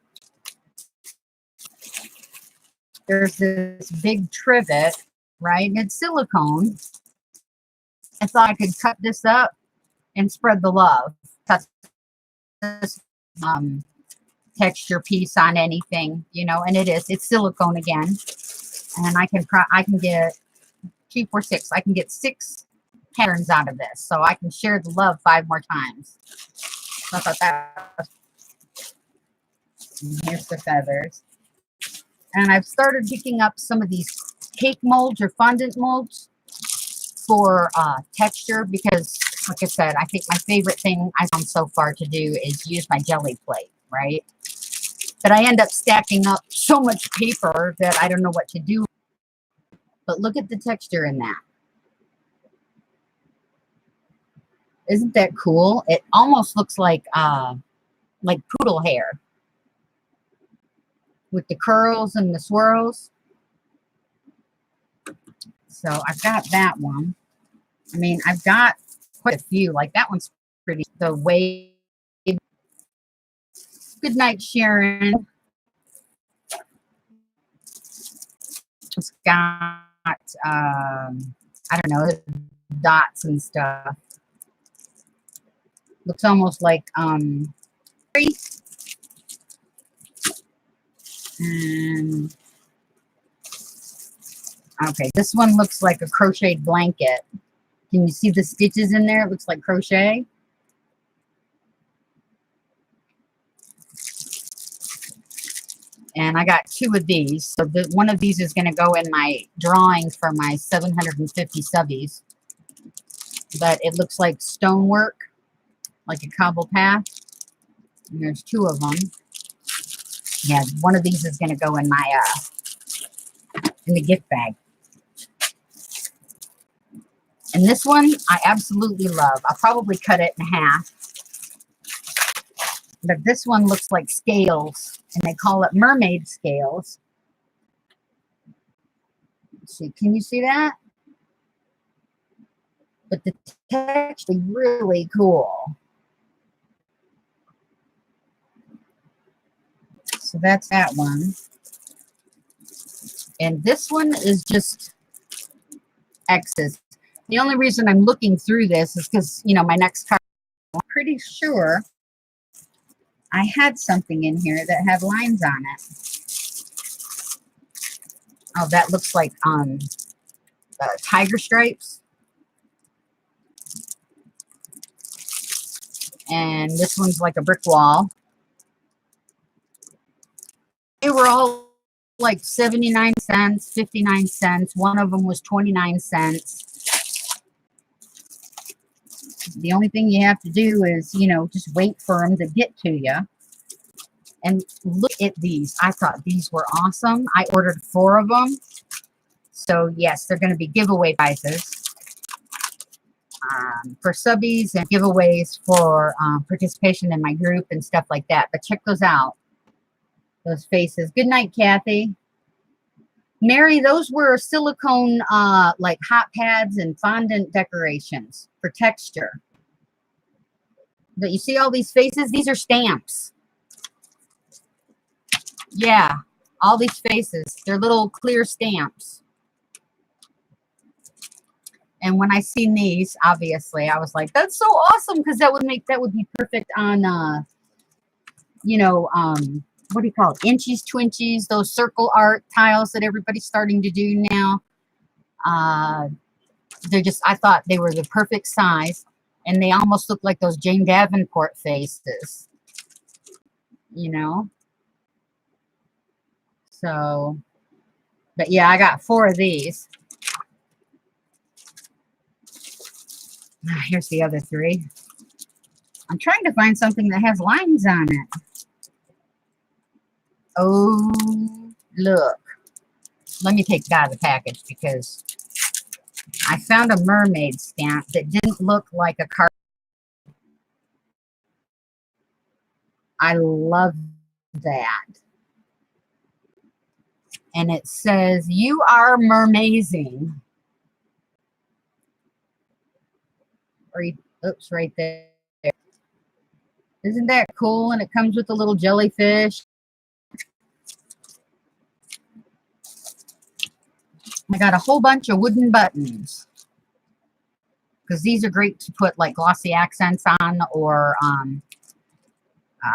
A: There's this big trivet, right? And it's silicone. I thought I could cut this up and spread the love. Cut this texture piece on anything, you know, and it's silicone again. And I can get 2, 4, 6. I can get 6 patterns out of this, so I can share the love 5 more times. So I thought that was, and here's the feathers. And I've started picking up some of these cake molds or fondant molds for texture because, like I said, I think my favorite thing I found so far to do is use my jelly plate, right? But I end up stacking up so much paper that I don't know what to do. But look at the texture in that. Isn't that cool? It almost looks like poodle hair with the curls and the swirls. So I've got that one. I mean, I've got quite a few. Like that one's pretty. The wave. Good night, Sharon. It's got I don't know, dots and stuff. Looks almost like and okay, this one looks like a crocheted blanket. Can you see the stitches in there? It looks like crochet. And I got 2 of these. So one of these is going to go in my drawing for my 750 subbies. But it looks like stonework, like a cobble path. And there's two of them. Yeah, one of these is going to go in my in the gift bag. And this one I absolutely love. I'll probably cut it in half. But this one looks like scales, and they call it mermaid scales. Let's see, can you see that? But the texture is really cool. So that's that one. And this one is just X's. The only reason I'm looking through this is because, you know, my next card, I'm pretty sure I had something in here that had lines on it. Oh, that looks like tiger stripes. And this one's like a brick wall. They were all like 79 cents, 59 cents. One of them was 29 cents. The only thing you have to do is, you know, just wait for them to get to you. And look at these. I thought these were awesome. I ordered 4 of them. So, yes, they're going to be giveaway prizes for subbies and giveaways for participation in my group and stuff like that. But check those out. Those faces. Good night, Kathy. Mary, those were silicone like hot pads and fondant decorations for texture. But you see all these faces? These are stamps. Yeah, all these faces. They're little clear stamps. And when I seen these, obviously, I was like, that's so awesome, because that would be perfect on you know, what do you call it? Inchies, twinchies, those circle art tiles that everybody's starting to do now. They're just, I thought they were the perfect size, and they almost look like those Jane Davenport faces, you know? So, but yeah, I got 4 of these. Here's the other 3. I'm trying to find something that has lines on it. Oh, look. Let me take that out of the package, because I found a mermaid stamp that didn't look like a card. I love that. And it says, "You are mermazing." Oops, right there. Isn't that cool? And it comes with a little jellyfish. I got a whole bunch of wooden buttons, because these are great to put like glossy accents on, or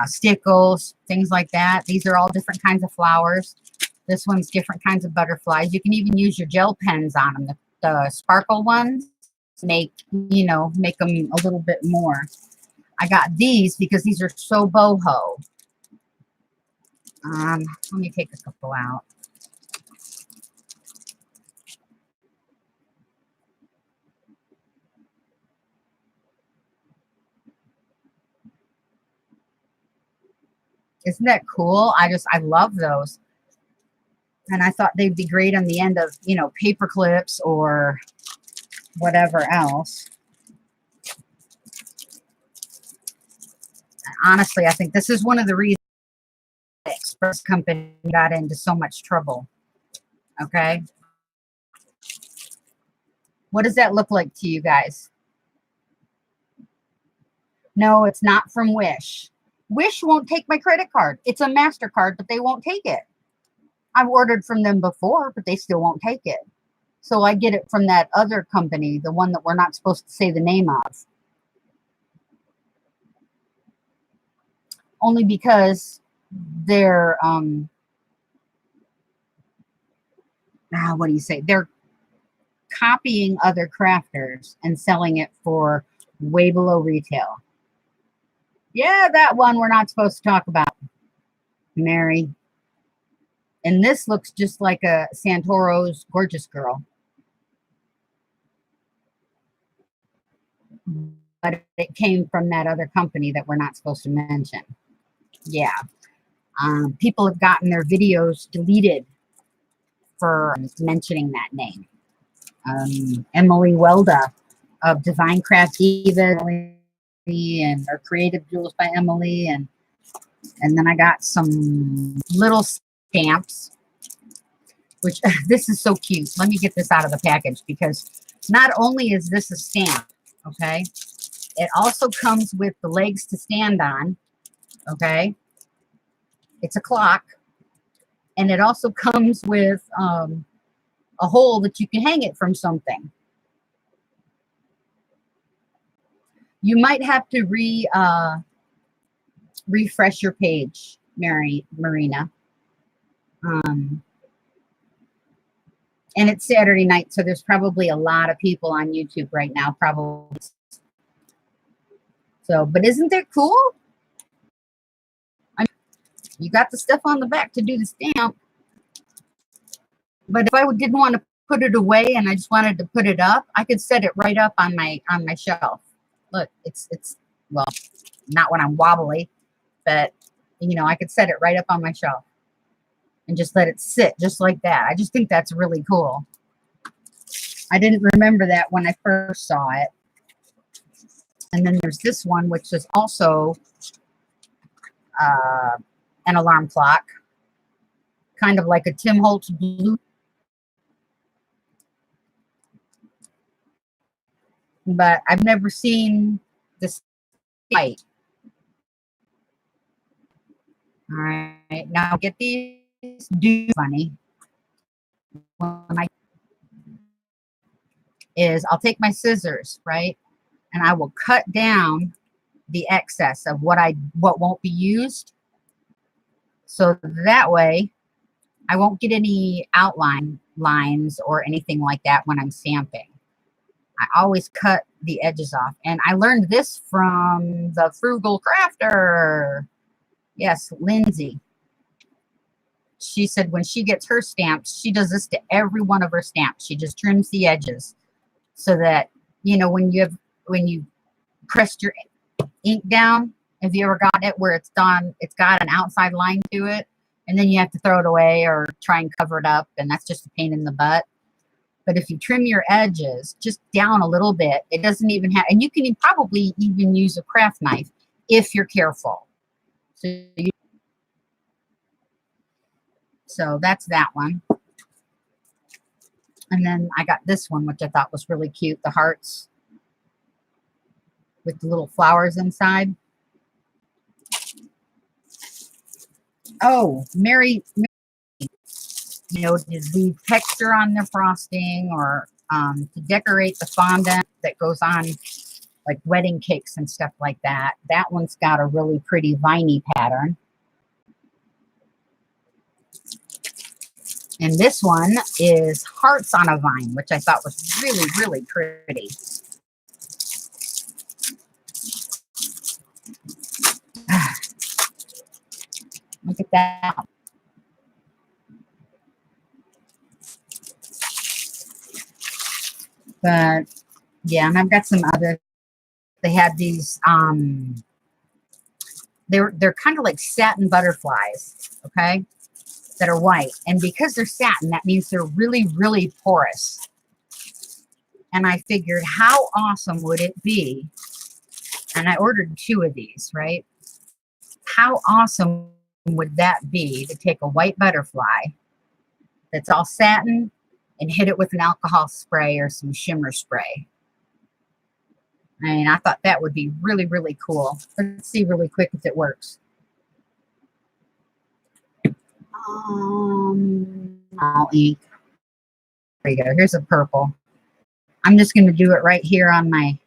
A: stickles, things like that. These are all different kinds of flowers. This one's different kinds of butterflies. You can even use your gel pens on them. The sparkle ones make them a little bit more. I got these because these are so boho. Let me take a couple out. Isn't that cool? I love those. And I thought they'd be great on the end of, paper clips or whatever else. And honestly, I think this is one of the reasons the Express Company got into so much trouble. Okay? What does that look like to you guys? No, it's not from Wish. Wish won't take my credit card. It's a MasterCard, but they won't take it. I've ordered from them before, but they still won't take it. So I get it from that other company, the one that we're not supposed to say the name of. Only because they're, what do you say? They're copying other crafters and selling it for way below retail. Yeah, that one we're not supposed to talk about, Mary. And this looks just like a Santoro's Gorgeous Girl. But it came from that other company that we're not supposed to mention. Yeah. People have gotten their videos deleted for mentioning that name. Emily Welda of Divine Craft Diva and or Creative Jewels by Emily, and then I got some little stamps, which this is so cute. Let me get this out of the package, because not only is this a stamp, okay, it also comes with the legs to stand on, okay. It's a clock, and it also comes with a hole that you can hang it from something. You might have to refresh your page, Marina. And it's Saturday night, so there's probably a lot of people on YouTube right now, probably. So, but isn't that cool? I mean, you got the stuff on the back to do the stamp. But if I didn't want to put it away and I just wanted to put it up, I could set it right up on my shelf. Look, it's well, not when I'm wobbly, but you know, I could set it right up on my shelf and just let it sit just like that. I just think that's really cool. I didn't remember that when I first saw it. And then there's this one, which is also an alarm clock, kind of like a Tim Holtz blue. But I've never seen this white. All right, now get these do funny. I'll take my scissors, right, and I will cut down the excess of what won't be used, so that way I won't get any outline lines or anything like that when I'm stamping. I always cut the edges off, and I learned this from the Frugal Crafter. Yes, Lindsay. She said when she gets her stamps, she does this to every one of her stamps. She just trims the edges so that, you know, when you pressed your ink down, have you ever got it where it's got an outside line to it, and then you have to throw it away or try and cover it up, and that's just a pain in the butt. But if you trim your edges just down a little bit, it doesn't even have, and you can probably even use a craft knife if you're careful. So that's that one. And then I got this one, which I thought was really cute. The hearts with the little flowers inside. Oh, Mary, you know, to leave texture on the frosting, or to decorate the fondant that goes on like wedding cakes and stuff like that. That one's got a really pretty viney pattern. And this one is hearts on a vine, which I thought was really, really pretty. Look at that. But yeah, and I've got some other. They had these. They're kind of like satin butterflies, okay, that are white. And because they're satin, that means they're really, really porous. And I figured, how awesome would it be? And I ordered 2 of these, right? How awesome would that be to take a white butterfly that's all satin and hit it with an alcohol spray or some shimmer spray? I mean, I thought that would be really, really cool. Let's see really quick if it works. All ink. There you go. Here's a purple. I'm just going to do it right here on my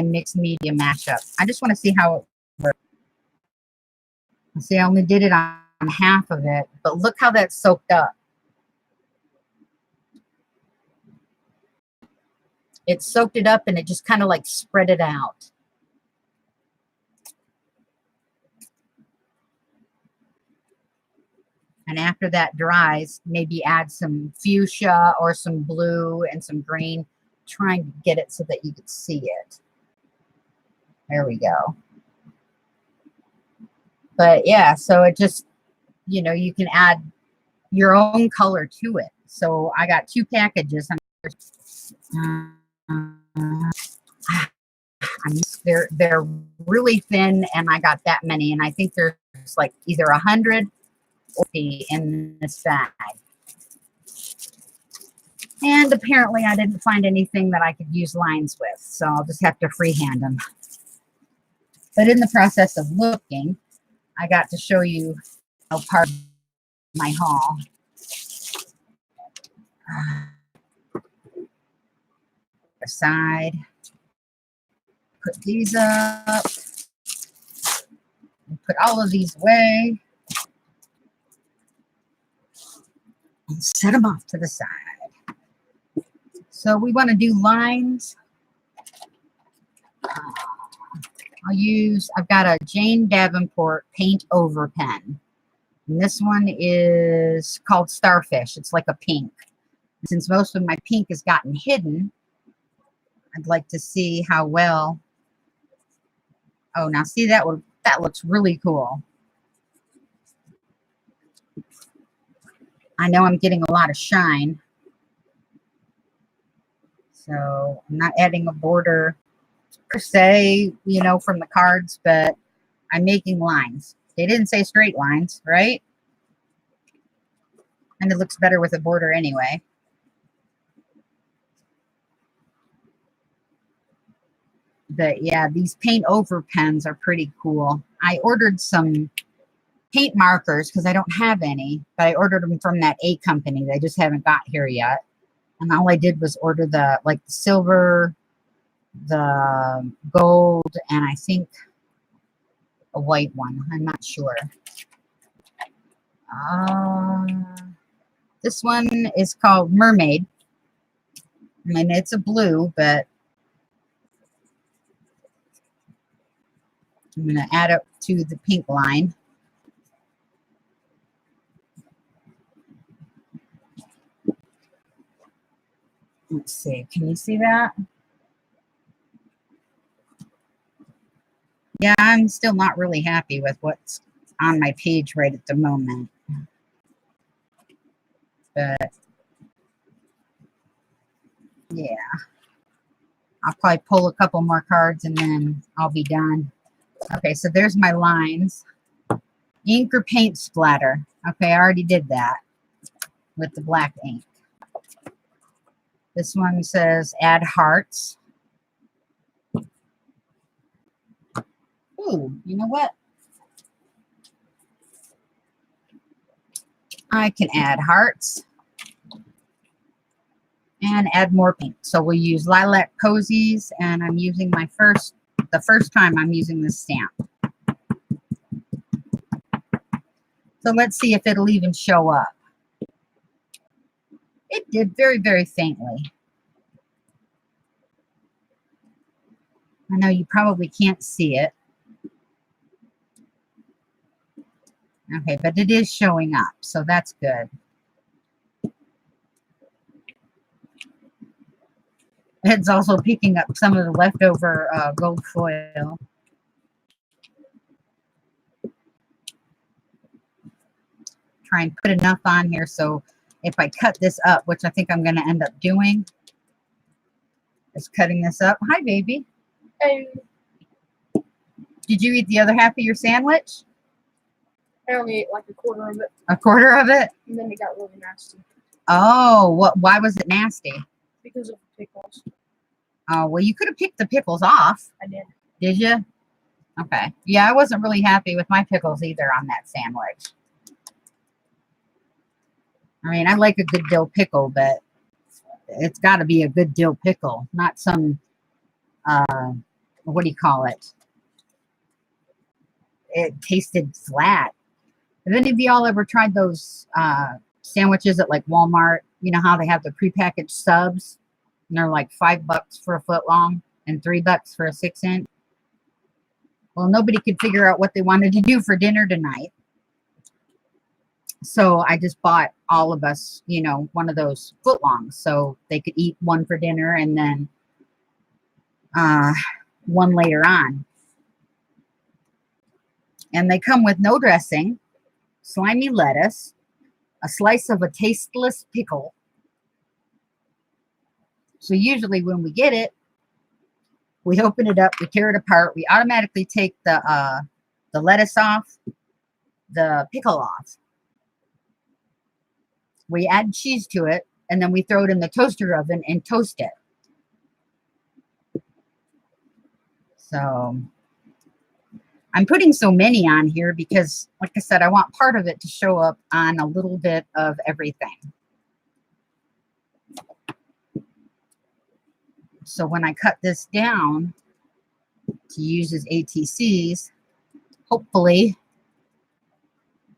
A: mixed media mashup. I just want to see how it works. See, I only did it on half of it, but look how that's soaked up. It soaked it up and it just kind of like spread it out. And after that dries, maybe add some fuchsia or some blue and some green, trying to get it so that you could see it. There we go. But yeah, so it just, you know, you can add your own color to it. So I got 2 packages. They're really thin, and I got that many, and I think there's like either 100 or 50 in this bag. And apparently I didn't find anything that I could use lines with, so I'll just have to freehand them. But in the process of looking, I got to show you part of my haul. Aside, put these up, put all of these away, and set them off to the side. So we want to do lines. I've got a Jane Davenport paint over pen. And this one is called Starfish. It's like a pink. Since most of my pink has gotten hidden, I'd like to see how well. Oh, now see that looks really cool. I know I'm getting a lot of shine. So I'm not adding a border per se, you know, from the cards, but I'm making lines. They didn't say straight lines, right? And it looks better with a border anyway. But yeah, these paint over pens are pretty cool. I ordered some paint markers because I don't have any, but I ordered them from that A company. They just haven't got here yet. And all I did was order the silver, the gold, and I think a white one. I'm not sure. This one is called Mermaid. I mean, it's a blue, but I'm going to add it to the pink line. Let's see. Can you see that? Yeah, I'm still not really happy with what's on my page right at the moment. But yeah, I'll probably pull a couple more cards and then I'll be done. Okay, so there's my lines. Ink or paint splatter. Okay, I already did that with the black ink. This one says add hearts. Ooh, you know what? I can add hearts and add more pink. So we'll use Lilac Posies, and I'm using the first time I'm using this stamp. So let's see if it'll even show up. It did very, very faintly. I know you probably can't see it. Okay, but it is showing up, so that's good. It's also picking up some of the leftover gold foil. Try and put enough on here so if I cut this up, which I think I'm going to end up doing, is cutting this up. Hi, baby.
B: Hey,
A: Did you eat the other half of your sandwich?
B: I only ate like a quarter of it,
A: A quarter of it?
B: and then it got really nasty
A: Oh, why was it nasty?
B: because of the pickles.
A: Oh, well, you could have picked the pickles off.
B: I did.
A: Did you? Okay. Yeah, I wasn't really happy with my pickles either on that sandwich. I mean, I like a good dill pickle, but it's got to be a good dill pickle, not some, what do you call it? It tasted flat. Have any of y'all ever tried those sandwiches at like Walmart? You know how they have the prepackaged subs? And they're like $5 for a foot long and $3 for a 6-inch. Well, nobody could figure out what they wanted to do for dinner tonight. So I just bought all of us, you know, one of those footlongs so they could eat one for dinner and then one later on. And they come with no dressing, slimy lettuce, a slice of a tasteless pickle. So usually when we get it, we open it up, we tear it apart, we automatically take the lettuce off, the pickle off. We add cheese to it, and then we throw it in the toaster oven and toast it. So I'm putting so many on here because, like I said, I want part of it to show up on a little bit of everything. So when I cut this down to use as ATCs, hopefully,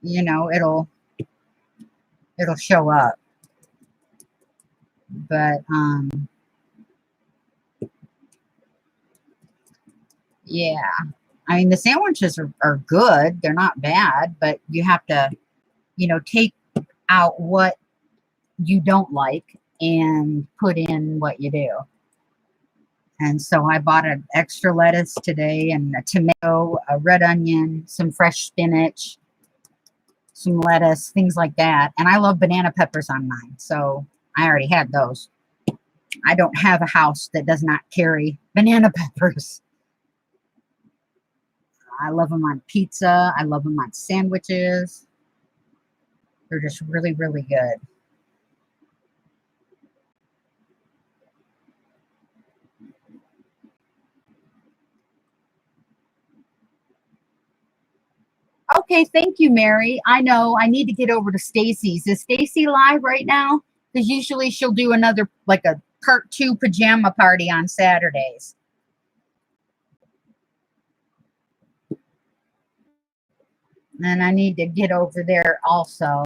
A: you know, it'll show up. But yeah, I mean, the sandwiches are good. They're not bad, but you have to, you know, take out what you don't like and put in what you do. And so I bought an extra lettuce today and a tomato, a red onion, some fresh spinach, some lettuce, things like that. And I love banana peppers on mine, so I already had those. I don't have a house that does not carry banana peppers. I love them on pizza. I love them on sandwiches. They're just really, really good. Okay, thank you, Mary. I know I need to get over to Stacy's. Is Stacy live right now? Because usually she'll do another, like a part 2 pajama party on Saturdays. And I need to get over there also.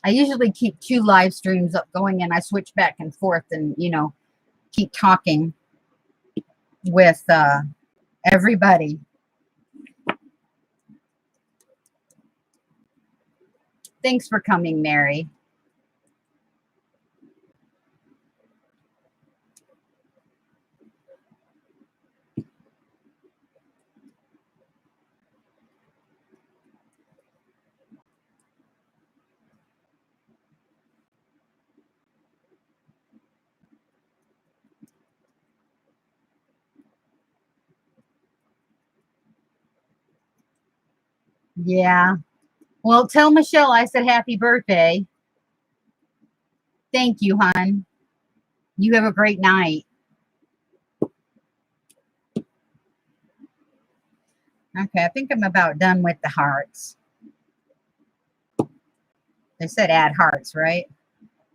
A: I usually keep 2 live streams up going, and I switch back and forth and, you know, keep talking with everybody. Thanks for coming, Mary. Yeah. Well, tell Michelle I said happy birthday. Thank you, hon. You have a great night. Okay, I think I'm about done with the hearts. They said add hearts, right?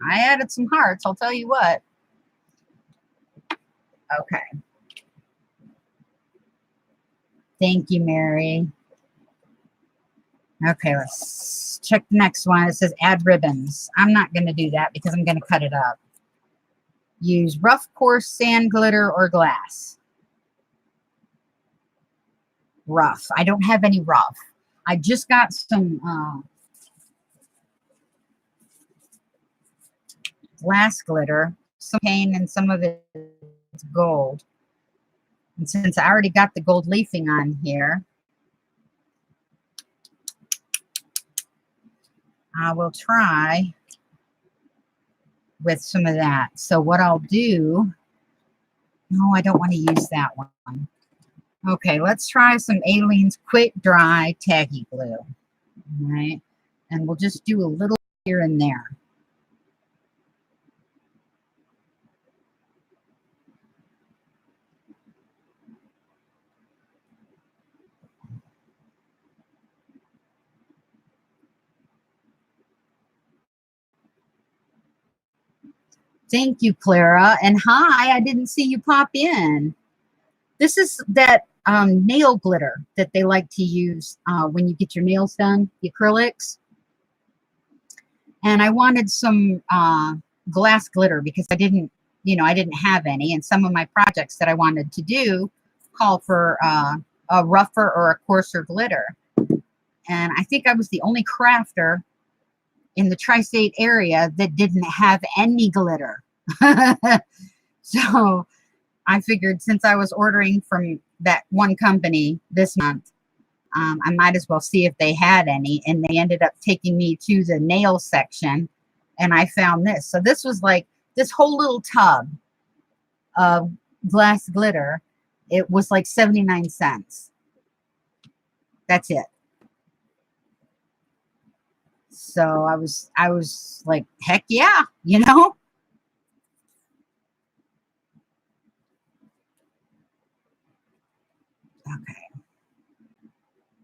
A: I added some hearts, I'll tell you what. Okay. Thank you, Mary. Okay, let's check the next one. It says add ribbons. I'm not going to do that because I'm going to cut it up. Use rough, coarse sand, glitter, or glass. Rough. I don't have any rough. I just got some glass glitter, some paint, and some of it is gold. And since I already got the gold leafing on here, I will try with some of that. So what I'll do, no, I don't want to use that one. Okay, let's try some Aleene's Quick Dry Tacky Glue. All right, and we'll just do a little here and there. Thank you, Clara. And hi, I didn't see you pop in. This is that nail glitter that they like to use when you get your nails done, the acrylics. And I wanted some glass glitter because I didn't have any. And some of my projects that I wanted to do call for a rougher or a coarser glitter. And I think I was the only crafter in the tri-state area that didn't have any glitter. So I figured since I was ordering from that one company this month, I might as well see if they had any. And they ended up taking me to the nail section, and I found this. So this was like this whole little tub of glass glitter. It was like 79 cents. That's it. So I was like, heck yeah, you know? Okay.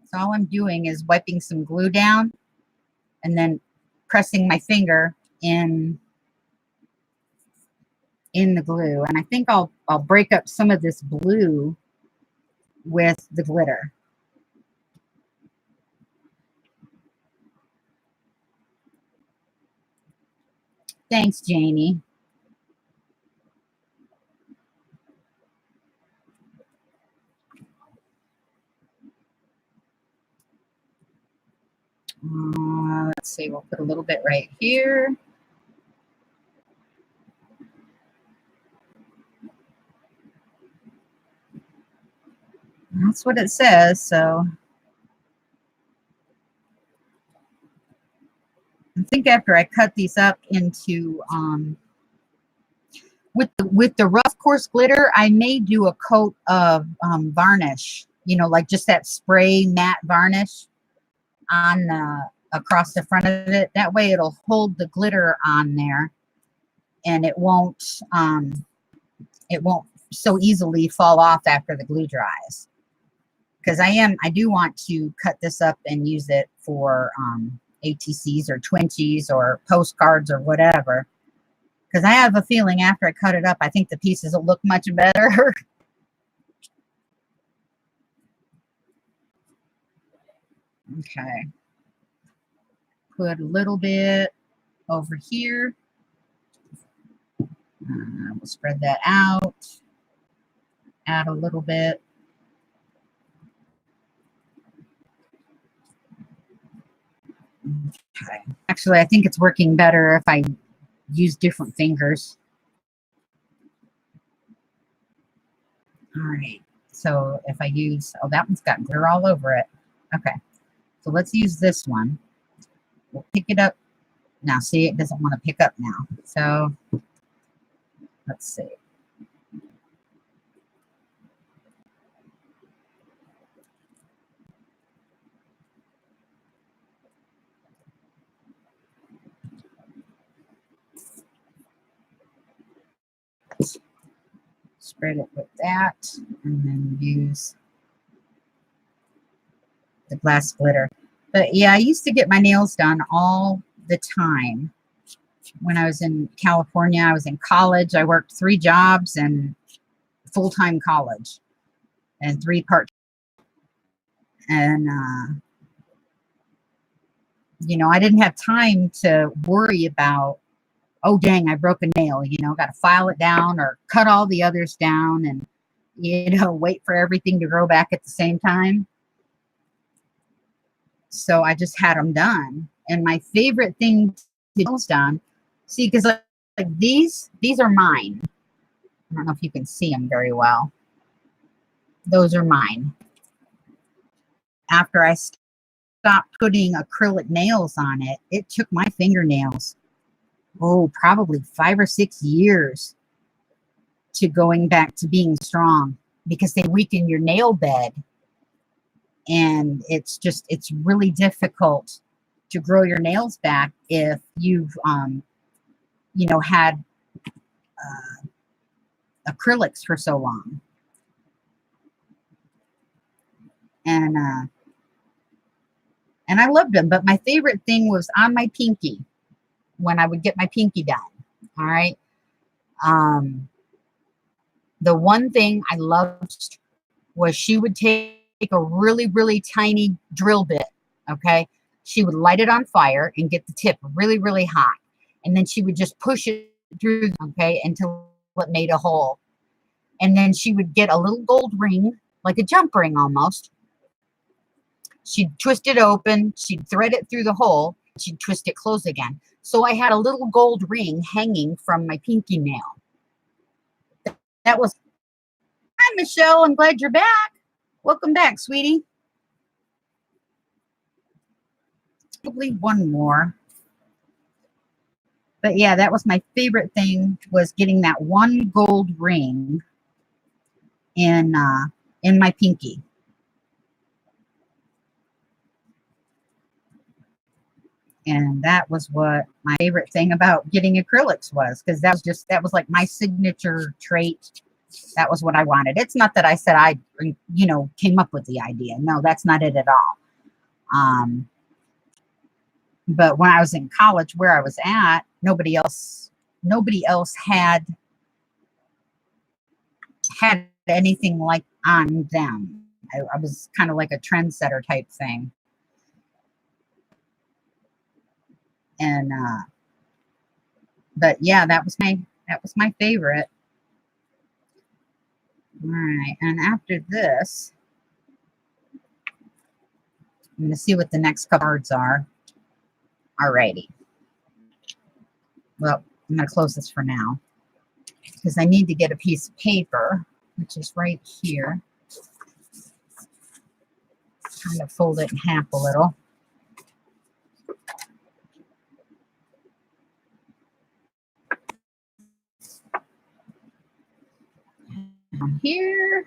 A: So all I'm doing is wiping some glue down and then pressing my finger in the glue. And I think I'll break up some of this blue with the glitter. Thanks, Janie. Let's see, we'll put a little bit right here. That's what it says, so I think after I cut these up into with the rough coarse glitter, I may do a coat of varnish, you know, like just that spray matte varnish on across the front of it. That way it'll hold the glitter on there, and it won't so easily fall off after the glue dries. Because I do want to cut this up and use it for ATCs or Twinchies or postcards or whatever. Because I have a feeling after I cut it up, I think the pieces will look much better. Okay. Put a little bit over here. We'll spread that out. Add a little bit. Okay. Actually, I think it's working better if I use different fingers. All right. So if I use, oh, that one's got glitter all over it. Okay. So let's use this one. We'll pick it up. Now, see, it doesn't want to pick up now. So let's see. Spread it with that, and then use the glass glitter. But yeah, I used to get my nails done all the time. When I was in California, I was in college. I worked 3 jobs and full-time college and 3 part. And, you know, I didn't have time to worry about, oh, dang, I broke a nail, you know, got to file it down or cut all the others down and, you know, wait for everything to grow back at the same time. So I just had them done. And my favorite thing to get nails done, see, because like these are mine. I don't know if you can see them very well. Those are mine. After I stopped putting acrylic nails on it, it took my fingernails, oh, probably 5 or 6 years to going back to being strong because they weaken your nail bed. And it's really difficult to grow your nails back if you've, you know, had acrylics for so long. And I loved them, but my favorite thing was on my pinky when I would get my pinky done. All right. The one thing I loved was she would take a really, really tiny drill bit. Okay. She would light it on fire and get the tip really, really hot. And then she would just push it through, okay, until it made a hole. And then she would get a little gold ring, like a jump ring almost. She'd twist it open, she'd thread it through the hole, she'd twist it closed again. So I had a little gold ring hanging from my pinky nail. That was Michelle. I'm glad you're back. Welcome back, sweetie. Probably one more. But yeah, that was my favorite thing, was getting that one gold ring in my pinky. And that was what my favorite thing about getting acrylics was, because that was like my signature trait. That was what I wanted. It's not that I said I, came up with the idea. No, that's not it at all. But when I was in college, where I was at, nobody else had anything like on them. I was kind of like a trendsetter type thing. And but yeah, that was my favorite. All right, and after this, I'm gonna see what the next cards are. Alrighty. Well, I'm gonna close this for now because I need to get a piece of paper, which is right here. Kind of fold it in half a little. Here.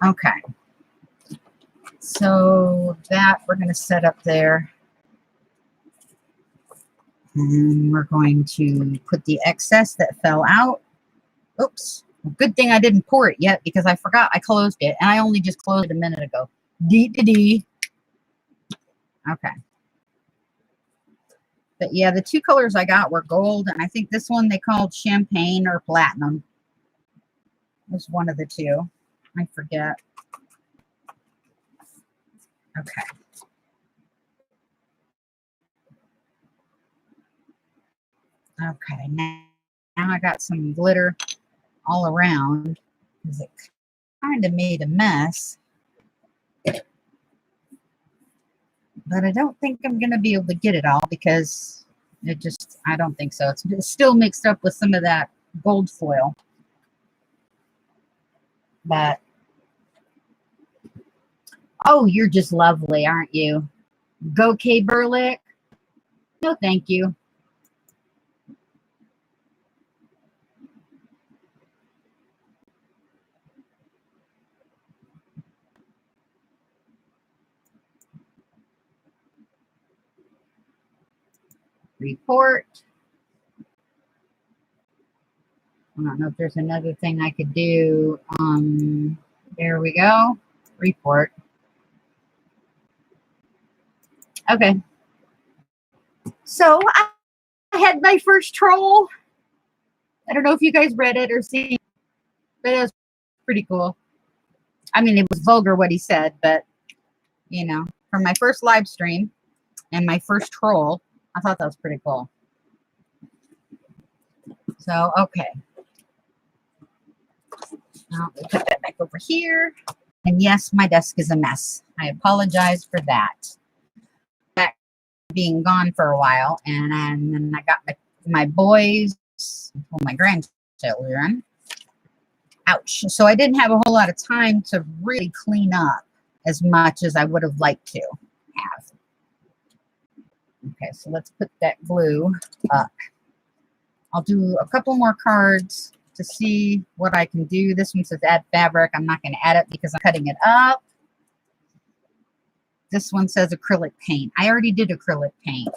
A: Okay. So that we're going to set up there. And we're going to put the excess that fell out. Oops. Good thing I didn't pour it yet because I forgot I closed it. And I only just closed it a minute ago. D-D-D. Okay. But yeah, the two colors I got were gold. And I think this one they called champagne or platinum. It was one of the two. I forget. Okay. Okay. Now I got some glitter all around because it kind of made a mess. But I don't think I'm going to be able to get it all because I don't think so. It's still mixed up with some of that gold foil. But, oh, you're just lovely, aren't you? Go K Burlick. No, thank you. Report. I don't know if there's another thing I could do. There we go. Report. Okay. So I had my first troll. I don't know if you guys read it or seen it, but it was pretty cool. I mean, it was vulgar what he said, but, for my first live stream and my first troll, I thought that was pretty cool. So, okay. Now, we'll put that back over here. And yes, my desk is a mess. I apologize for that. Back being gone for a while. And then I got my boys, well, my grandchildren. Ouch. So I didn't have a whole lot of time to really clean up as much as I would have liked to have. Okay, so let's put that glue up. I'll do a couple more cards to see what I can do. This one says add fabric. I'm not going to add it because I'm cutting it up. This one says acrylic paint. I already did acrylic paint.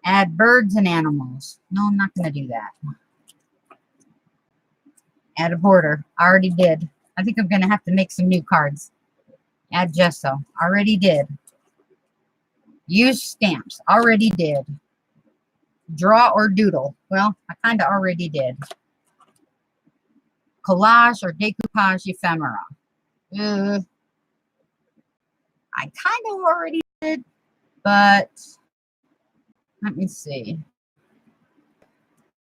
A: Add birds and animals. No, I'm not going to do that. Add a border. I already did. I think I'm going to have to make some new cards. Add gesso. Already did. Use stamps. Already did. Draw or doodle. Well, I kind of already did. Collage or decoupage ephemera. I kind of already did, but let me see.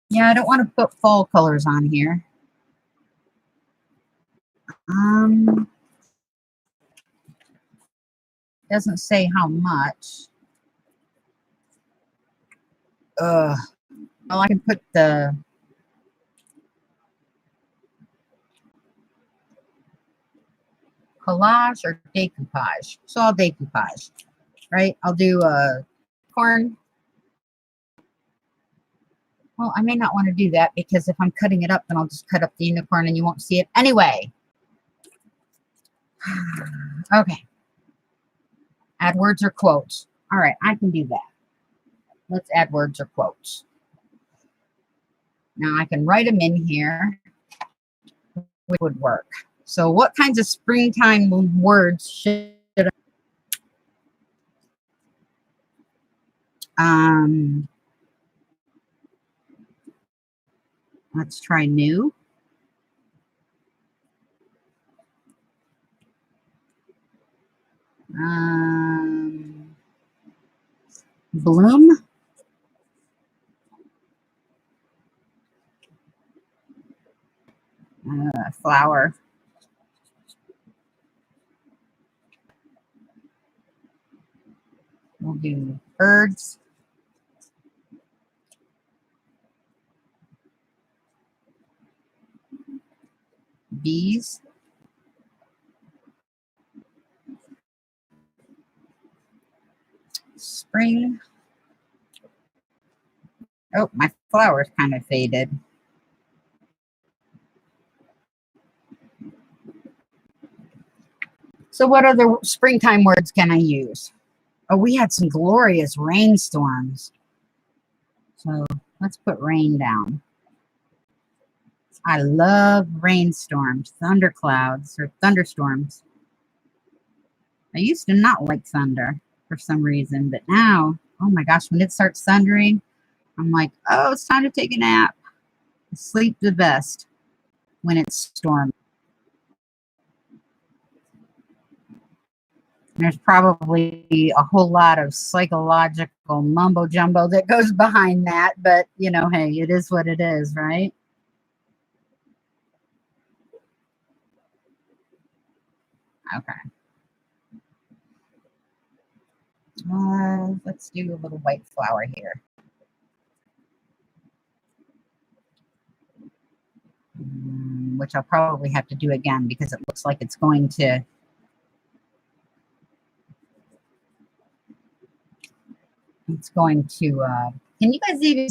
A: Yeah, I don't want to put fall colors on here. Doesn't say how much. Well, I can put the collage or decoupage. So I'll decoupage, right? I'll do a corn. Well, I may not want to do that because if I'm cutting it up, then I'll just cut up the unicorn and you won't see it anyway. Okay. Add words or quotes. All right, I can do that. Let's add words or quotes. Now I can write them in here, which would work. So what kinds of springtime words should I... Let's try new. Bloom. Flower. We'll do birds. Bees. Spring. Oh, my flower's kind of faded. So what other springtime words can I use? Oh, we had some glorious rainstorms. So let's put rain down. I love rainstorms, thunderclouds, or thunderstorms. I used to not like thunder for some reason, but now, oh my gosh, when it starts thundering, I'm like, oh, it's time to take a nap. Sleep the best when it's stormy. There's probably a whole lot of psychological mumbo jumbo that goes behind that, but you know, hey, it is what it is, right? Okay. Let's do a little white flower here. Which I'll probably have to do again because it looks like it's going to... can you guys even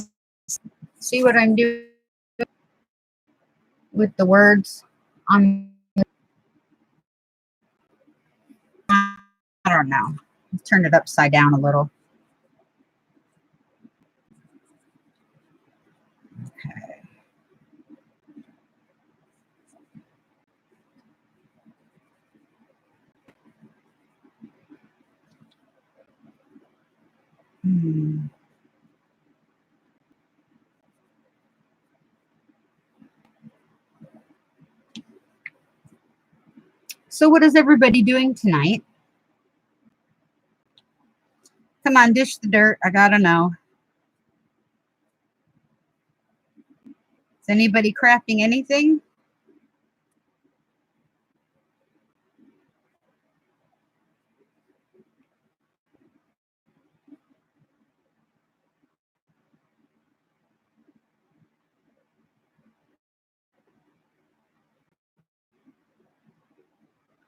A: see what I'm doing with the words? I don't know. Let's turn it upside down a little. Okay. So what is everybody doing tonight? Come on, dish the dirt. I gotta know. Is anybody crafting anything?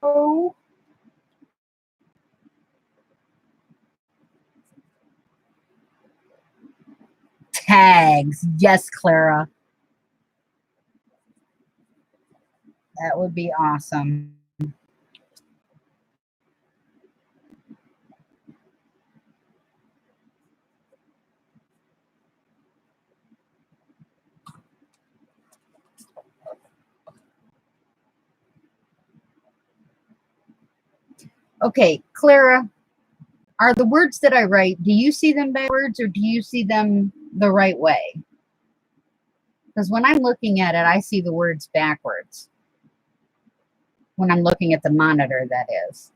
A: Oh. Tags. Yes, Clara. That would be awesome. Okay, Clara, are the words that I write, do you see them backwards or do you see them the right way? Because when I'm looking at it, I see the words backwards. When I'm looking at the monitor, that is.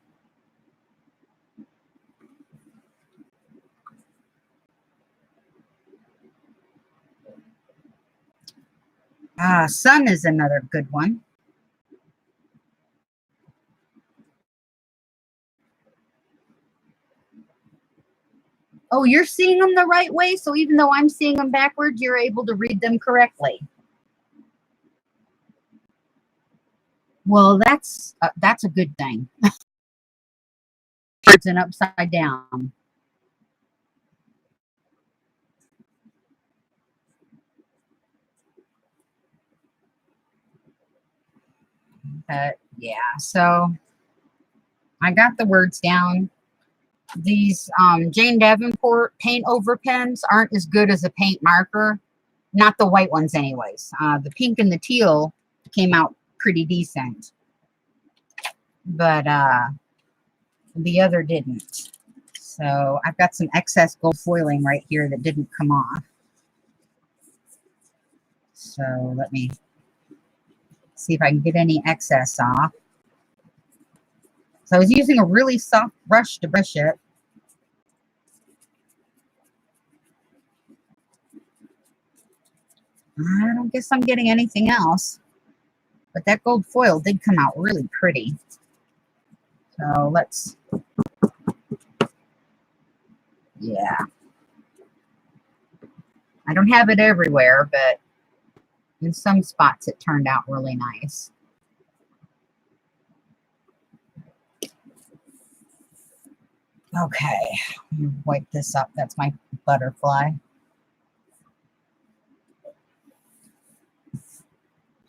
A: Sun is another good one. Oh, you're seeing them the right way, so even though I'm seeing them backwards, you're able to read them correctly. Well, that's a good thing. It's an upside down. Yeah, so I got the words down. These Jane Davenport paint over pens aren't as good as a paint marker. Not the white ones anyways. The pink and the teal came out pretty decent. But the other didn't. So I've got some excess gold foiling right here that didn't come off. So let me see if I can get any excess off. So I was using a really soft brush to brush it. I don't guess I'm getting anything else. But that gold foil did come out really pretty. So let's, yeah. I don't have it everywhere, but in some spots it turned out really nice. Okay, let me wipe this up. That's my butterfly.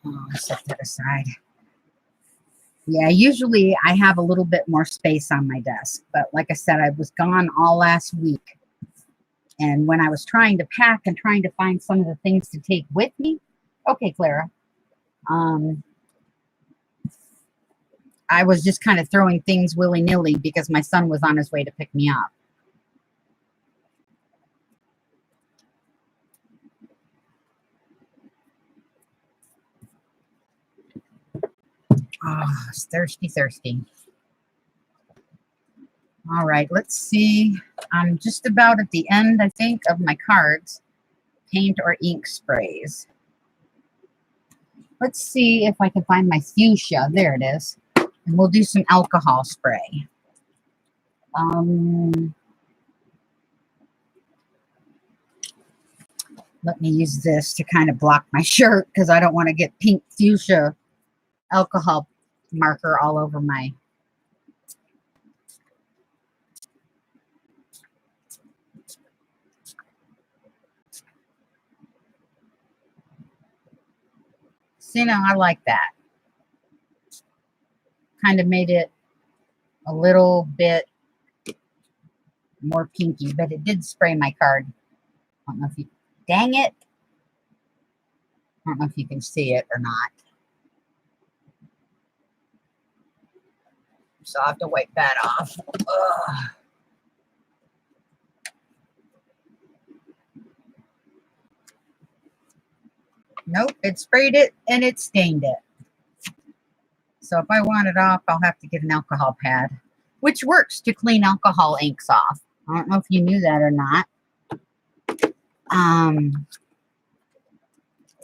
A: Oh, set that aside. Yeah, usually I have a little bit more space on my desk, but like I said, I was gone all last week. And when I was trying to pack and trying to find some of the things to take with me, okay, Clara, I was just kind of throwing things willy-nilly because my son was on his way to pick me up. Oh, it's thirsty, thirsty. All right, let's see. I'm just about at the end, I think, of my cards. Paint or ink sprays. Let's see if I can find my fuchsia. There it is. And we'll do some alcohol spray. Let me use this to kind of block my shirt because I don't want to get pink fuchsia alcohol marker all over my... See, now I like that. Kind of made it a little bit more pinky, but it did spray my card. I don't know if you... Dang it! I don't know if you can see it or not. So I'll have to wipe that off. Ugh. Nope, it sprayed it and it stained it. So if I want it off, I'll have to get an alcohol pad, which works to clean alcohol inks off. I don't know if you knew that or not.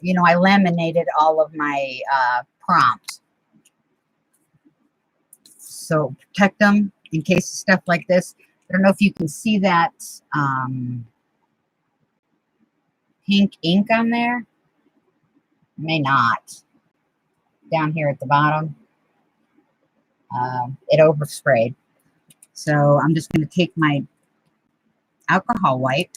A: You know, I laminated all of my prompts. So protect them in case of stuff like this. I don't know if you can see that pink ink on there. May not. Down here at the bottom. It oversprayed. So I'm just going to take my alcohol wipe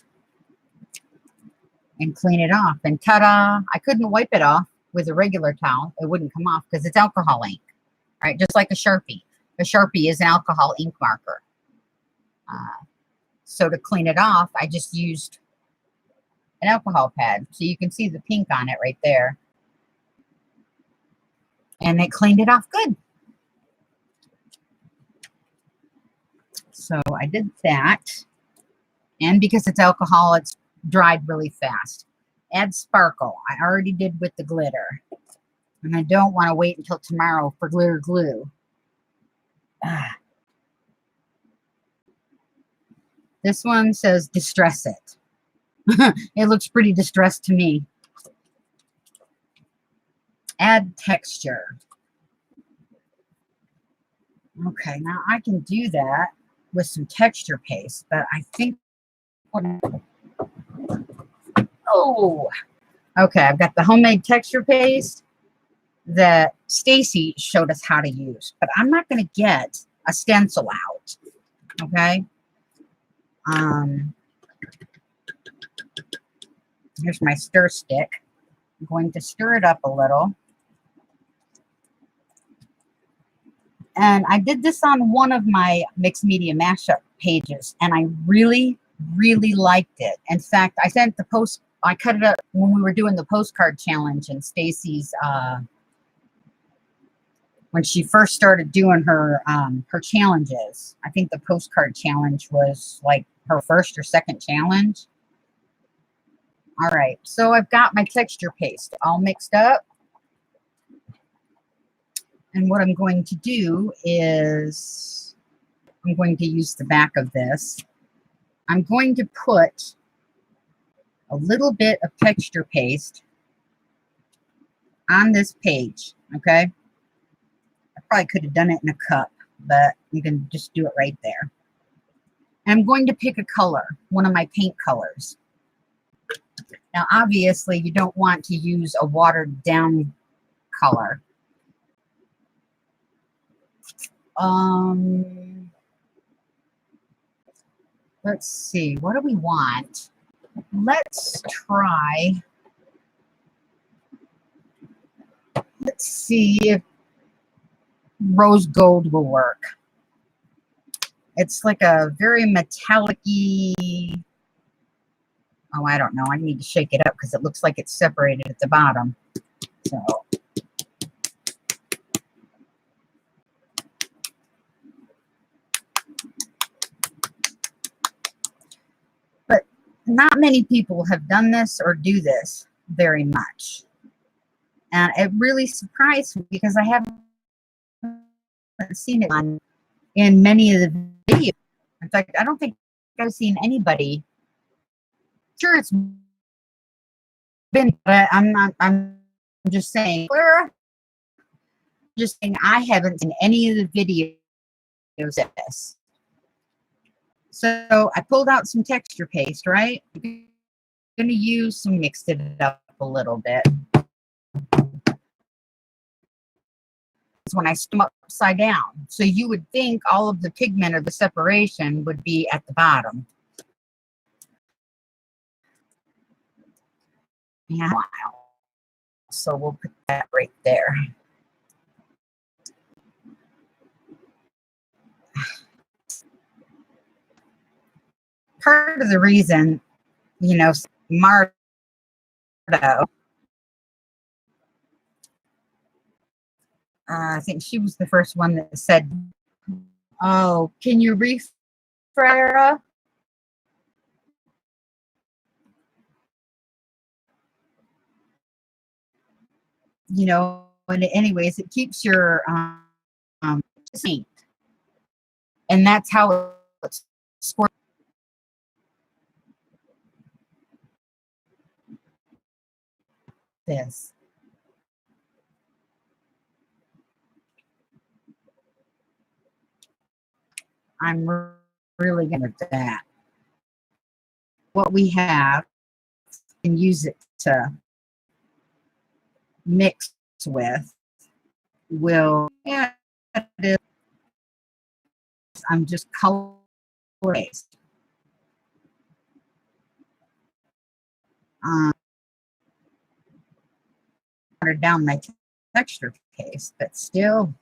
A: and clean it off. And ta-da! I couldn't wipe it off with a regular towel. It wouldn't come off because it's alcohol ink. Right? Just like a Sharpie. A Sharpie is an alcohol ink marker. So to clean it off, I just used an alcohol pad. So you can see the pink on it right there. And it cleaned it off good. So I did that. And because it's alcohol, it's dried really fast. Add sparkle. I already did with the glitter. And I don't want to wait until tomorrow for glitter glue. This one says distress it. It looks pretty distressed to me. Add texture. Okay, now I can do that with some texture paste, but I think Oh, okay. I've got the homemade texture paste that Stacy showed us how to use, but I'm not going to get a stencil out. Okay. Here's my stir stick. I'm going to stir it up a little. And I did this on one of my mixed media mashup pages, and I really, really liked it. In fact, I sent the post, I cut it up when we were doing the postcard challenge, and Stacy's, when she first started doing her challenges. I think the postcard challenge was like her first or second challenge. All right, so I've got my texture paste all mixed up. And what I'm going to do is I'm going to use the back of this. I'm going to put a little bit of texture paste on this page, okay? I probably could have done it in a cup, but you can just do it right there. And I'm going to pick a color, one of my paint colors. Now, obviously, you don't want to use a watered down color. Let's see, what do we want? Let's see if rose gold will work. It's like a very metallic-y, oh, I don't know. I need to shake it up because it looks like it's separated at the bottom. So, but not many people have done this or do this very much. And it really surprised me because I haven't seen it in many of the videos. In fact, I don't think I've seen anybody. Sure, it's been, but I'm just saying, Clara, just saying I haven't seen any of the videos of this. So I pulled out some texture paste, right? I'm going to use some, mixed it up a little bit. It's when I skim upside down. So you would think all of the pigment or the separation would be at the bottom. Yeah. So we'll put that right there. Part of the reason, you know, Marta, I think she was the first one that said, oh, can you refrara? You know, and anyways, it keeps your sync. And that's how it's scored. This. I'm really good at that. What we have, and use it to mix with, will, yeah, I'm just color based. Watered down my texture paste, but still.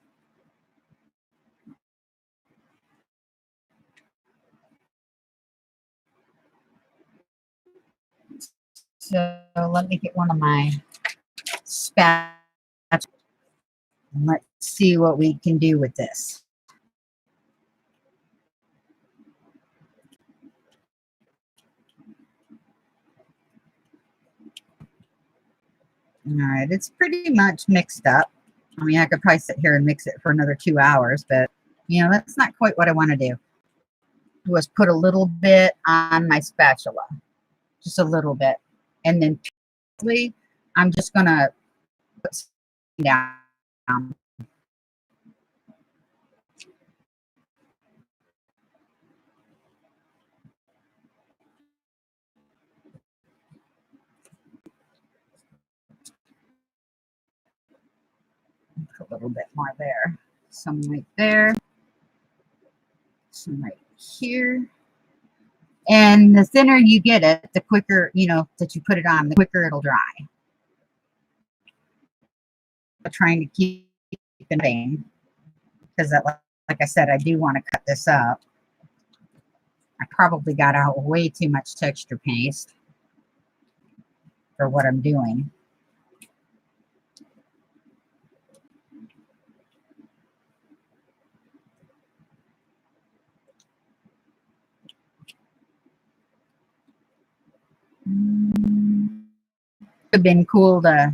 A: So let me get one of my spatulas and let's see what we can do with this. All right, it's pretty much mixed up. I mean, I could probably sit here and mix it for another 2 hours, but you know, that's not quite what I want to do. Was put a little bit on my spatula, just a little bit, and then I'm just gonna put down. A little bit more there. Some right there. Some right here. And the thinner you get it, the quicker, you know, that you put it on, the quicker it'll dry. I'm trying to keep it in, because like I said, I do want to cut this up. I probably got out way too much texture paste for what I'm doing. Would have been cool to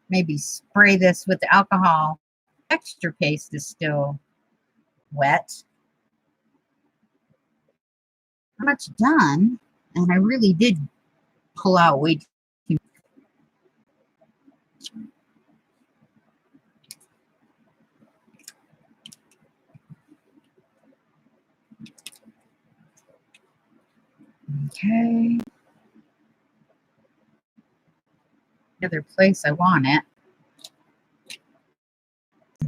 A: maybe spray this with the alcohol. Texture paste is still wet. Not much done, and I really did pull out way too much. Okay. The other place I want it.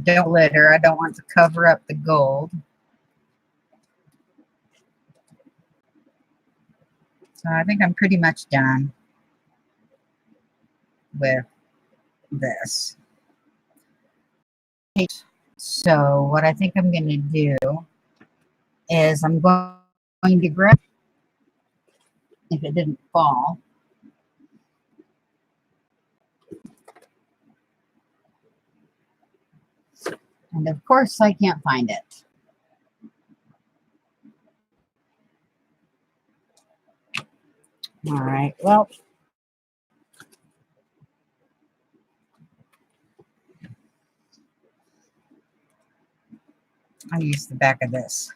A: Don't litter. I don't want to cover up the gold. So I think I'm pretty much done with this. So what I think I'm going to do is I'm going to grab, if it didn't fall, and of course I can't find it. All right, well, I'll use the back of this.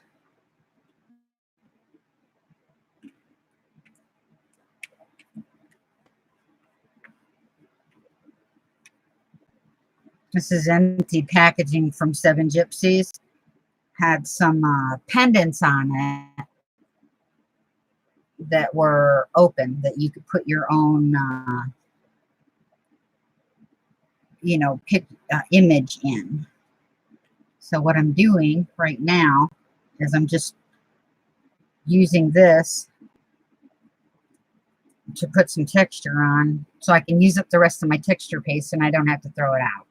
A: This is empty packaging from Seven Gypsies. Had some pendants on it that were open that you could put your own, you know, image in. So what I'm doing right now is I'm just using this to put some texture on so I can use up the rest of my texture paste and I don't have to throw it out.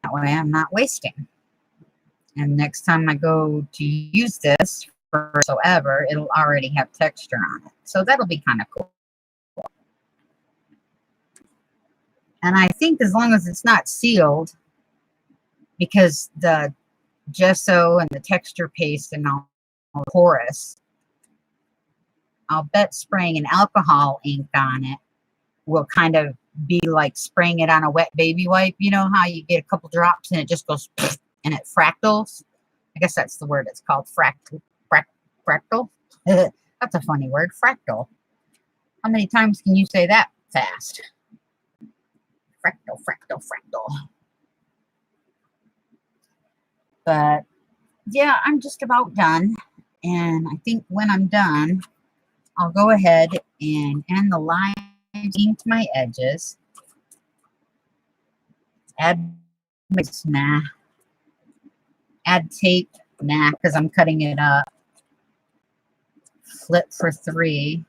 A: That way I'm not wasting. And next time I go to use this for whatsoever, it'll already have texture on it. So that'll be kind of cool. And I think as long as it's not sealed, because the gesso and the texture paste and all porous, I'll bet spraying an alcohol ink on it will kind of be like spraying it on a wet baby wipe. You know how you get a couple drops and it just goes and it fractals? I guess that's the word it's called, fractal. That's a funny word, fractal. How many times can you say that fast? Fractal, fractal, fractal. But yeah, I'm just about done. And I think when I'm done, I'll go ahead and end the lines into my edges. Add mix, nah. Add tape, nah, because I'm cutting it up. Flip for 3.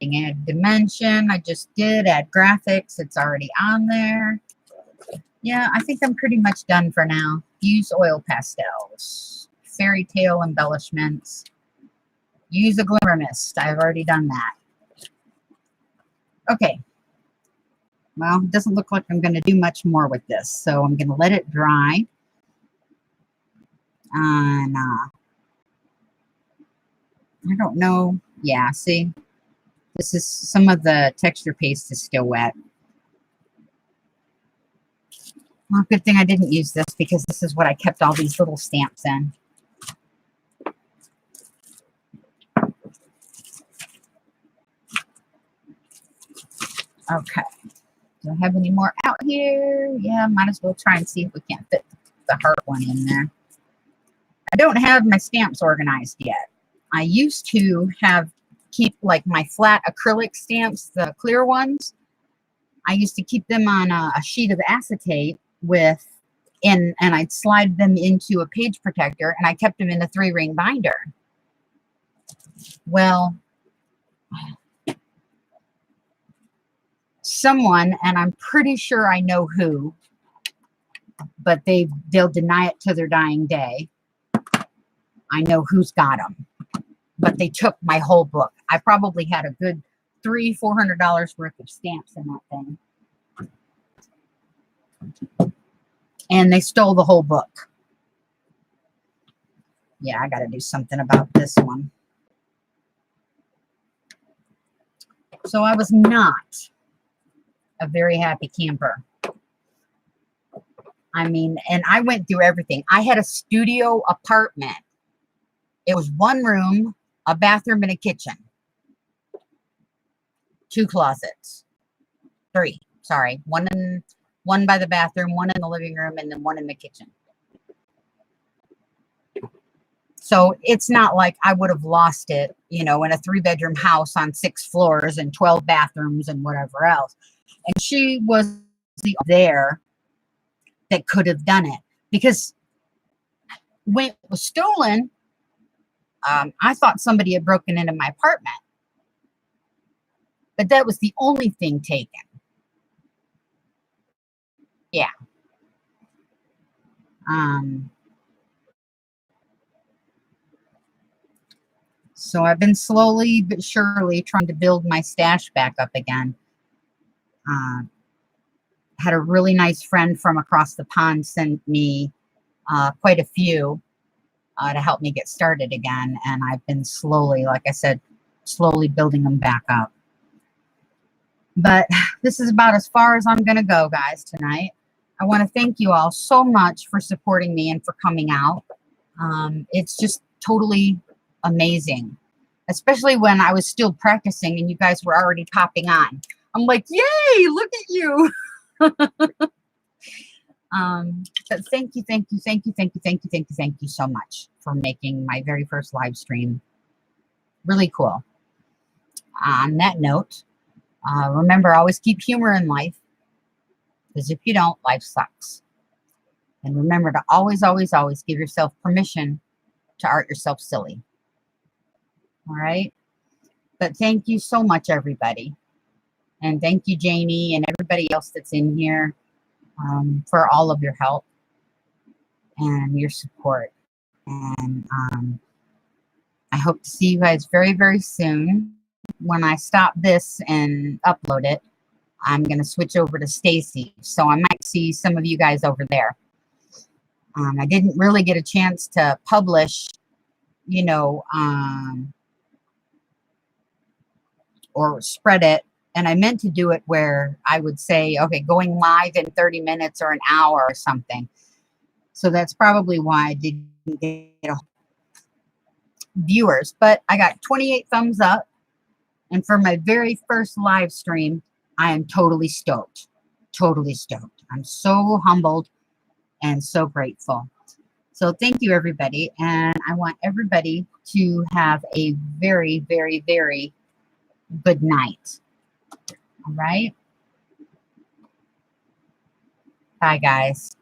A: Add dimension, I just did. Add graphics, it's already on there. Yeah, I think I'm pretty much done for now. Use oil pastels. Fairy tale embellishments. Use a glimmer mist. I've already done that. Okay. Well, it doesn't look like I'm going to do much more with this, so I'm going to let it dry. And I don't know. Yeah, see? This is some of the texture paste is still wet. Well, good thing I didn't use this because this is what I kept all these little stamps in. Okay. Do I have any more out here? Yeah, might as well try and see if we can't fit the heart one in there. I don't have my stamps organized yet. I used to keep like my flat acrylic stamps, the clear ones. I used to keep them on a sheet of acetate and I'd slide them into a page protector, and I kept them in a 3-ring binder. Well, someone, and I'm pretty sure I know who, but they'll deny it to their dying day. I know who's got them, but they took my whole book. I probably had a good $300-400 worth of stamps in that thing. And they stole the whole book. Yeah, I got to do something about this one. So I was not a very happy camper. I mean, and I went through everything. I had a studio apartment. It was 1 room, a bathroom, and a kitchen. 2 closets. 3, sorry. One by the bathroom, 1 in the living room, and then 1 in the kitchen. So it's not like I would have lost it, you know, in a 3-bedroom house on 6 floors and 12 bathrooms and whatever else. And she was there that could have done it, because when it was stolen, I thought somebody had broken into my apartment, but that was the only thing taken. Yeah. So I've been slowly but surely trying to build my stash back up again. Had a really nice friend from across the pond send me quite a few to help me get started again. And I've been slowly, like I said, slowly building them back up. But this is about as far as I'm going to go, guys, tonight. I want to thank you all so much for supporting me and for coming out. It's just totally amazing, especially when I was still practicing and you guys were already popping on. I'm like, yay, look at you. But thank you so much for making my very first live stream really cool. On that note, remember, always keep humor in life, because if you don't, life sucks. And remember to always give yourself permission to art yourself silly. All right? But thank you so much, everybody. And thank you, Janie, and everybody else that's in here, for all of your help and your support. And I hope to see you guys very, very soon. When I stop this and upload it, I'm going to switch over to Stacy. So I might see some of you guys over there. I didn't really get a chance to publish, you know, or spread it. And I meant to do it where I would say, okay, going live in 30 minutes or an hour or something. So that's probably why I didn't get viewers. But I got 28 thumbs up. And for my very first live stream, I am totally stoked. Totally stoked. I'm so humbled and so grateful. So thank you, everybody. And I want everybody to have a very, very, very good night. All right? Bye, guys.